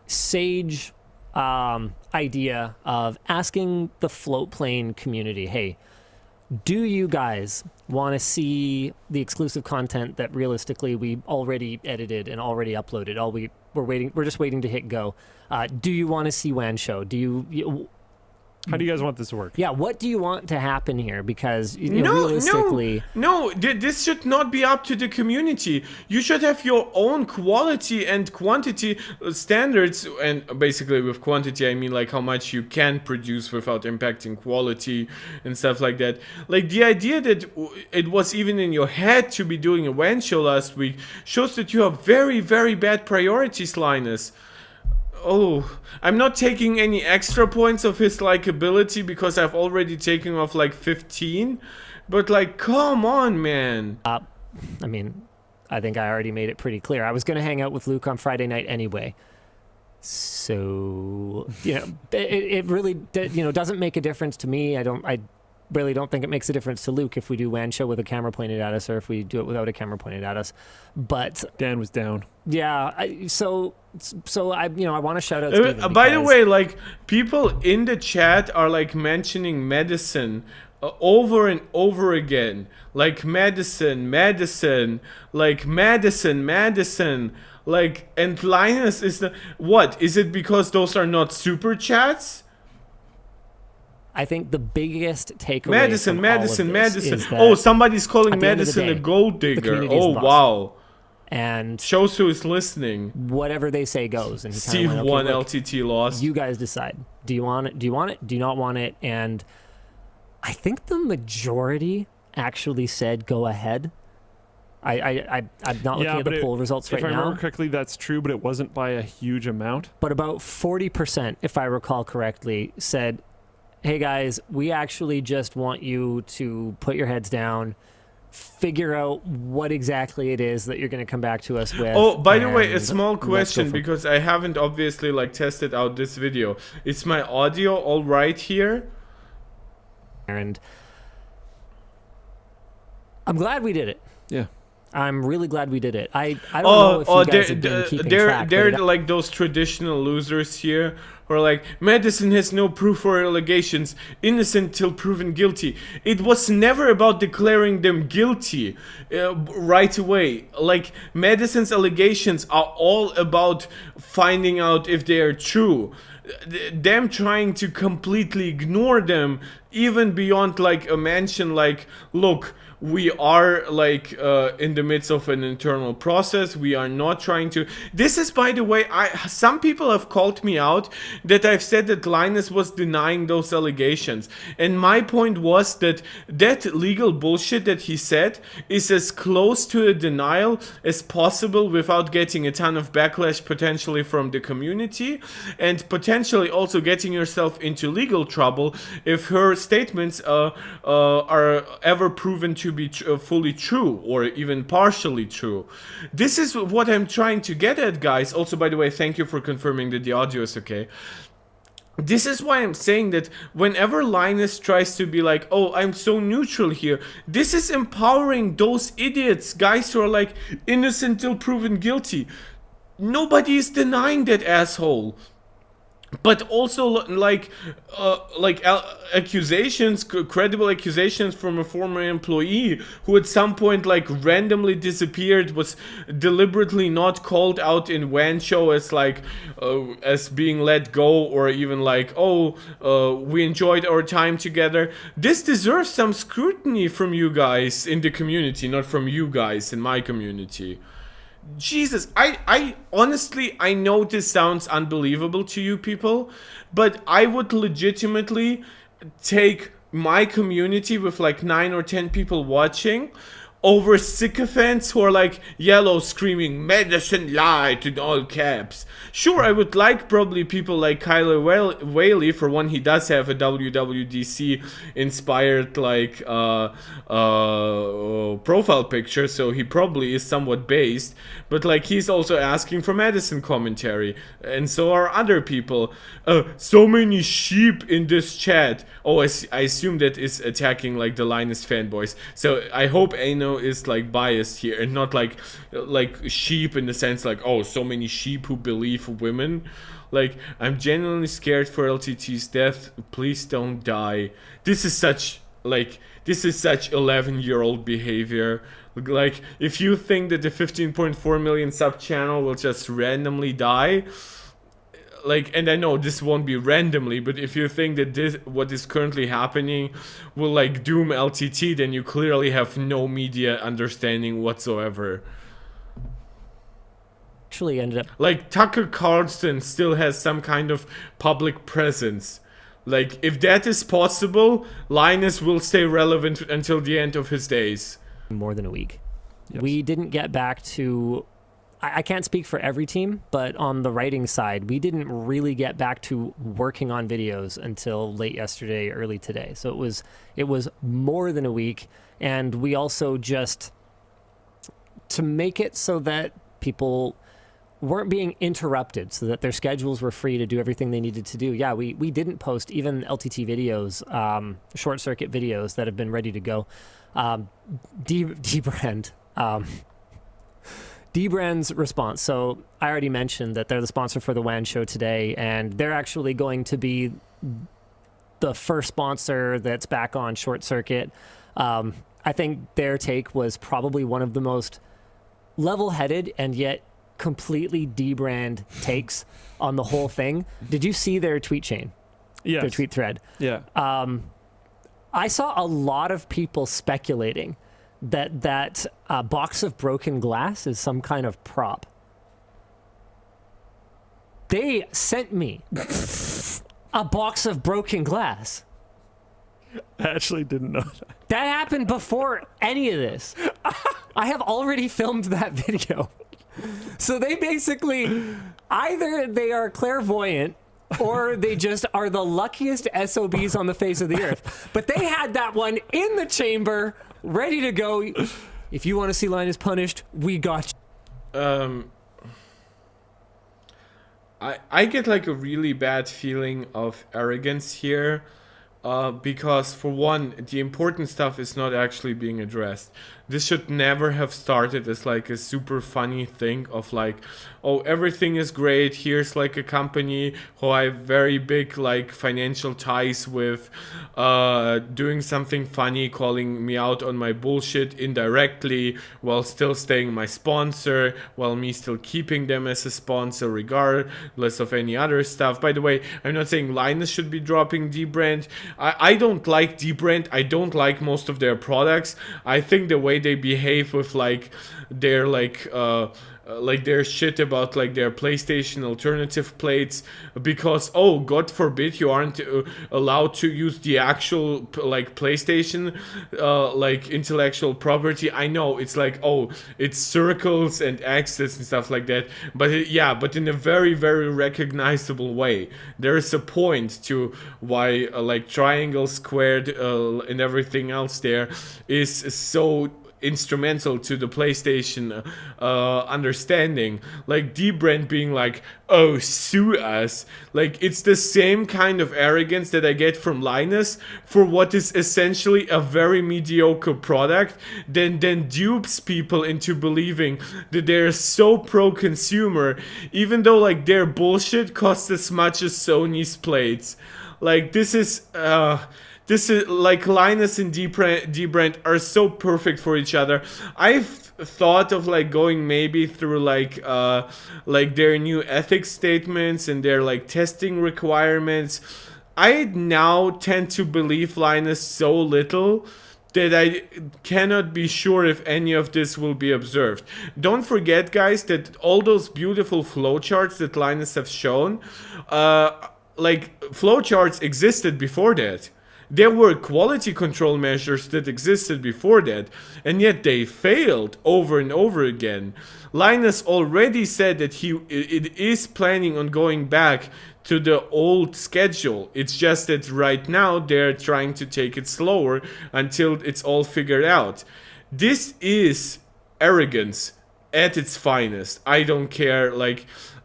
Sage idea of asking the float plane community, hey, do you guys want to see the exclusive content that realistically we already edited and already uploaded? We're just waiting to hit go. Do you want to see WAN show? How do you guys want this to work? Yeah, what do you want to happen here? Because realistically... No, this should not be up to the community. You should have your own quality and quantity standards, and basically with quantity I mean like how much you can produce without impacting quality and stuff like that. Like the idea that it was even in your head to be doing a WAN show last week shows that you have very, very bad priorities, Linus. I'm not taking any extra points of his likability because I've already taken off like 15. But like, come on, man. I mean, I think I already made it pretty clear. I was going to hang out with Luke on Friday night anyway. So, it really, doesn't make a difference to me. I really don't think it makes a difference to Luke if we do WAN show with a camera pointed at us or if we do it without a camera pointed at us. But Dan was down. Yeah, I want to shout out Steven by the way, like, people in the chat are like mentioning medicine over and over again. Like Madison, like Madison. Like, and Linus is the... What? Is it because those are not super chats? I think the biggest takeaway Madison. is that Oh, somebody's calling at the end of the Madison a day, gold the digger. community is Oh, the boss. wow. And Shows who is listening. whatever they say goes. And he Steve kinda won, went, LTT lost. You guys decide. Do you want it? Do you want it? Do you not want it? And I think the majority actually said go ahead. I'm not looking at the poll results right now. If I remember correctly, that's true, but it wasn't by a huge amount. But about 40%, if I recall correctly, said, hey guys, we actually just want you to put your heads down, figure out what exactly it is that you're going to come back to us with. Oh, by the way, a small let's go question, for- because I haven't obviously like tested out this video. Is my audio all right here? And I'm glad we did it. Yeah. I'm really glad we did it. I don't know if you guys have been keeping track. They're but like those traditional losers here who are like, medicine has no proof or allegations, innocent till proven guilty. It was never about declaring them guilty right away. Like, medicine's allegations are all about finding out if they are true. Them trying to completely ignore them, even beyond like a mention like, look, we are like in the midst of an internal process. We are not trying to... This is, by the way, some people have called me out that I've said that Linus was denying those allegations. And my point was that that legal bullshit that he said is as close to a denial as possible without getting a ton of backlash potentially from the community, and potentially also getting yourself into legal trouble if her statements are ever proven to be fully true or even partially true. This is what I'm trying to get at, guys. Also, by the way, thank you for confirming that the audio is okay. This is why I'm saying that whenever Linus tries to be like, oh, I'm so neutral here, this is empowering those idiots, guys who are like, innocent till proven guilty. Nobody is denying that, asshole. But also, like accusations, credible accusations from a former employee who at some point like randomly disappeared, was deliberately not called out in WAN show as like as being let go, or even like, oh, we enjoyed our time together. This deserves some scrutiny from you guys in the community, not from you guys in my community. Jesus, I honestly, I know this sounds unbelievable to you people, but I would legitimately take my community with like 9 or 10 people watching over sycophants who are like yellow screaming medicine lied in all caps. Sure, I would like probably people like Kyler Whaley, for one, he does have a WWDC inspired like profile picture, so he probably is somewhat based, but like he's also asking for medicine commentary, and so are other people. So many sheep in this chat. Oh, I assume that is attacking like the Linus fanboys, so I hope Ano is like biased here and not like sheep in the sense like, oh, so many sheep who believe women. Like, I'm genuinely scared for LTT's death. Please don't die. This is such 11-year-old behavior. Like, if you think that the 15.4 million sub channel will just randomly die, like, and I know this won't be randomly, but if you think that this, what is currently happening, will like doom LTT, then you clearly have no media understanding whatsoever. actually ended up... Like, Tucker Carlson still has some kind of public presence. Like, if that is possible, Linus will stay relevant until the end of his days. more than a week. Yes. We didn't get back to I can't speak for every team, but on the writing side, we didn't really get back to working on videos until late yesterday, early today. So it was more than a week, and we also just, to make it so that people weren't being interrupted, so that their schedules were free to do everything they needed to do. Yeah, we didn't post even LTT videos, short circuit videos that have been ready to go. Dbrand's response. So I already mentioned that they're the sponsor for the WAN show today, and they're actually going to be the first sponsor that's back on short circuit. I think their take was probably one of the most level-headed and yet completely Dbrand takes on the whole thing. Did you see their tweet chain? Yes. Their tweet thread? Yeah. I saw a lot of people speculating that box of broken glass is some kind of prop. They sent me a box of broken glass. I actually didn't know that. That happened before any of this. I have already filmed that video. So they basically, either they are clairvoyant or they just are the luckiest SOBs on the face of the earth. But they had that one in the chamber, ready to go. If you want to see Linus punished, we got you. I get like a really bad feeling of arrogance here. Because for one, the important stuff is not actually being addressed. This should never have started as like a super funny thing of like, oh, everything is great. Here's like a company who I have very big like financial ties with, doing something funny, calling me out on my bullshit indirectly while still staying my sponsor, while me still keeping them as a sponsor regardless of any other stuff. By the way, I'm not saying Linus should be dropping Dbrand. I don't like Dbrand. I don't like most of their products. I think the way they behave with like their their shit about like their PlayStation alternative plates, because oh god forbid you aren't allowed to use the actual like PlayStation like intellectual property. I know it's like, oh, it's circles and axes and stuff like that, but but in a very very recognizable way. There is a point to why like triangle, squared, and everything else there is so instrumental to the PlayStation understanding. Like Dbrand being like, oh, sue us. Like, it's the same kind of arrogance that I get from Linus for what is essentially a very mediocre product, then dupes people into believing that they're so pro-consumer, even though like their bullshit costs as much as Sony's plates. Like, this is like Linus and Dbrand are so perfect for each other. I've thought of like going maybe through like their new ethics statements and their like testing requirements. I now tend to believe Linus so little that I cannot be sure if any of this will be observed. Don't forget, guys, that all those beautiful flowcharts that Linus have shown, like flowcharts existed before that. There were quality control measures that existed before that, and yet they failed over and over again. Linus already said that it is planning on going back to the old schedule. It's just that right now they're trying to take it slower until it's all figured out. This is arrogance at its finest. I don't care,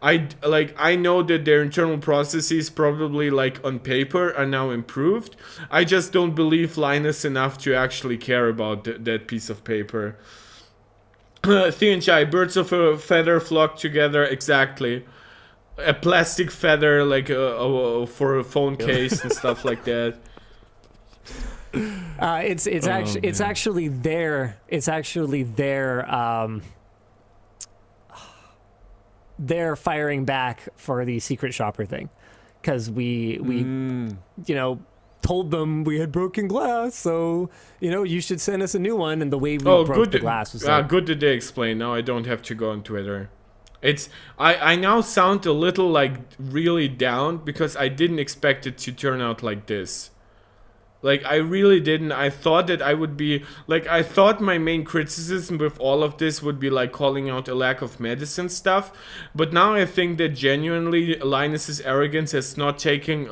I know that their internal processes probably like on paper are now improved. I just don't believe Linus enough to actually care about that piece of paper. Theonchai, birds of a feather flock together, exactly. A plastic feather like for a phone case and stuff like that. It's actually they're firing back for the secret shopper thing, because we told them we had broken glass, so you should send us a new one, and the way we broke the glass was good that they explain. Now I don't have to go on Twitter. I now sound a little like really down because I didn't expect it to turn out like this. Like, I really didn't. I thought that I would be, like, I thought my main criticism with all of this would be, like, calling out a lack of medicine stuff. But now I think that genuinely Linus's arrogance has not taken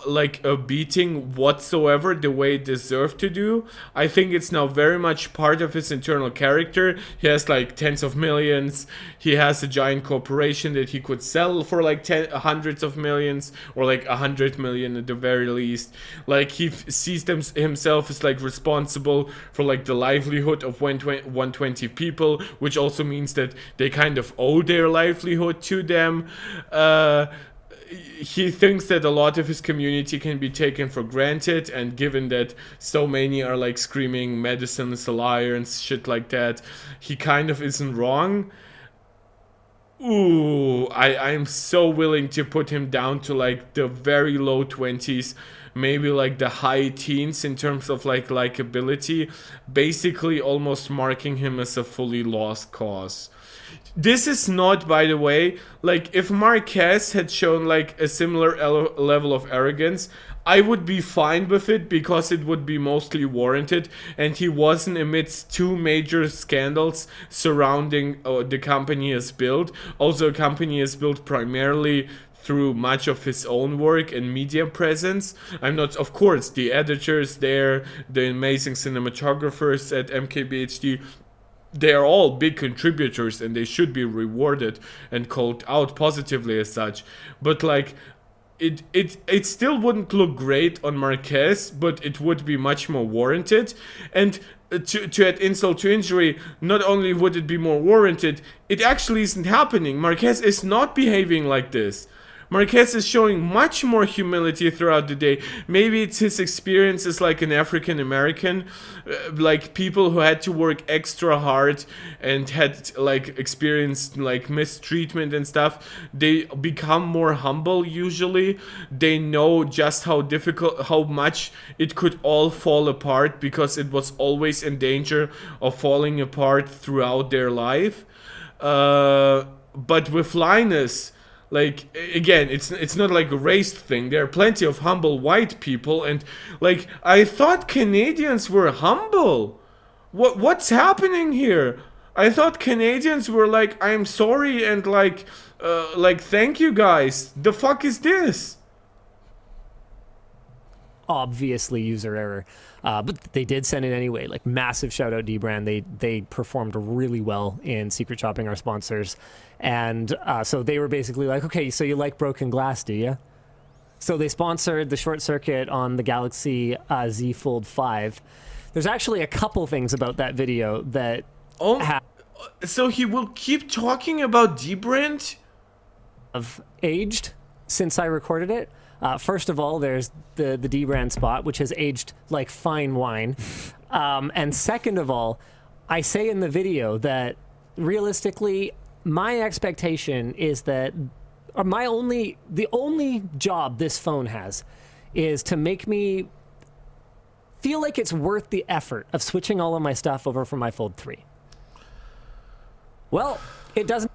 like a beating whatsoever the way it deserved to do. I think it's now very much part of his internal character. He has like tens of millions. He has a giant corporation that he could sell for like hundreds of millions, or like 100 million at the very least. Like he sees himself as like responsible for like the livelihood of 120 people, which also means that they kind of owe their livelihood to them. He thinks that a lot of his community can be taken for granted, and given that so many are like screaming medicine is a liar and shit like that, he kind of isn't wrong. Ooh, I'm so willing to put him down to like the very low 20s, maybe like the high teens in terms of like likability, basically almost marking him as a fully lost cause. This is not, by the way, like if Marquez had shown like a similar level of arrogance, I would be fine with it because it would be mostly warranted, and he wasn't amidst two major scandals surrounding the company he has built. Also, a company is built primarily through much of his own work and media presence. I'm not, of course, the editors there, the amazing cinematographers at MKBHD, they are all big contributors and they should be rewarded and called out positively as such. But like, it still wouldn't look great on Marquez, but it would be much more warranted. And to add insult to injury, not only would it be more warranted, it actually isn't happening. Marquez is not behaving like this. Marquez is showing much more humility throughout the day. Maybe it's his experience as like an African American, like people who had to work extra hard and had like experienced like mistreatment and stuff. They become more humble usually. They know just how much it could all fall apart because it was always in danger of falling apart throughout their life. But with Linus, like, again, it's not like a race thing. There are plenty of humble white people, and like, I thought Canadians were humble. What's happening here? I thought Canadians were like, I'm sorry, and like thank you guys. The fuck is this? Obviously user error, but they did send it anyway. Like, massive shout out dbrand. They performed really well in secret shopping our sponsors, and so they were basically like, okay, so you like broken glass, do you? So they sponsored the short circuit on the Galaxy Z Fold 5. There's actually a couple things about that video that so he will keep talking about dbrand? Have aged since I recorded it. First of all, there's the dbrand spot, which has aged like fine wine. And second of all, I say in the video that realistically, my expectation is that the only job this phone has is to make me feel like it's worth the effort of switching all of my stuff over from my Fold 3. Well, it doesn't.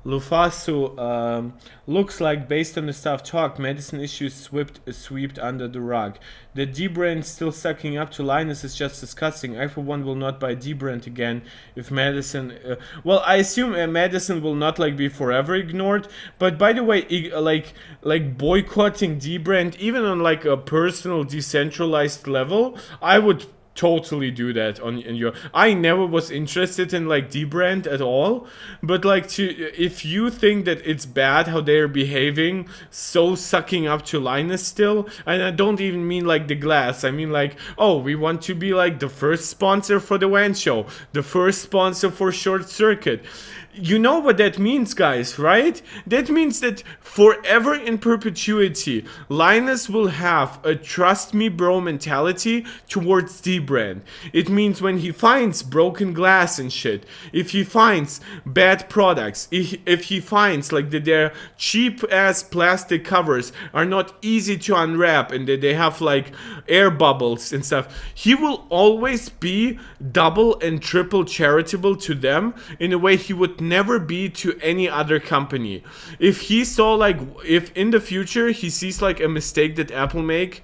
Lufasu, looks like based on the staff talk, medicine issues swept under the rug. The dbrand still sucking up to Linus is just disgusting. I for one will not buy dbrand again if medicine. Well, I assume medicine will not like be forever ignored. But by the way, like boycotting dbrand, even on like a personal decentralized level, I would totally do that in your. I never was interested in like dbrand at all, but like if you think that it's bad how they're behaving, so sucking up to Linus still, and I don't even mean like the glass, I mean like, oh, we want to be like the first sponsor for the WAN show, the first sponsor for Short Circuit. You know what that means, guys, right? That means that forever in perpetuity, Linus will have a trust me bro mentality towards dbrand. It means when he finds broken glass and shit, if he finds bad products, if he finds like that their cheap ass plastic covers are not easy to unwrap and that they have like air bubbles and stuff, he will always be double and triple charitable to them in a way he would would never be to any other company. If he saw like, if in the future he sees like a mistake that Apple makes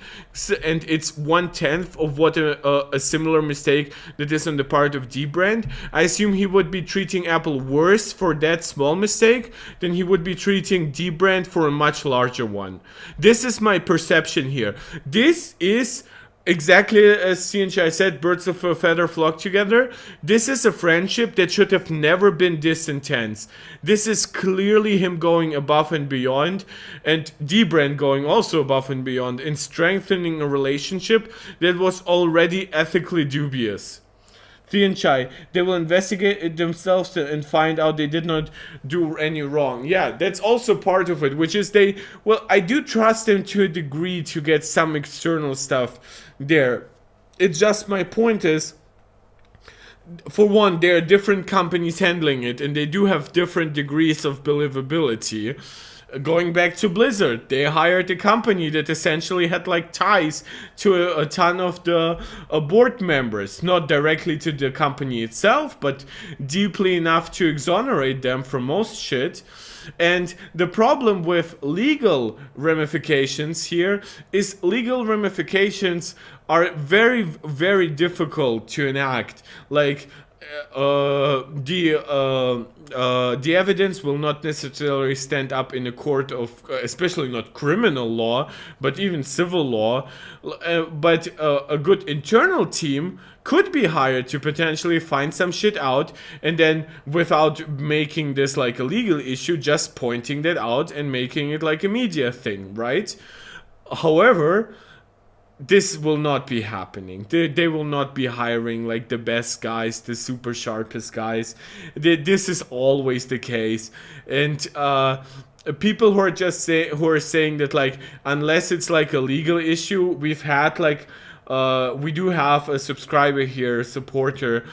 and it's 1/10 of what a similar mistake that is on the part of dbrand, I assume he would be treating Apple worse for that small mistake than he would be treating dbrand for a much larger one. This is my perception here. This is exactly as CNCI said, birds of a feather flock together. This is a friendship that should have never been this intense. This is clearly him going above and beyond, and dbrand going also above and beyond in strengthening a relationship that was already ethically dubious. Chai, they will investigate it themselves and find out they did not do any wrong. Yeah, that's also part of it, which is I do trust them to a degree to get some external stuff there. It's just, my point is, for one, there are different companies handling it, and they do have different degrees of believability. Going back to Blizzard, they hired a company that essentially had like ties to a ton of the board members, not directly to the company itself, but deeply enough to exonerate them from most shit. And the problem with legal ramifications here is legal ramifications are very, very difficult to enact. Like, the evidence will not necessarily stand up in a court of, especially not criminal law, but even civil law. But a good internal team could be hired to potentially find some shit out, and then without making this like a legal issue, just pointing that out and making it like a media thing, right? However, this will not be happening. They will not be hiring like the best guys, the super sharpest guys. This is always the case. And people who are saying that like, unless it's like a legal issue, we've had like, we do have a subscriber here, a supporter,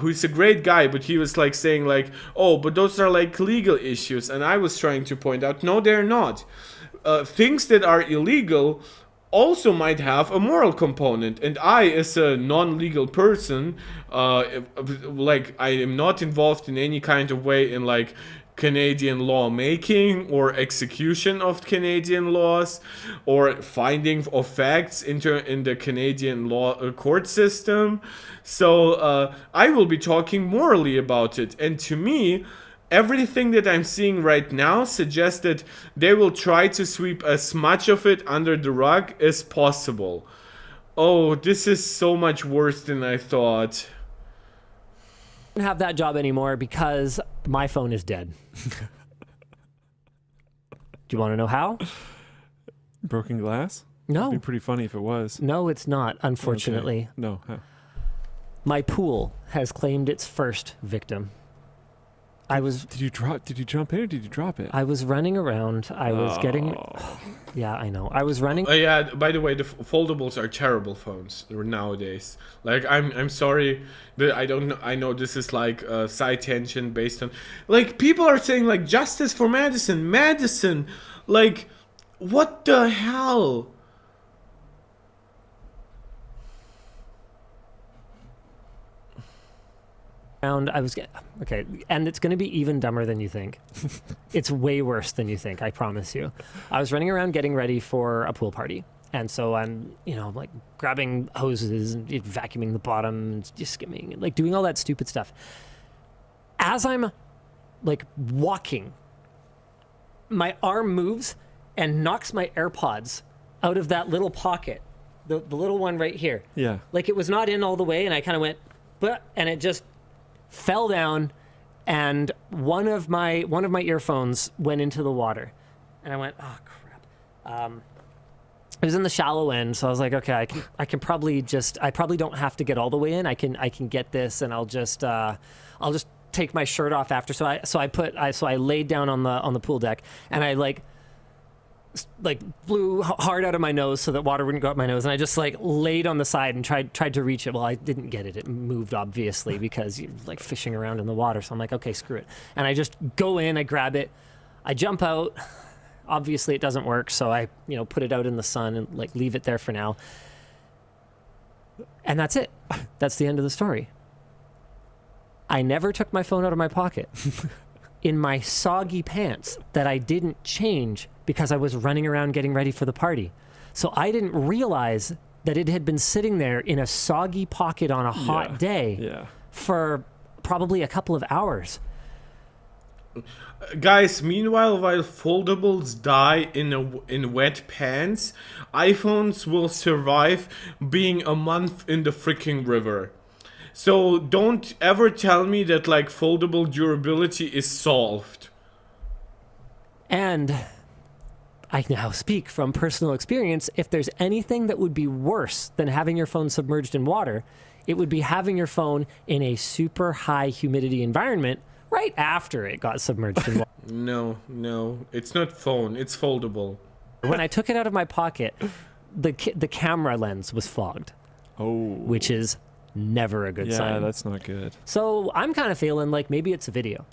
who's a great guy, but he was like saying like, oh, but those are like legal issues. And I was trying to point out, no, they're not. Things that are illegal also might have a moral component, and I, as a non-legal person, like, I am not involved in any kind of way in like Canadian law making or execution of Canadian laws or finding of facts in the Canadian law court system. So I will be talking morally about it, and to me, everything that I'm seeing right now suggests that they will try to sweep as much of it under the rug as possible. Oh, this is so much worse than I thought. I don't have that job anymore because my phone is dead. Do you want to know how? Broken glass? No. It'd be pretty funny if it was. No, it's not, unfortunately. Okay. No. Huh. My pool has claimed its first victim. Did you jump in or did you drop it? I was running around. I was getting... Yeah, I know. I was running... Yeah, by the way, the foldables are terrible phones nowadays. Like, I'm sorry that I don't know. I know this is like a side tangent based on... Like, people are saying, like, justice for Madison. Madison! Like, what the hell? Okay, and it's going to be even dumber than you think. It's way worse than you think, I promise you. I was running around getting ready for a pool party, and so I'm, like grabbing hoses and vacuuming the bottom, and just skimming, and like doing all that stupid stuff. As I'm like walking, my arm moves and knocks my AirPods out of that little pocket, the little one right here. Yeah. Like, it was not in all the way, and I kind of went, but, and it just fell down, and one of my earphones went into the water, and I went, oh crap. It was in the shallow end, so I was like, okay, I can probably I probably don't have to get all the way in. I can get this, and I'll just take my shirt off after. So I laid down on the pool deck, and I like blew hard out of my nose so that water wouldn't go up my nose, and I just like laid on the side and tried to reach it. Well, I didn't get it. It moved, obviously, because you're like fishing around in the water. So I'm like, okay, screw it. And I just go in, I grab it, I jump out. Obviously it doesn't work, so I put it out in the sun and like leave it there for now. And that's it. That's the end of the story. I never took my phone out of my pocket in my soggy pants that I didn't change because I was running around getting ready for the party. So I didn't realize that it had been sitting there in a soggy pocket on a hot day for probably a couple of hours. Guys, meanwhile, while foldables die in wet pants, iPhones will survive being a month in the freaking river. So don't ever tell me that like foldable durability is solved. And I now speak from personal experience. If there's anything that would be worse than having your phone submerged in water, it would be having your phone in a super high humidity environment right after it got submerged in water. No, it's not phone, it's foldable. When I took it out of my pocket, the camera lens was fogged. Oh. Which is never a good sign. Yeah, that's not good. So I'm kind of feeling like maybe it's a video.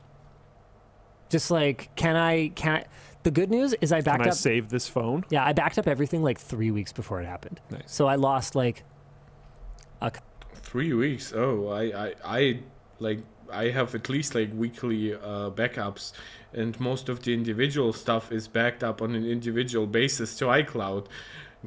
Just like, can I? The good news is I backed Can I up. save this phone? Yeah, I backed up everything like 3 weeks before it happened. Nice. So I lost like 3 weeks. Oh, I have at least like weekly backups, and most of the individual stuff is backed up on an individual basis to iCloud.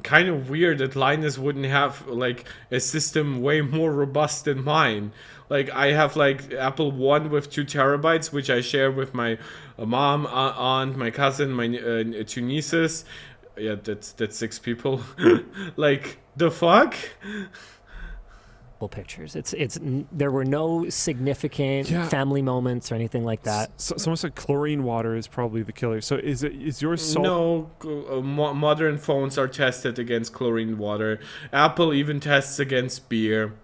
Kind of weird that Linus wouldn't have like a system way more robust than mine. Like I have like Apple One with 2 terabytes, which I share with my mom, aunt, my cousin, my 2 nieces. Yeah, that's 6 people. Like the fuck. pictures. There were no significant family moments or anything like that. Someone said chlorine water is probably the killer. So is yours salt? No, modern phones are tested against chlorine water. Apple even tests against beer.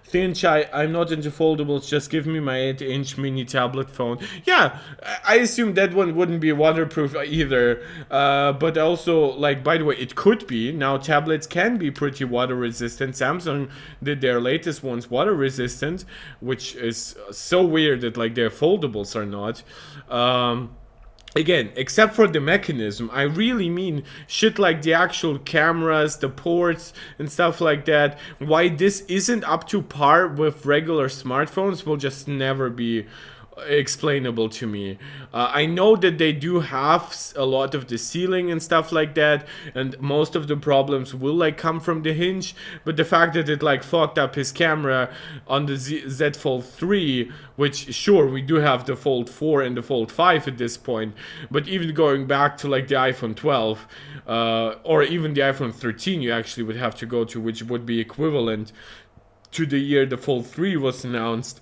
Thin Chai, I'm not into foldables, just give me my 8-inch mini tablet phone. Yeah, I assume that one wouldn't be waterproof either. But also, like, by the way, it could be. Now, tablets can be pretty water resistant. Samsung did their latest ones water resistant, which is so weird that, like, their foldables are not. Again, except for the mechanism, I really mean shit like the actual cameras, the ports, and stuff like that. Why this isn't up to par with regular smartphones will just never be explainable to me. I know that they do have a lot of the sealing and stuff like that, and most of the problems will like come from the hinge, but the fact that it like fucked up his camera on the Z Fold 3, which sure we do have the Fold 4 and the Fold 5 at this point, but even going back to like the iPhone 12 or even the iPhone 13 you actually would have to go to, which would be equivalent to the year the Fold 3 was announced.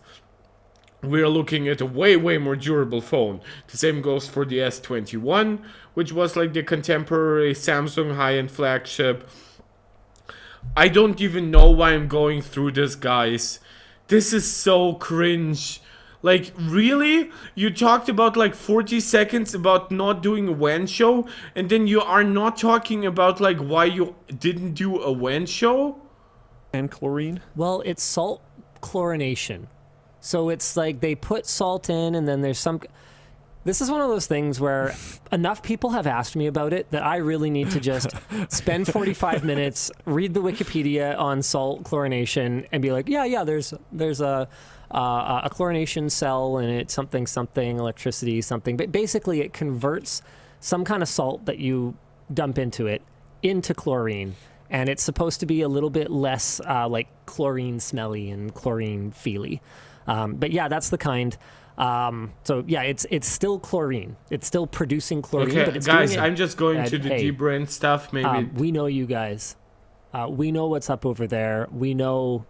We're looking at a way more durable phone. The same goes for the S21, which was like the contemporary Samsung high-end flagship. I don't even know why I'm going through this, guys. This is so cringe. Like, really? You talked about like 40 seconds about not doing a WAN show, and then you are not talking about like why you didn't do a WAN show? And chlorine? Well, it's salt chlorination. So it's like they put salt in and then there's some... This is one of those things where enough people have asked me about it that I really need to just spend 45 minutes, read the Wikipedia on salt chlorination and be like, yeah, there's a chlorination cell and it's something, electricity, something. But basically it converts some kind of salt that you dump into it into chlorine. And it's supposed to be a little bit less like chlorine smelly and chlorine feely. But yeah, that's the kind. So yeah, it's still chlorine. It's still producing chlorine. Okay, but it's guys, doing it I'm just going to the deep brain stuff. Maybe we know you guys. We know what's up over there. We know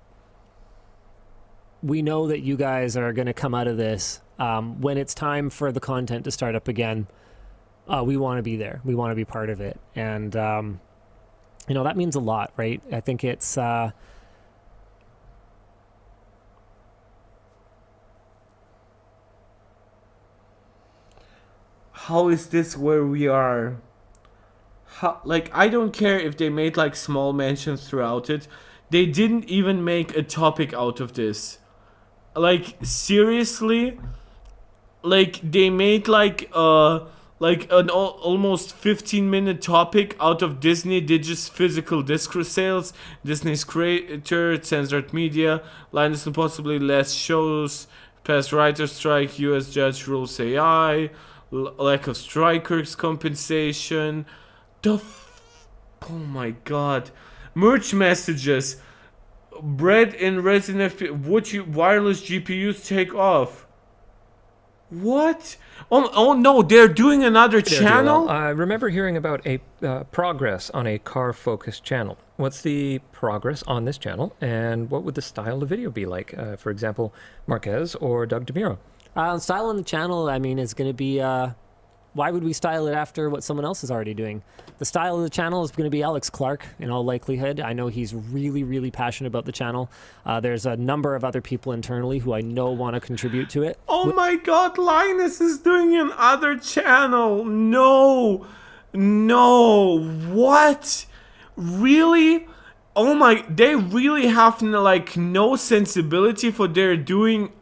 that you guys are going to come out of this. When it's time for the content to start up again, we want to be there. We want to be part of it, and that means a lot, right? I think it's. How is this where we are? Like, I don't care if they made like small mentions throughout it. They didn't even make a topic out of this. Like, seriously? Like, they made like an almost 15-minute topic out of Disney Digits physical disc sales, Disney's creator, censored media, Linus and possibly less shows, Past writer strike, US judge rules AI. Lack of strikers compensation. Oh my god. Merge messages. Bread in Resident FP. Would you wireless GPUs take off? What? Oh no, they're doing another channel? I remember hearing about a progress on a car-focused channel. What's the progress on this channel, and what would the style of video be like? For example, Marquez or Doug DeMuro? Style on the channel, I mean, is going to be, why would we style it after what someone else is already doing? The style of the channel is going to be Alex Clark, in all likelihood. I know he's really, really passionate about the channel. There's a number of other people internally who I know want to contribute to it. Oh my god, Linus is doing another channel. No. No. What? Really? Oh my, they really have like no sensibility for they're doing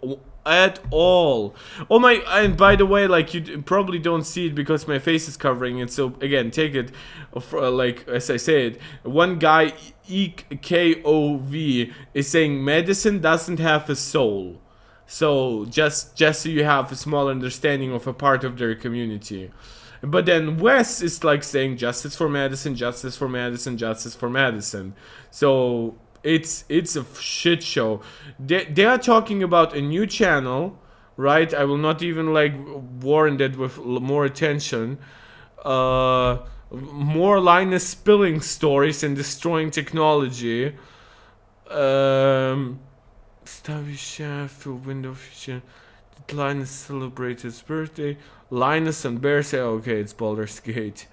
at all. Oh my, and by the way, like you probably don't see it because my face is covering it, so again, take it for, like as I said, one guy EKOV is saying medicine doesn't have a soul. So just so you have a small understanding of a part of their community. But then Wes is like saying justice for Madison, justice for Madison, justice for Madison. So it's a shit show. They are talking about a new channel, right? I will not even like warrant that with more attention. More Linus spilling stories and destroying technology. Stubby Chef, Window Future. Did Linus celebrate his birthday? Linus and Bear say, okay, it's Baldur's Gate.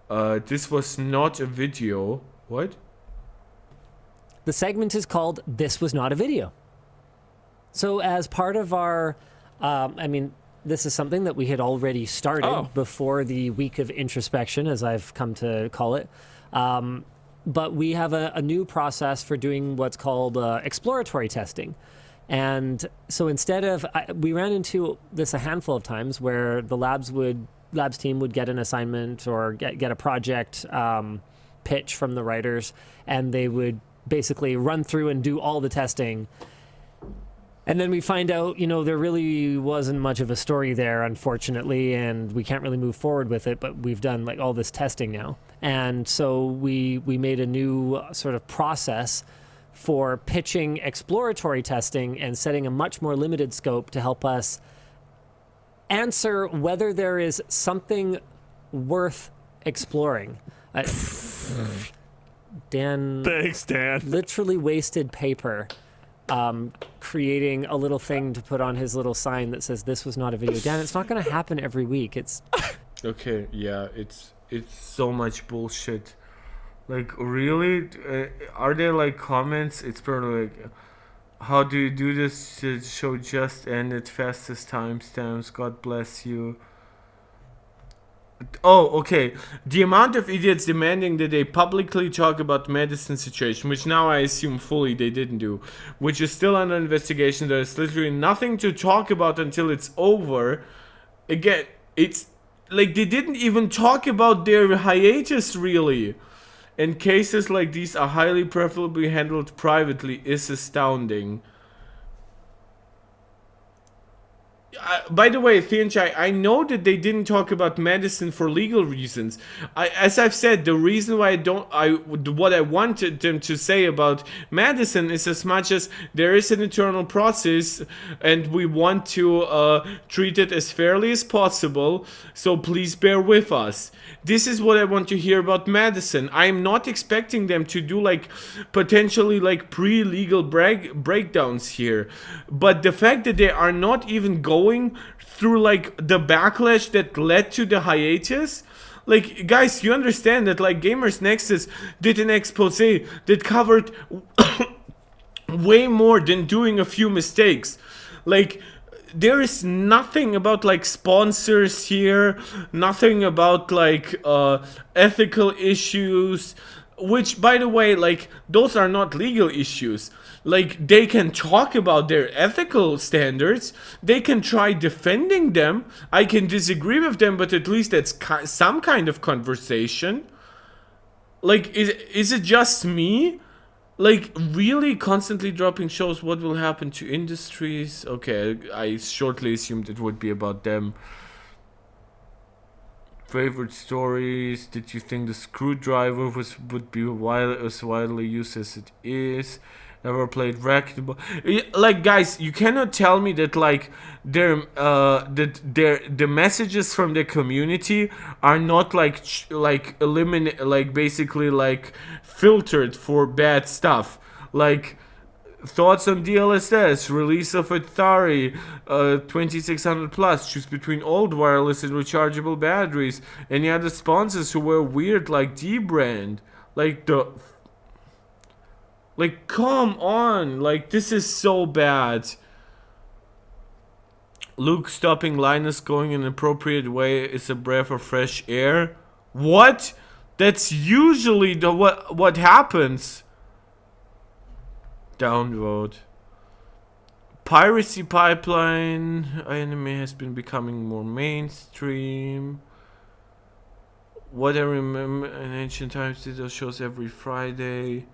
This was not a video. What? The segment is called This Was Not a Video. So as part of our, I mean, this is something that we had already started before the week of introspection, as I've come to call it. But we have a new process for doing what's called exploratory testing. And so instead of, we ran into this a handful of times where the labs team would get an assignment or get a project pitch from the writers, and they would basically run through and do all the testing. And then we find out, you know, there really wasn't much of a story there, unfortunately, and we can't really move forward with it, but we've done like all this testing now. And so we made a new sort of process for pitching exploratory testing and setting a much more limited scope to help us answer whether there is something worth exploring. Dan, Thanks, Dan. literally wasted paper creating a little thing to put on his little sign that says this was not a video. Dan, it's not going to happen every week. It's okay, yeah, it's so much bullshit. Like, really? Are there like comments? It's probably like, how do you do this to show just ended fastest timestamps? God bless you. Oh, okay. The amount of idiots demanding that they publicly talk about medicine situation, which now I assume fully they didn't do, which is still under investigation. There is literally nothing to talk about until it's over. Again, it's like they didn't even talk about their hiatus, really. And cases like these are highly preferably handled privately is astounding. By the way, Thianchai, I know that they didn't talk about medicine for legal reasons. As I've said, the reason why what I wanted them to say about medicine is as much as there is an internal process and we want to treat it as fairly as possible, so please bear with us. This is what I want to hear about medicine. I'm not expecting them to do like potentially like pre-legal breakdowns here, but the fact that they are not even going through like the backlash that led to the hiatus, like guys, you understand that like Gamers Nexus did an expose that covered way more than doing a few mistakes. Like, there is nothing about like sponsors here, nothing about like ethical issues, which by the way, like those are not legal issues. Like, they can talk about their ethical standards, they can try defending them, I can disagree with them, but at least that's some kind of conversation. Like, is it just me? like really constantly dropping shows. What will happen to industries? Okay, I shortly assumed it would be about them. Favorite stories? Did you think the screwdriver would be as widely used as it is? Ever played racquetball? Like, guys, you cannot tell me that like the messages from the community are not like basically like filtered for bad stuff. Like, thoughts on DLSS, release of Atari 2600 plus, choose between old wireless and rechargeable batteries. Any other sponsors who were weird like D-Brand? Like come on, like this is so bad. Luke stopping Linus going in an appropriate way is a breath of fresh air. What? That's usually what happens. Downvote. Piracy pipeline. Anime has been becoming more mainstream. What I remember in ancient times, did those shows every Friday.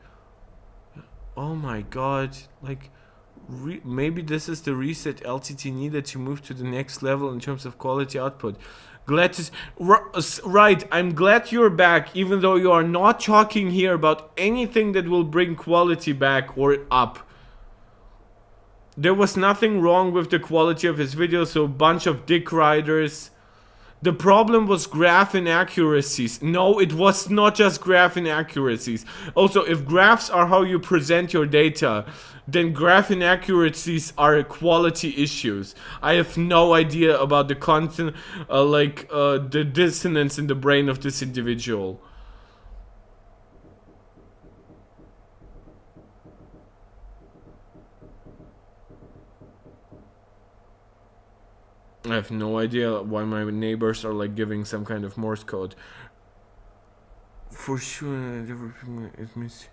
Oh my god. Like, maybe this is the reset LTT needed to move to the next level in terms of quality output. Glad to... Right, I'm glad you're back, even though you are not talking here about anything that will bring quality back or up. There was nothing wrong with the quality of his videos, so a bunch of dick riders. The problem was graph inaccuracies. No, it was not just graph inaccuracies. Also, if graphs are how you present your data, then graph inaccuracies are quality issues. I have no idea about the content, the dissonance in the brain of this individual. I have no idea why my neighbors are like giving some kind of Morse code. For sure, it means.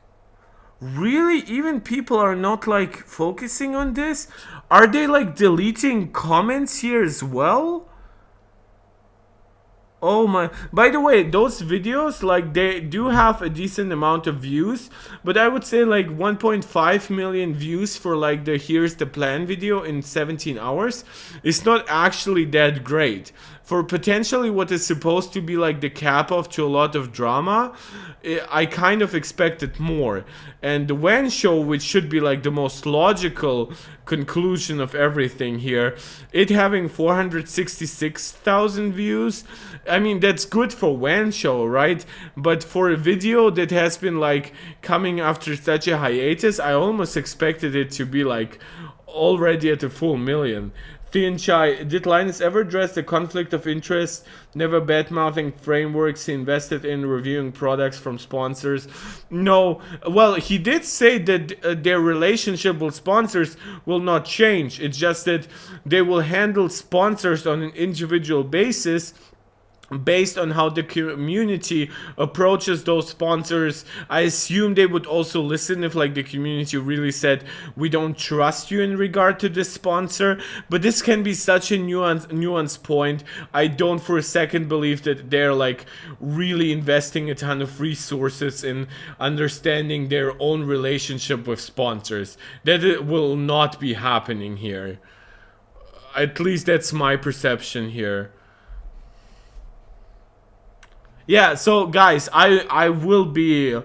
Really? Even people are not like focusing on this? Are they like deleting comments here as well? Oh my. By the way, those videos, like, they do have a decent amount of views, but I would say like 1.5 million views for like the here's the plan video in 17 hours is not actually that great. For potentially what is supposed to be like the cap off to a lot of drama, I kind of expected more. And the WAN show, which should be like the most logical conclusion of everything here, it having 466,000 views. I mean, that's good for WAN show, right? But for a video that has been like coming after such a hiatus, I almost expected it to be like already at a full million. Thin Chai, did Linus ever address the conflict of interest, never bad-mouthing frameworks he invested in, reviewing products from sponsors? No. Well, he did say that their relationship with sponsors will not change. It's just that they will handle sponsors on an individual basis, based on how the community approaches those sponsors. I assume they would also listen if like the community really said, we don't trust you in regard to this sponsor. But this can be such a nuanced point. I don't for a second believe that they're like really investing a ton of resources in understanding their own relationship with sponsors. That it will not be happening here. At least that's my perception here. Yeah, so guys, I will be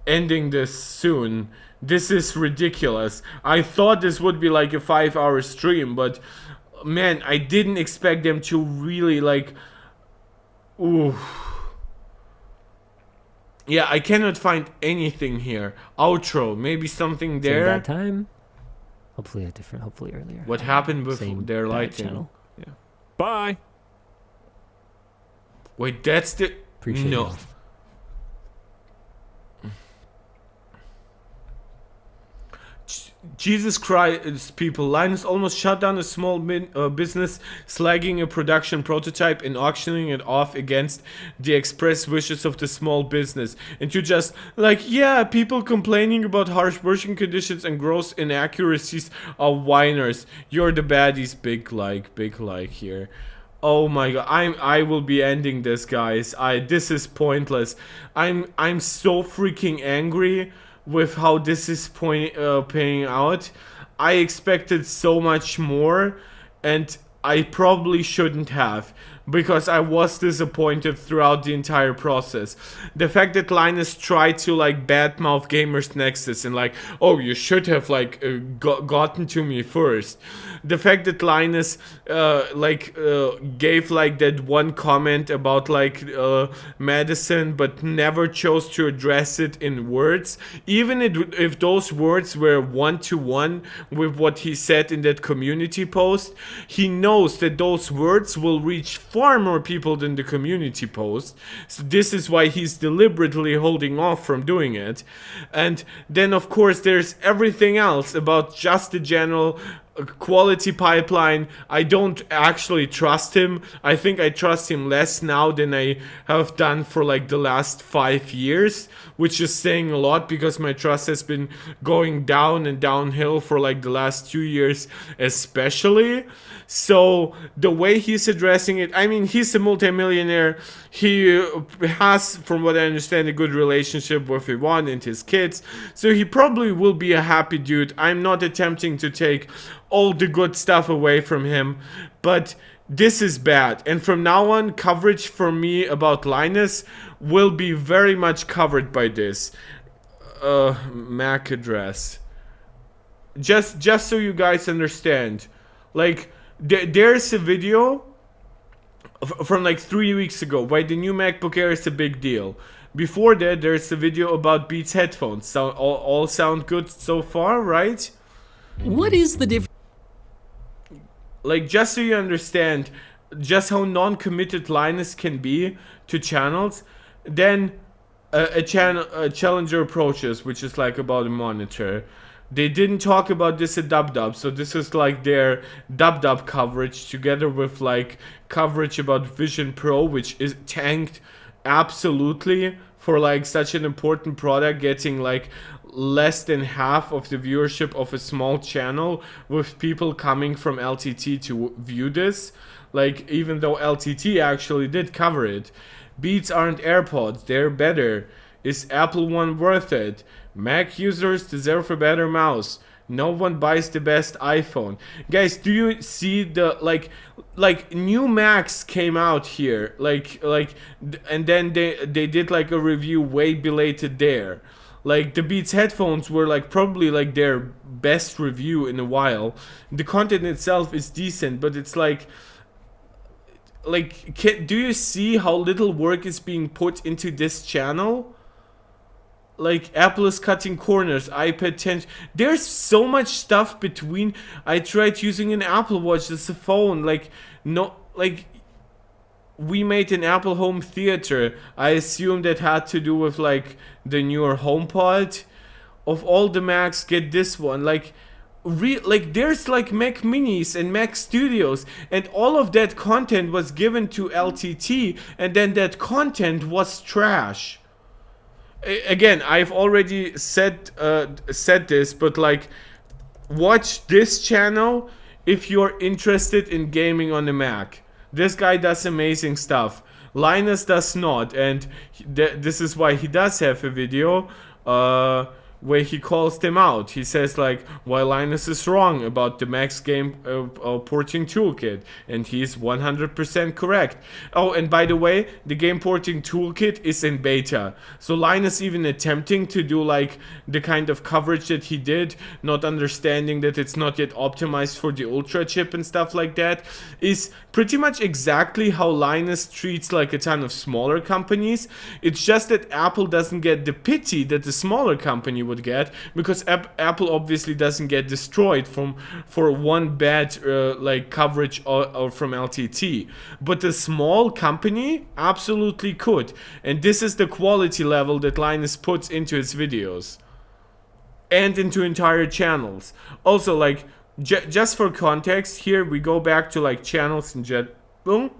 ending this soon. This is ridiculous. I thought this would be like a 5-hour stream, but man, I didn't expect them to really like... Ooh. Yeah, I cannot find anything here. Outro, maybe something there. Same bad time. Hopefully earlier. What happened with Same their bad lighting? channel. Yeah. Bye. Wait, that's the... Appreciate no. it. Jesus Christ, people. Linus almost shut down a small business, slagging a production prototype and auctioning it off against the express wishes of the small business. And you just, like, yeah, people complaining about harsh working conditions and gross inaccuracies are whiners. You're the baddies. Big like here. Oh my god, I will be ending this, guys. This is pointless. I'm so freaking angry with how this is paying out. I expected so much more, and I probably shouldn't have, because I was disappointed throughout the entire process. The fact that Linus tried to like badmouth Gamers Nexus and like, oh, you should have like gotten to me first. The fact that Linus gave like that one comment about like medicine, but never chose to address it in words, even if those words were one-to-one with what he said in that community post, he knows that those words will reach far more people than the community post. So this is why he's deliberately holding off from doing it. And then of course there's everything else about just the general quality pipeline. I don't actually trust him. I think I trust him less now than I have done for like the last 5 years, which is saying a lot because my trust has been going down and downhill for like the last 2 years especially. So the way he's addressing it, I mean, he's a multimillionaire. He has, from what I understand, a good relationship with WAN and his kids. So he probably will be a happy dude. I'm not attempting to take all the good stuff away from him, but this is bad. And from now on, coverage for me about Linus will be very much covered by this. MAC address. Just so you guys understand, like, there's a video from like 3 weeks ago why the new MacBook Air is a big deal. Before that, there's a video about Beats headphones. So all sound good so far, right? What is the difference? Like, just so you understand just how non-committed Linus can be to channels, then a challenger approaches, which is like about a monitor. They didn't talk about this at Dub, so this is like their Dub coverage together with like coverage about Vision Pro, which is tanked absolutely for like such an important product, getting like less than half of the viewership of a small channel, with people coming from LTT to view this. Like, even though LTT actually did cover it. Beats aren't AirPods, they're better. Is Apple One worth it? Mac users deserve a better mouse. No one buys the best iPhone. Guys, do you see the like new Macs came out here, and then they did like a review way belated there. Like, the Beats headphones were like probably like their best review in a while. The content itself is decent, but it's like do you see how little work is being put into this channel? Like, Apple is cutting corners, iPad 10. There's so much stuff between. I tried using an Apple Watch as a phone. Like, no, like, we made an Apple Home Theater. I assume that had to do with like the newer HomePod. Of all the Macs, get this one. Like, there's like Mac Minis and Mac Studios, and all of that content was given to LTT, and then that content was trash. Again, I've already said this, but like, watch this channel if you're interested in gaming on a Mac. This guy does amazing stuff. Linus does not, and this is why he does have a video where he calls them out. He says like, why Linus is wrong about the Max game porting toolkit, and he's 100% correct. Oh, and by the way, the game porting toolkit is in beta, so Linus even attempting to do like the kind of coverage that he did, not understanding that it's not yet optimized for the Ultra chip and stuff like that, is pretty much exactly how Linus treats like a ton of smaller companies. It's just that Apple doesn't get the pity that the smaller company would get, because Apple obviously doesn't get destroyed for one bad like coverage or from LTT, but the small company absolutely could. And this is the quality level that Linus puts into his videos and into entire channels. Also, like, just for context, here we go back to like channels in general.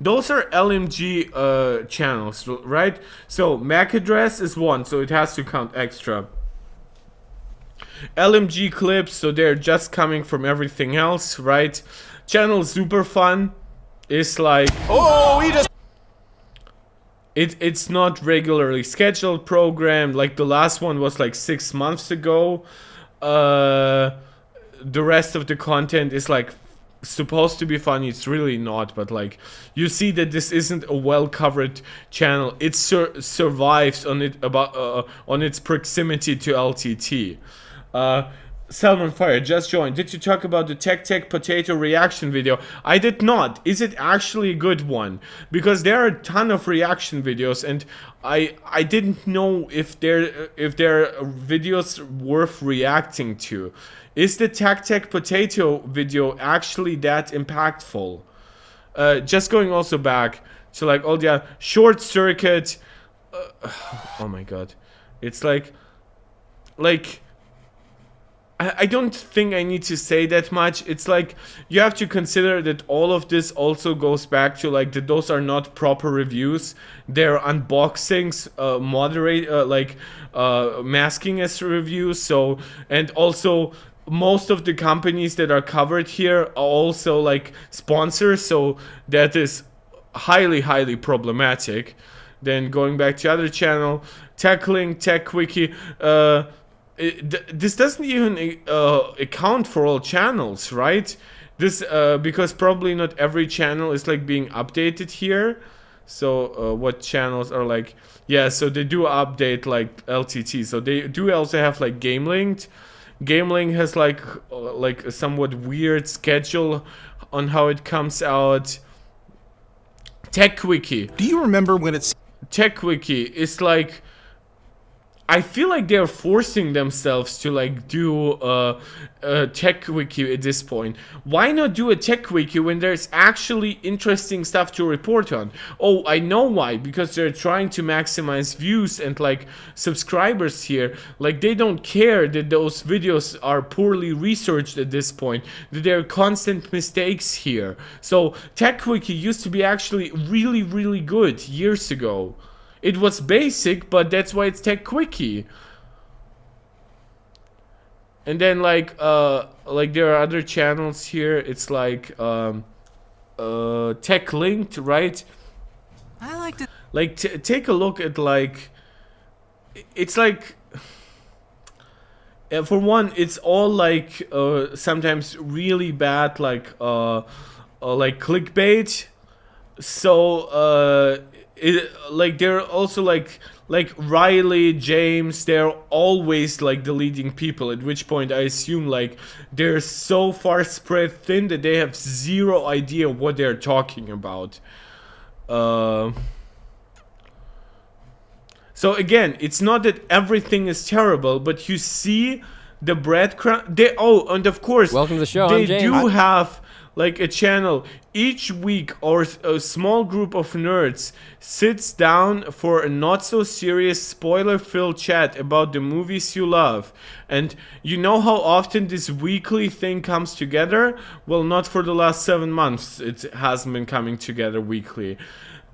Those are LMG channels, right? So MAC address is one, so it has to count extra. LMG clips, so they're just coming from everything else, right? Channel super fun is like, oh, we just it's not regularly scheduled, programmed. Like the last one was like 6 months ago. The rest of the content is like supposed to be funny. It's really not, but like you see that this isn't a well covered channel. It survives on on its proximity to LTT. Salmon Fire just joined. Did you talk about the Tech Potato reaction video? I did not. Is it actually a good one? Because there are a ton of reaction videos, and I didn't know if they're videos worth reacting to. Is the Tech Potato video actually that impactful? Just going also back to like all the Short Circuit. Oh my god, it's like. I don't think I need to say that much. It's like you have to consider that all of this also goes back to like that those are not proper reviews. They're unboxings, masking as reviews. So, and also most of the companies that are covered here are also like sponsors. So that is highly problematic. Then going back to other channel, TechLink, TechWiki, this doesn't even account for all channels, right? This because probably not every channel is like being updated here. So what channels are like? Yeah, so they do update like LTT. So they do also have like GameLink. GameLink has like a somewhat weird schedule on how it comes out. TechWiki. Do you remember when it's TechWiki is like. I feel like they're forcing themselves to like do a tech wiki at this point. Why not do a tech wiki when there's actually interesting stuff to report on? Oh, I know why. Because they're trying to maximize views and like subscribers here. Like they don't care that those videos are poorly researched at this point. That there are constant mistakes here. So tech wiki used to be actually really good years ago. It was basic, but that's why it's Tech Wiki. And then like there are other channels here. It's like Tech Linked, right? I like to Like take a look at like it's like for one, it's all like sometimes really bad like clickbait. So like they're also like Riley, James, they're always like the leading people, at which point I assume like they're so far spread thin that they have zero idea what they're talking about. So again, it's not that everything is terrible, but you see the breadcrumb. And of course, Welcome to the show. They I'm James. do have like a channel each week, or a small group of nerds sits down for a not so serious spoiler-filled chat about the movies you love. And you know how often this weekly thing comes together? Well, not for the last 7 months. It hasn't been coming together weekly.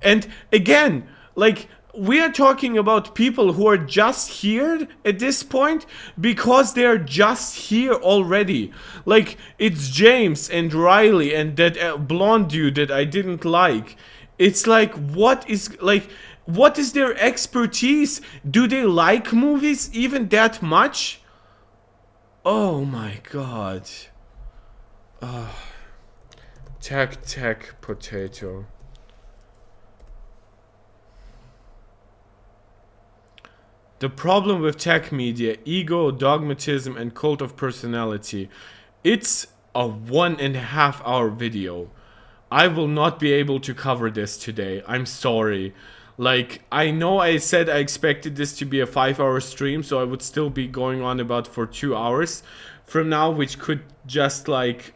And again, like, we are talking about people who are just here at this point because they're just here already. Like, it's James and Riley and that blonde dude that I didn't like. It's like, what is their expertise? Do they like movies even that much? Oh my god. Tech Potato. The problem with tech media, ego, dogmatism, and cult of personality. It's a 1.5 hour video. I will not be able to cover this today. I'm sorry. Like, I know I said I expected this to be a 5-hour stream, so I would still be going on about for 2 hours from now, which could just like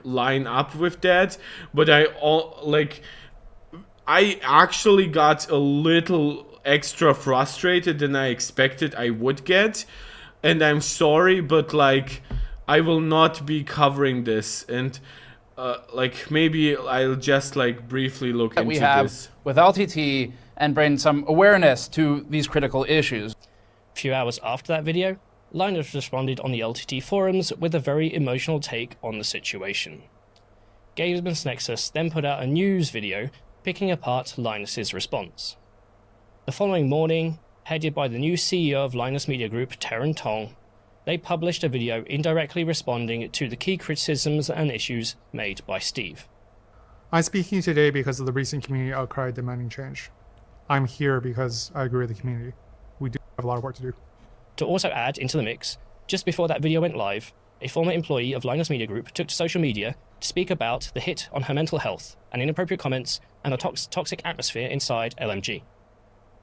line up with that. But I actually got a little extra frustrated than I expected I would get, and I'm sorry, but like I will not be covering this, and like maybe I'll just like briefly look into we have this with LTT and bring some awareness to these critical issues. A few hours after that video, Linus responded on the LTT forums with a very emotional take on the situation. Games Nexus then put out a news video picking apart Linus's response. The following morning, headed by the new CEO of Linus Media Group, Terran Tong, they published a video indirectly responding to the key criticisms and issues made by Steve. I'm speaking today because of the recent community outcry demanding change. I'm here because I agree with the community. We do have a lot of work to do. To also add into the mix, just before that video went live, a former employee of Linus Media Group took to social media to speak about the hit on her mental health and inappropriate comments and the toxic atmosphere inside LMG.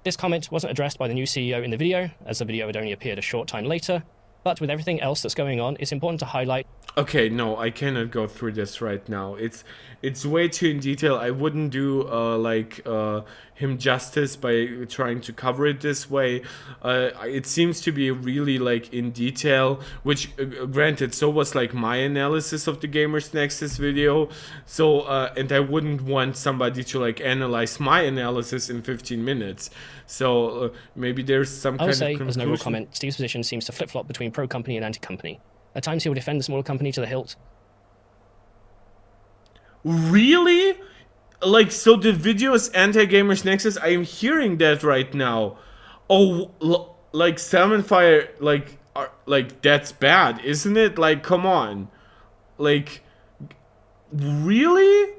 This comment wasn't addressed by the new CEO in the video, as the video had only appeared a short time later, but with everything else that's going on, it's important to highlight. Okay, no, I cannot go through this right now. It's way too in detail. I wouldn't do him justice by trying to cover it this way. It seems to be really like in detail, which granted, so was like my analysis of the Gamers Nexus video. So and I wouldn't want somebody to like analyze my analysis in 15 minutes. So maybe there's some kind of conclusion. As an overall comment, Steve's position seems to flip-flop between pro-company and anti-company. At times he will defend the smaller company to the hilt. Really? Like, so the video is anti-Gamers Nexus? I am hearing that right now. Oh, like Salmonfire, like that's bad, isn't it? Like, come on. Like, really?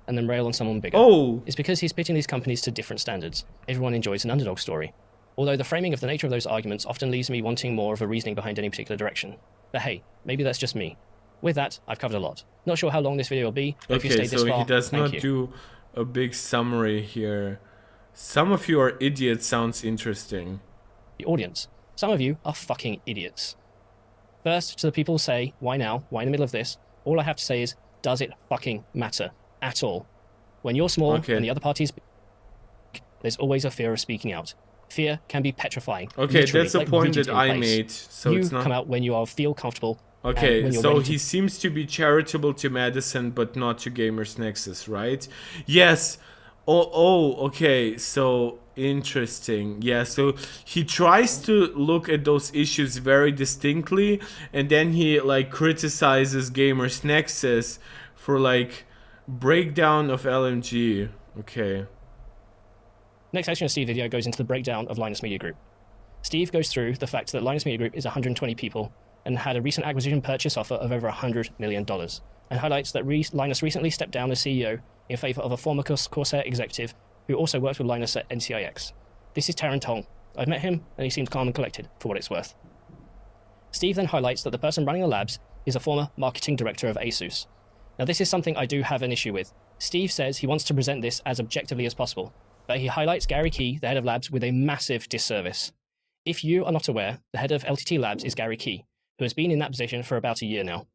And then rail on someone bigger. Oh. It's because he's pitching these companies to different standards. Everyone enjoys an underdog story. Although the framing of the nature of those arguments often leaves me wanting more of a reasoning behind any particular direction. But hey, maybe that's just me. With that, I've covered a lot. Not sure how long this video will be, but if you stayed this far, he does thank not you. do a big summary here. Some of you are idiots sounds interesting. The audience. Some of you are fucking idiots. First, to the people who say, why now? Why in the middle of this? All I have to say is, does it fucking matter? At all. When you're small and the other party's big, there's always a fear of speaking out. Fear can be petrifying. Okay, that's the point that I made. So it's not... come out when you feel comfortable. Okay, so he seems to be charitable to Madison, but not to Gamers Nexus, right? Yes. Okay. So interesting. Yeah. So he tries to look at those issues very distinctly, and then he like criticizes Gamers Nexus for like breakdown of LMG. Okay. Next section of Steve's video goes into the breakdown of Linus Media Group. Steve goes through the fact that Linus Media Group is 120 people and had a recent acquisition purchase offer of over $100 million, and highlights that Linus recently stepped down as CEO in favor of a former Corsair executive who also worked with Linus at NCIX. This is Terran Tong. I've met him, and he seems calm and collected, for what it's worth. Steve then highlights that the person running the labs is a former marketing director of ASUS. Now, this is something I do have an issue with. Steve says he wants to present this as objectively as possible, but he highlights Gary Key, the head of labs, with a massive disservice. If you are not aware, the head of LTT Labs is Gary Key, who has been in that position for about a year now.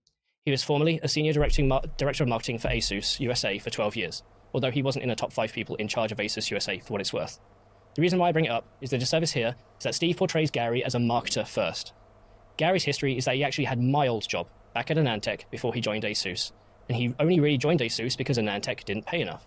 He was formerly a senior director of marketing for ASUS USA for 12 years, although he wasn't in the top 5 people in charge of ASUS USA for what it's worth. The reason why I bring it up is the disservice here is that Steve portrays Gary as a marketer first. Gary's history is that he actually had my old job back at Anantech before he joined ASUS, and he only really joined ASUS because Anantech didn't pay enough.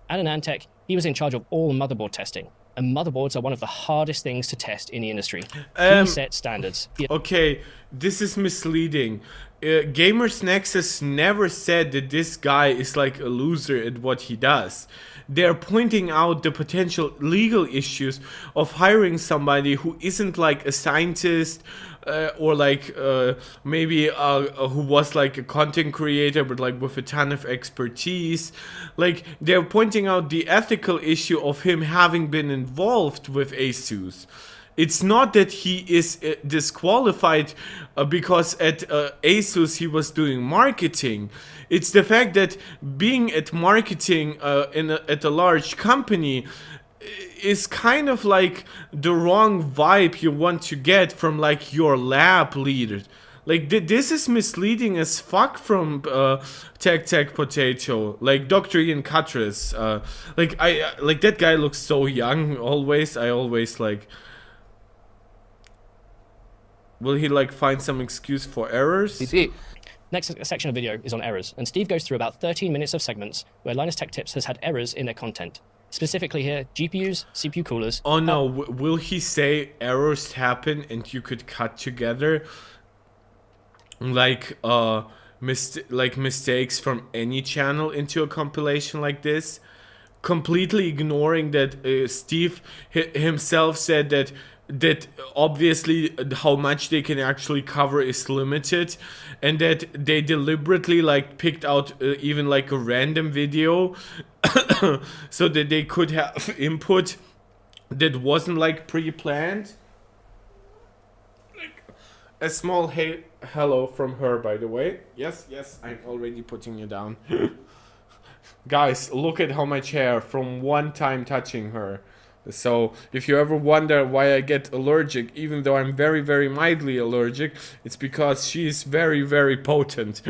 At Anantech, he was in charge of all motherboard testing, and motherboards are one of the hardest things to test in the industry. He set standards. Okay, this is misleading. Gamers Nexus never said that this guy is like a loser at what he does. They're pointing out the potential legal issues of hiring somebody who isn't like a scientist or like maybe who was like a content creator but like with a ton of expertise. Like they're pointing out the ethical issue of him having been involved with ASUS. It's not that he is disqualified because at ASUS he was doing marketing. It's the fact that being at marketing at a large company is kind of like the wrong vibe you want to get from like your lab leader. Like this is misleading as fuck from Tech Potato, like Dr. Ian Cutress. Like I like that guy looks so young. I always like. Will he like find some excuse for errors? Next section of video is on errors, and Steve goes through about 13 minutes of segments where Linus Tech Tips has had errors in their content. Specifically here, GPUs, CPU coolers... Oh no, will he say errors happen and you could cut together? Like, mistakes from any channel into a compilation like this? completely ignoring that Steve himself said that obviously how much they can actually cover is limited, and that they deliberately like picked out even like a random video so that they could have input that wasn't like pre-planned. Like, a small hello from her, by the way. Yes, I'm already putting you down. Guys, look at how much hair from one time touching her. So if you ever wonder why I get allergic, even though I'm very, very mildly allergic, it's because she's very, very potent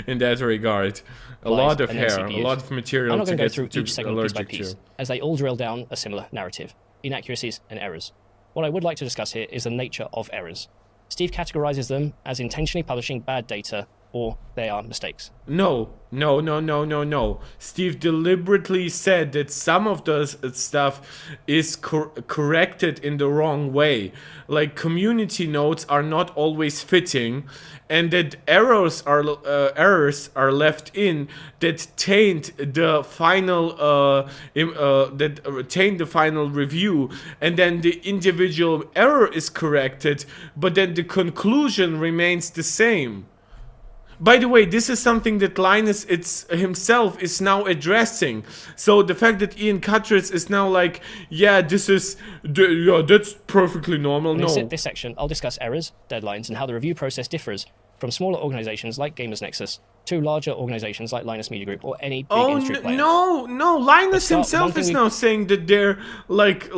in that regard. A lot of hair, a lot of material. I'm not going to go through to each segment piece by piece, to. as they all drill down a similar narrative, inaccuracies and errors. What I would like to discuss here is the nature of errors. Steve categorizes them as intentionally publishing bad data, or they are mistakes. No. Steve deliberately said that some of the stuff is corrected in the wrong way. Like community notes are not always fitting, and that errors are left in that taint the final taint the final review, and then the individual error is corrected, but then the conclusion remains the same. By the way, this is something that Linus himself is now addressing. So the fact that Ian Cutters is now like, yeah, that's perfectly normal. No. In this section, I'll discuss errors, deadlines, and how the review process differs from smaller organizations like Gamers Nexus to larger organizations like Linus Media Group or any big industry player. No, Linus himself is now saying that their like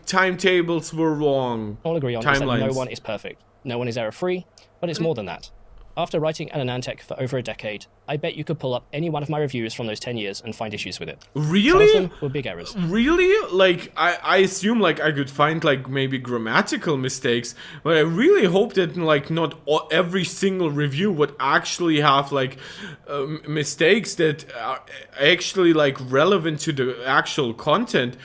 timetables were wrong. All agree on is that no one is perfect. No one is error-free, but it's more than that. After writing at Anantech for over a decade, I bet you could pull up any one of my reviews from those 10 years and find issues with it. Really? Some of them were big errors. Really? Like, I assume, like, I could find, like, maybe grammatical mistakes, but I really hope that, like, not every single review would actually have, like, mistakes that are actually, like, relevant to the actual content.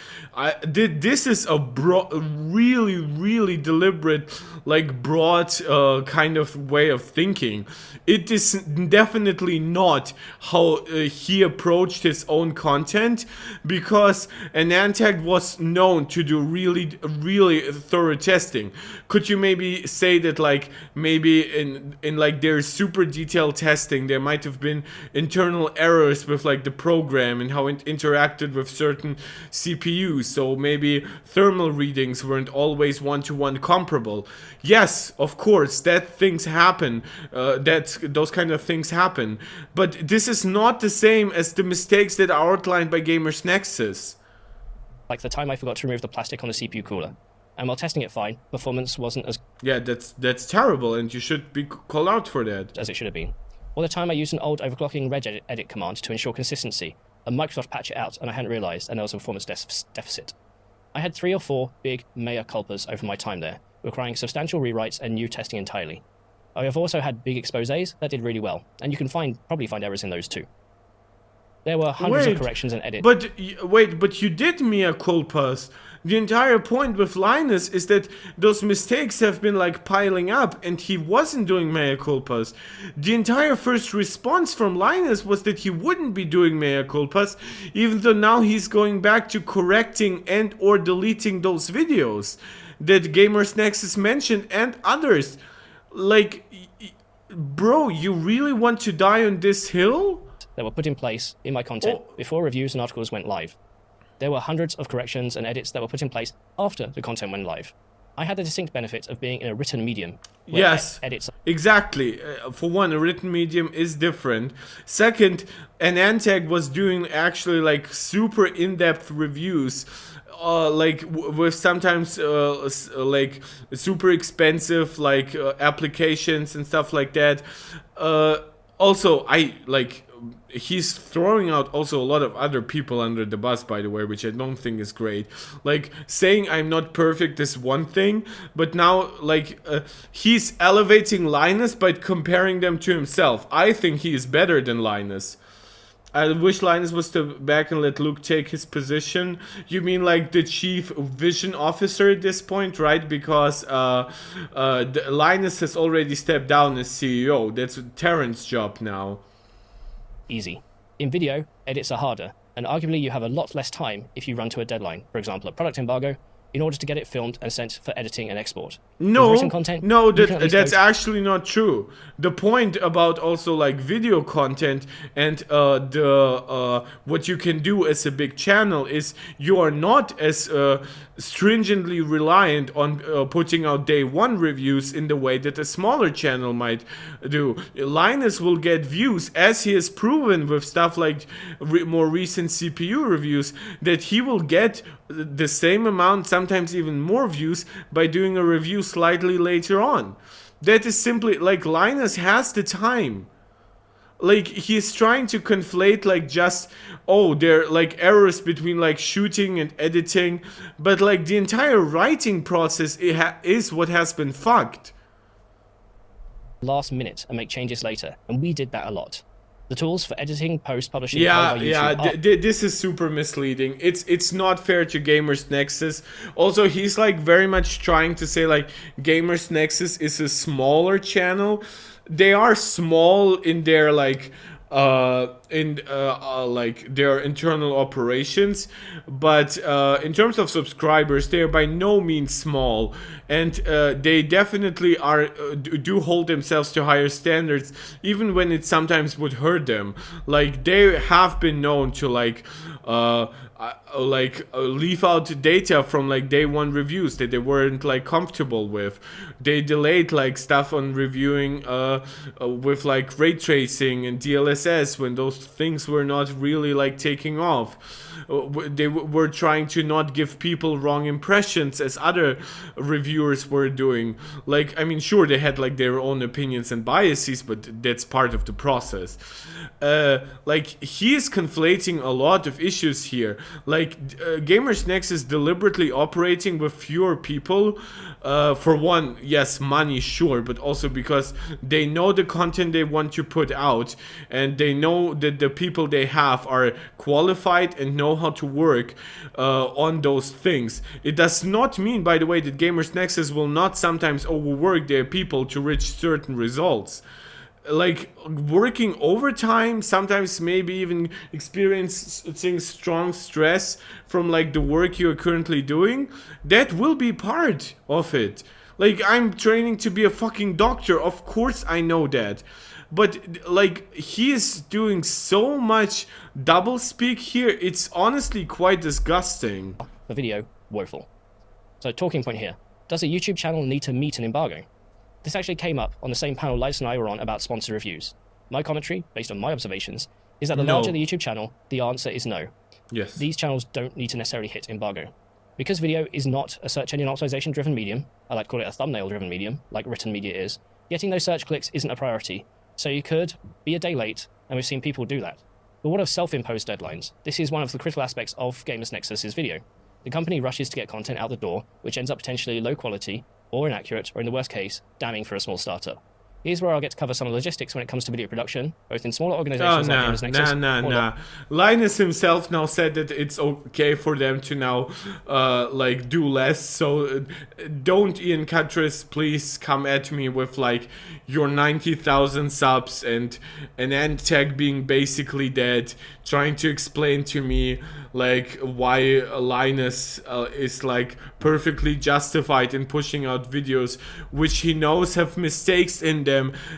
This is a really, really deliberate, like, broad kind of way of thinking. It is definitely not how he approached his own content, because Anantech was known to do really, really thorough testing. Could you maybe say that, like, maybe in like their super detailed testing, there might have been internal errors with like the program and how it interacted with certain CPUs? So maybe thermal readings weren't always one-to-one comparable. Yes, of course, things happen. Those kind of things happen. But this is not the same as the mistakes that are outlined by Gamers Nexus. Like the time I forgot to remove the plastic on the CPU cooler. And while testing it fine, performance wasn't as... Yeah, that's terrible, and you should be called out for that. ...as it should have been. Or the time I used an old overclocking regedit command to ensure consistency, and Microsoft patched it out and I hadn't realized, and there was a performance deficit. I had 3 or 4 big mea culpas over my time there, requiring substantial rewrites and new testing entirely. I have also had big exposés that did really well, and you can probably find errors in those too. There were hundreds of corrections and edits. But you did mea culpas. The entire point with Linus is that those mistakes have been like piling up, and he wasn't doing mea culpas. The entire first response from Linus was that he wouldn't be doing mea culpas, even though now he's going back to correcting and or deleting those videos that Gamers Nexus mentioned and others. Like, bro, you really want to die on this hill? That were put in place in my content before reviews and articles went live. There were hundreds of corrections and edits that were put in place after the content went live. I had the distinct benefit of being in a written medium. Yes, edits. Exactly. For one, a written medium is different. Second, Anantech was doing actually like super in-depth reviews. Like with sometimes like super expensive like applications and stuff like that. Also, he's throwing out also a lot of other people under the bus, by the way, which I don't think is great. Like, saying I'm not perfect is one thing, but now, like, he's elevating Linus by comparing them to himself. I think he is better than Linus. I wish Linus was to back and let Luke take his position. You mean like the chief vision officer at this point, right? Because Linus has already stepped down as CEO. That's Terran's job now. Easy. In video, edits are harder. And arguably, you have a lot less time if you run to a deadline, for example, a product embargo, in order to get it filmed and sent for editing and export. No, With written content, no, you can at least that's go actually not true. The point about also like video content and what you can do as a big channel is you are not as stringently reliant on putting out day one reviews in the way that a smaller channel might do. Linus will get views, as he has proven with stuff like more recent CPU reviews, that he will get the same amount, sometimes even more views, by doing a review slightly later on. That is simply like Linus has the time. Like he's trying to conflate like just, oh, there are like errors between like shooting and editing, but like the entire writing process is what has been fucked. last minute and make changes later, and we did that a lot. The tools for editing, post, publishing, Yeah, by yeah, YouTube this is super misleading. It's not fair to Gamers Nexus. Also, he's like very much trying to say like Gamers Nexus is a smaller channel. They are small in their like like their internal operations, but in terms of subscribers, they are by no means small, and they definitely are do hold themselves to higher standards, even when it sometimes would hurt them. Like they have been known to leave out data from like day one reviews that they weren't like comfortable with. They delayed like stuff on reviewing with like ray tracing and DLSS when those things were not really like taking off. They were trying to not give people wrong impressions as other reviewers were doing. Like, I mean, sure, they had like their own opinions and biases, but that's part of the process. Like, he is conflating a lot of issues here. Like, Gamers Nexus deliberately operating with fewer people. For one, yes, money, sure, but also because they know the content they want to put out, and they know that the people they have are qualified and know how to work on those things. It does not mean, by the way, that Gamers Nexus will not sometimes overwork their people to reach certain results. Like working overtime, sometimes maybe even experiencing strong stress from like the work you're currently doing, that will be part of it. Like, I'm training to be a fucking doctor, of course I know that. But like, he is doing so much doublespeak here, it's honestly quite disgusting. for video, woeful. So talking point here, does a YouTube channel need to meet an embargo? This actually came up on the same panel Linus and I were on about sponsored reviews. My commentary, based on my observations, is that the No. larger the YouTube channel, the answer is no. Yes. These channels don't need to necessarily hit embargo. Because video is not a search engine optimization driven medium, I like to call it a thumbnail driven medium, like written media is, getting those search clicks isn't a priority. So you could be a day late, and we've seen people do that. But what of self-imposed deadlines? This is one of the critical aspects of Gamers Nexus's video. The company rushes to get content out the door, which ends up potentially low quality, or inaccurate, or in the worst case, damning for a small startup. Here's where I'll get to cover some logistics when it comes to video production, both in smaller Oh, organizations like Gamers Nexus. nah. Linus himself now said that it's okay for them to now, like, do less. So don't, Ian Cuttress, please come at me with, like, your 90,000 subs and an end tag being basically dead, trying to explain to me, like, why Linus is, like, perfectly justified in pushing out videos which he knows have mistakes in them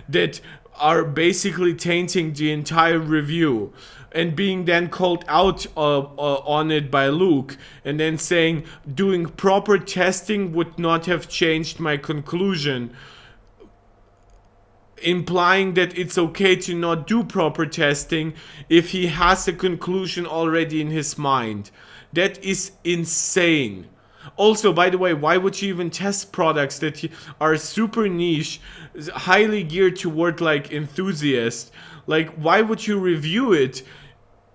that are basically tainting the entire review, and being then called out on it by Luke, and then saying doing proper testing would not have changed my conclusion, implying that it's okay to not do proper testing if he has a conclusion already in his mind. That is insane. Also, by the way, why would you even test products that are super niche, highly geared toward like enthusiasts? Like, why would you review it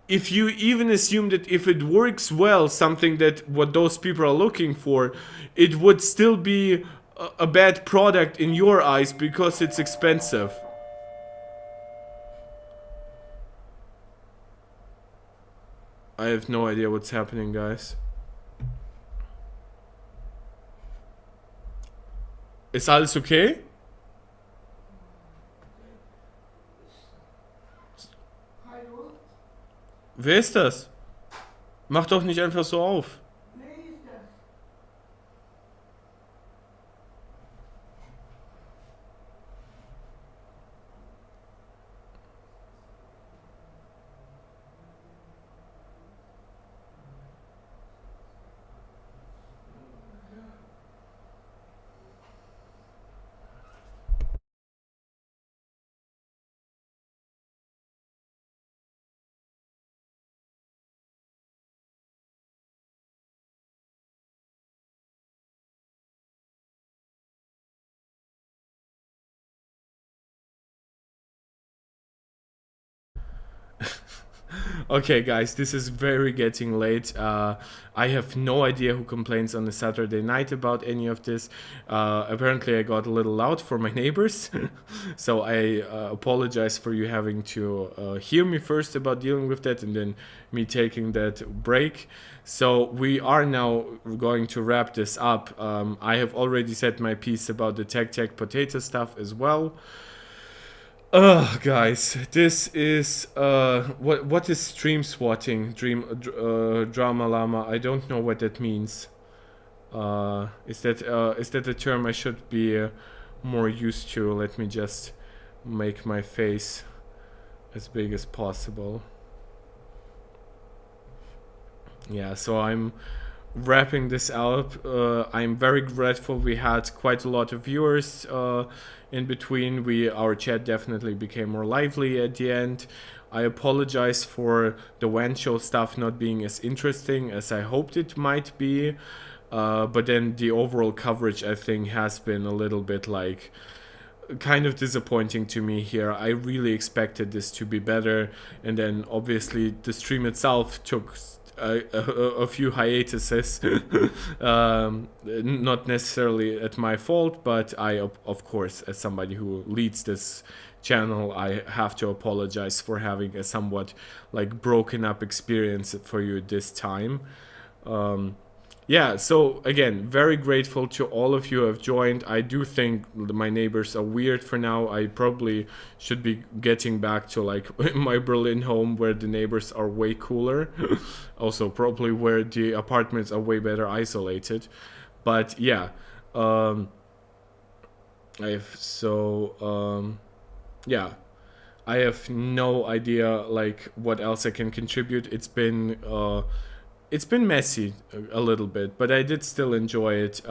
if you even assume that if it works well, something that what those people are looking for, it would still be a bad product in your eyes because it's expensive? I have no idea what's happening, guys. Ist alles okay? Wer ist das? Mach doch nicht einfach so auf. Okay, guys, this is very getting late. I have no idea who complains on a Saturday night about any of this. Apparently, I got a little loud for my neighbors, so I apologize for you having to hear me first about dealing with that and then me taking that break. So we are now going to wrap this up. I have already said my piece about the tech potato stuff as well. Guys, this is what is stream swatting? Drama llama. I don't know what that means. Is that a term I should be more used to? Let me just make my face as big as possible. Yeah, so I'm wrapping this up. I'm very grateful we had quite a lot of viewers in between. Our chat definitely became more lively at the end. I apologize for the WAN show stuff not being as interesting as I hoped it might be, but then the overall coverage, I think, has been a little bit like kind of disappointing to me here. I really expected this to be better, and then obviously the stream itself took a few hiatuses, not necessarily at my fault, but I, of course, as somebody who leads this channel, I have to apologize for having a somewhat like broken up experience for you this time. Yeah, so again, very grateful to all of you who have joined. I do think my neighbors are weird for now. I probably should be getting back to like my Berlin home where the neighbors are way cooler. Also probably where the apartments are way better isolated. But yeah, yeah, I have no idea like what else I can contribute. It's been messy a little bit, but I did still enjoy it.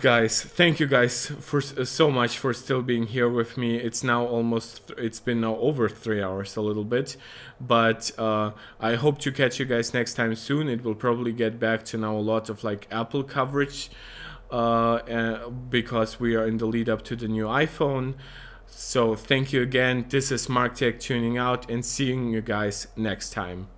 Guys, thank you guys for so much for still being here with me. It's been now over 3 hours a little bit, but I hope to catch you guys next time soon. It will probably get back to now a lot of like Apple coverage because we are in the lead up to the new iPhone. So thank you again. This is Mark Tech tuning out and seeing you guys next time.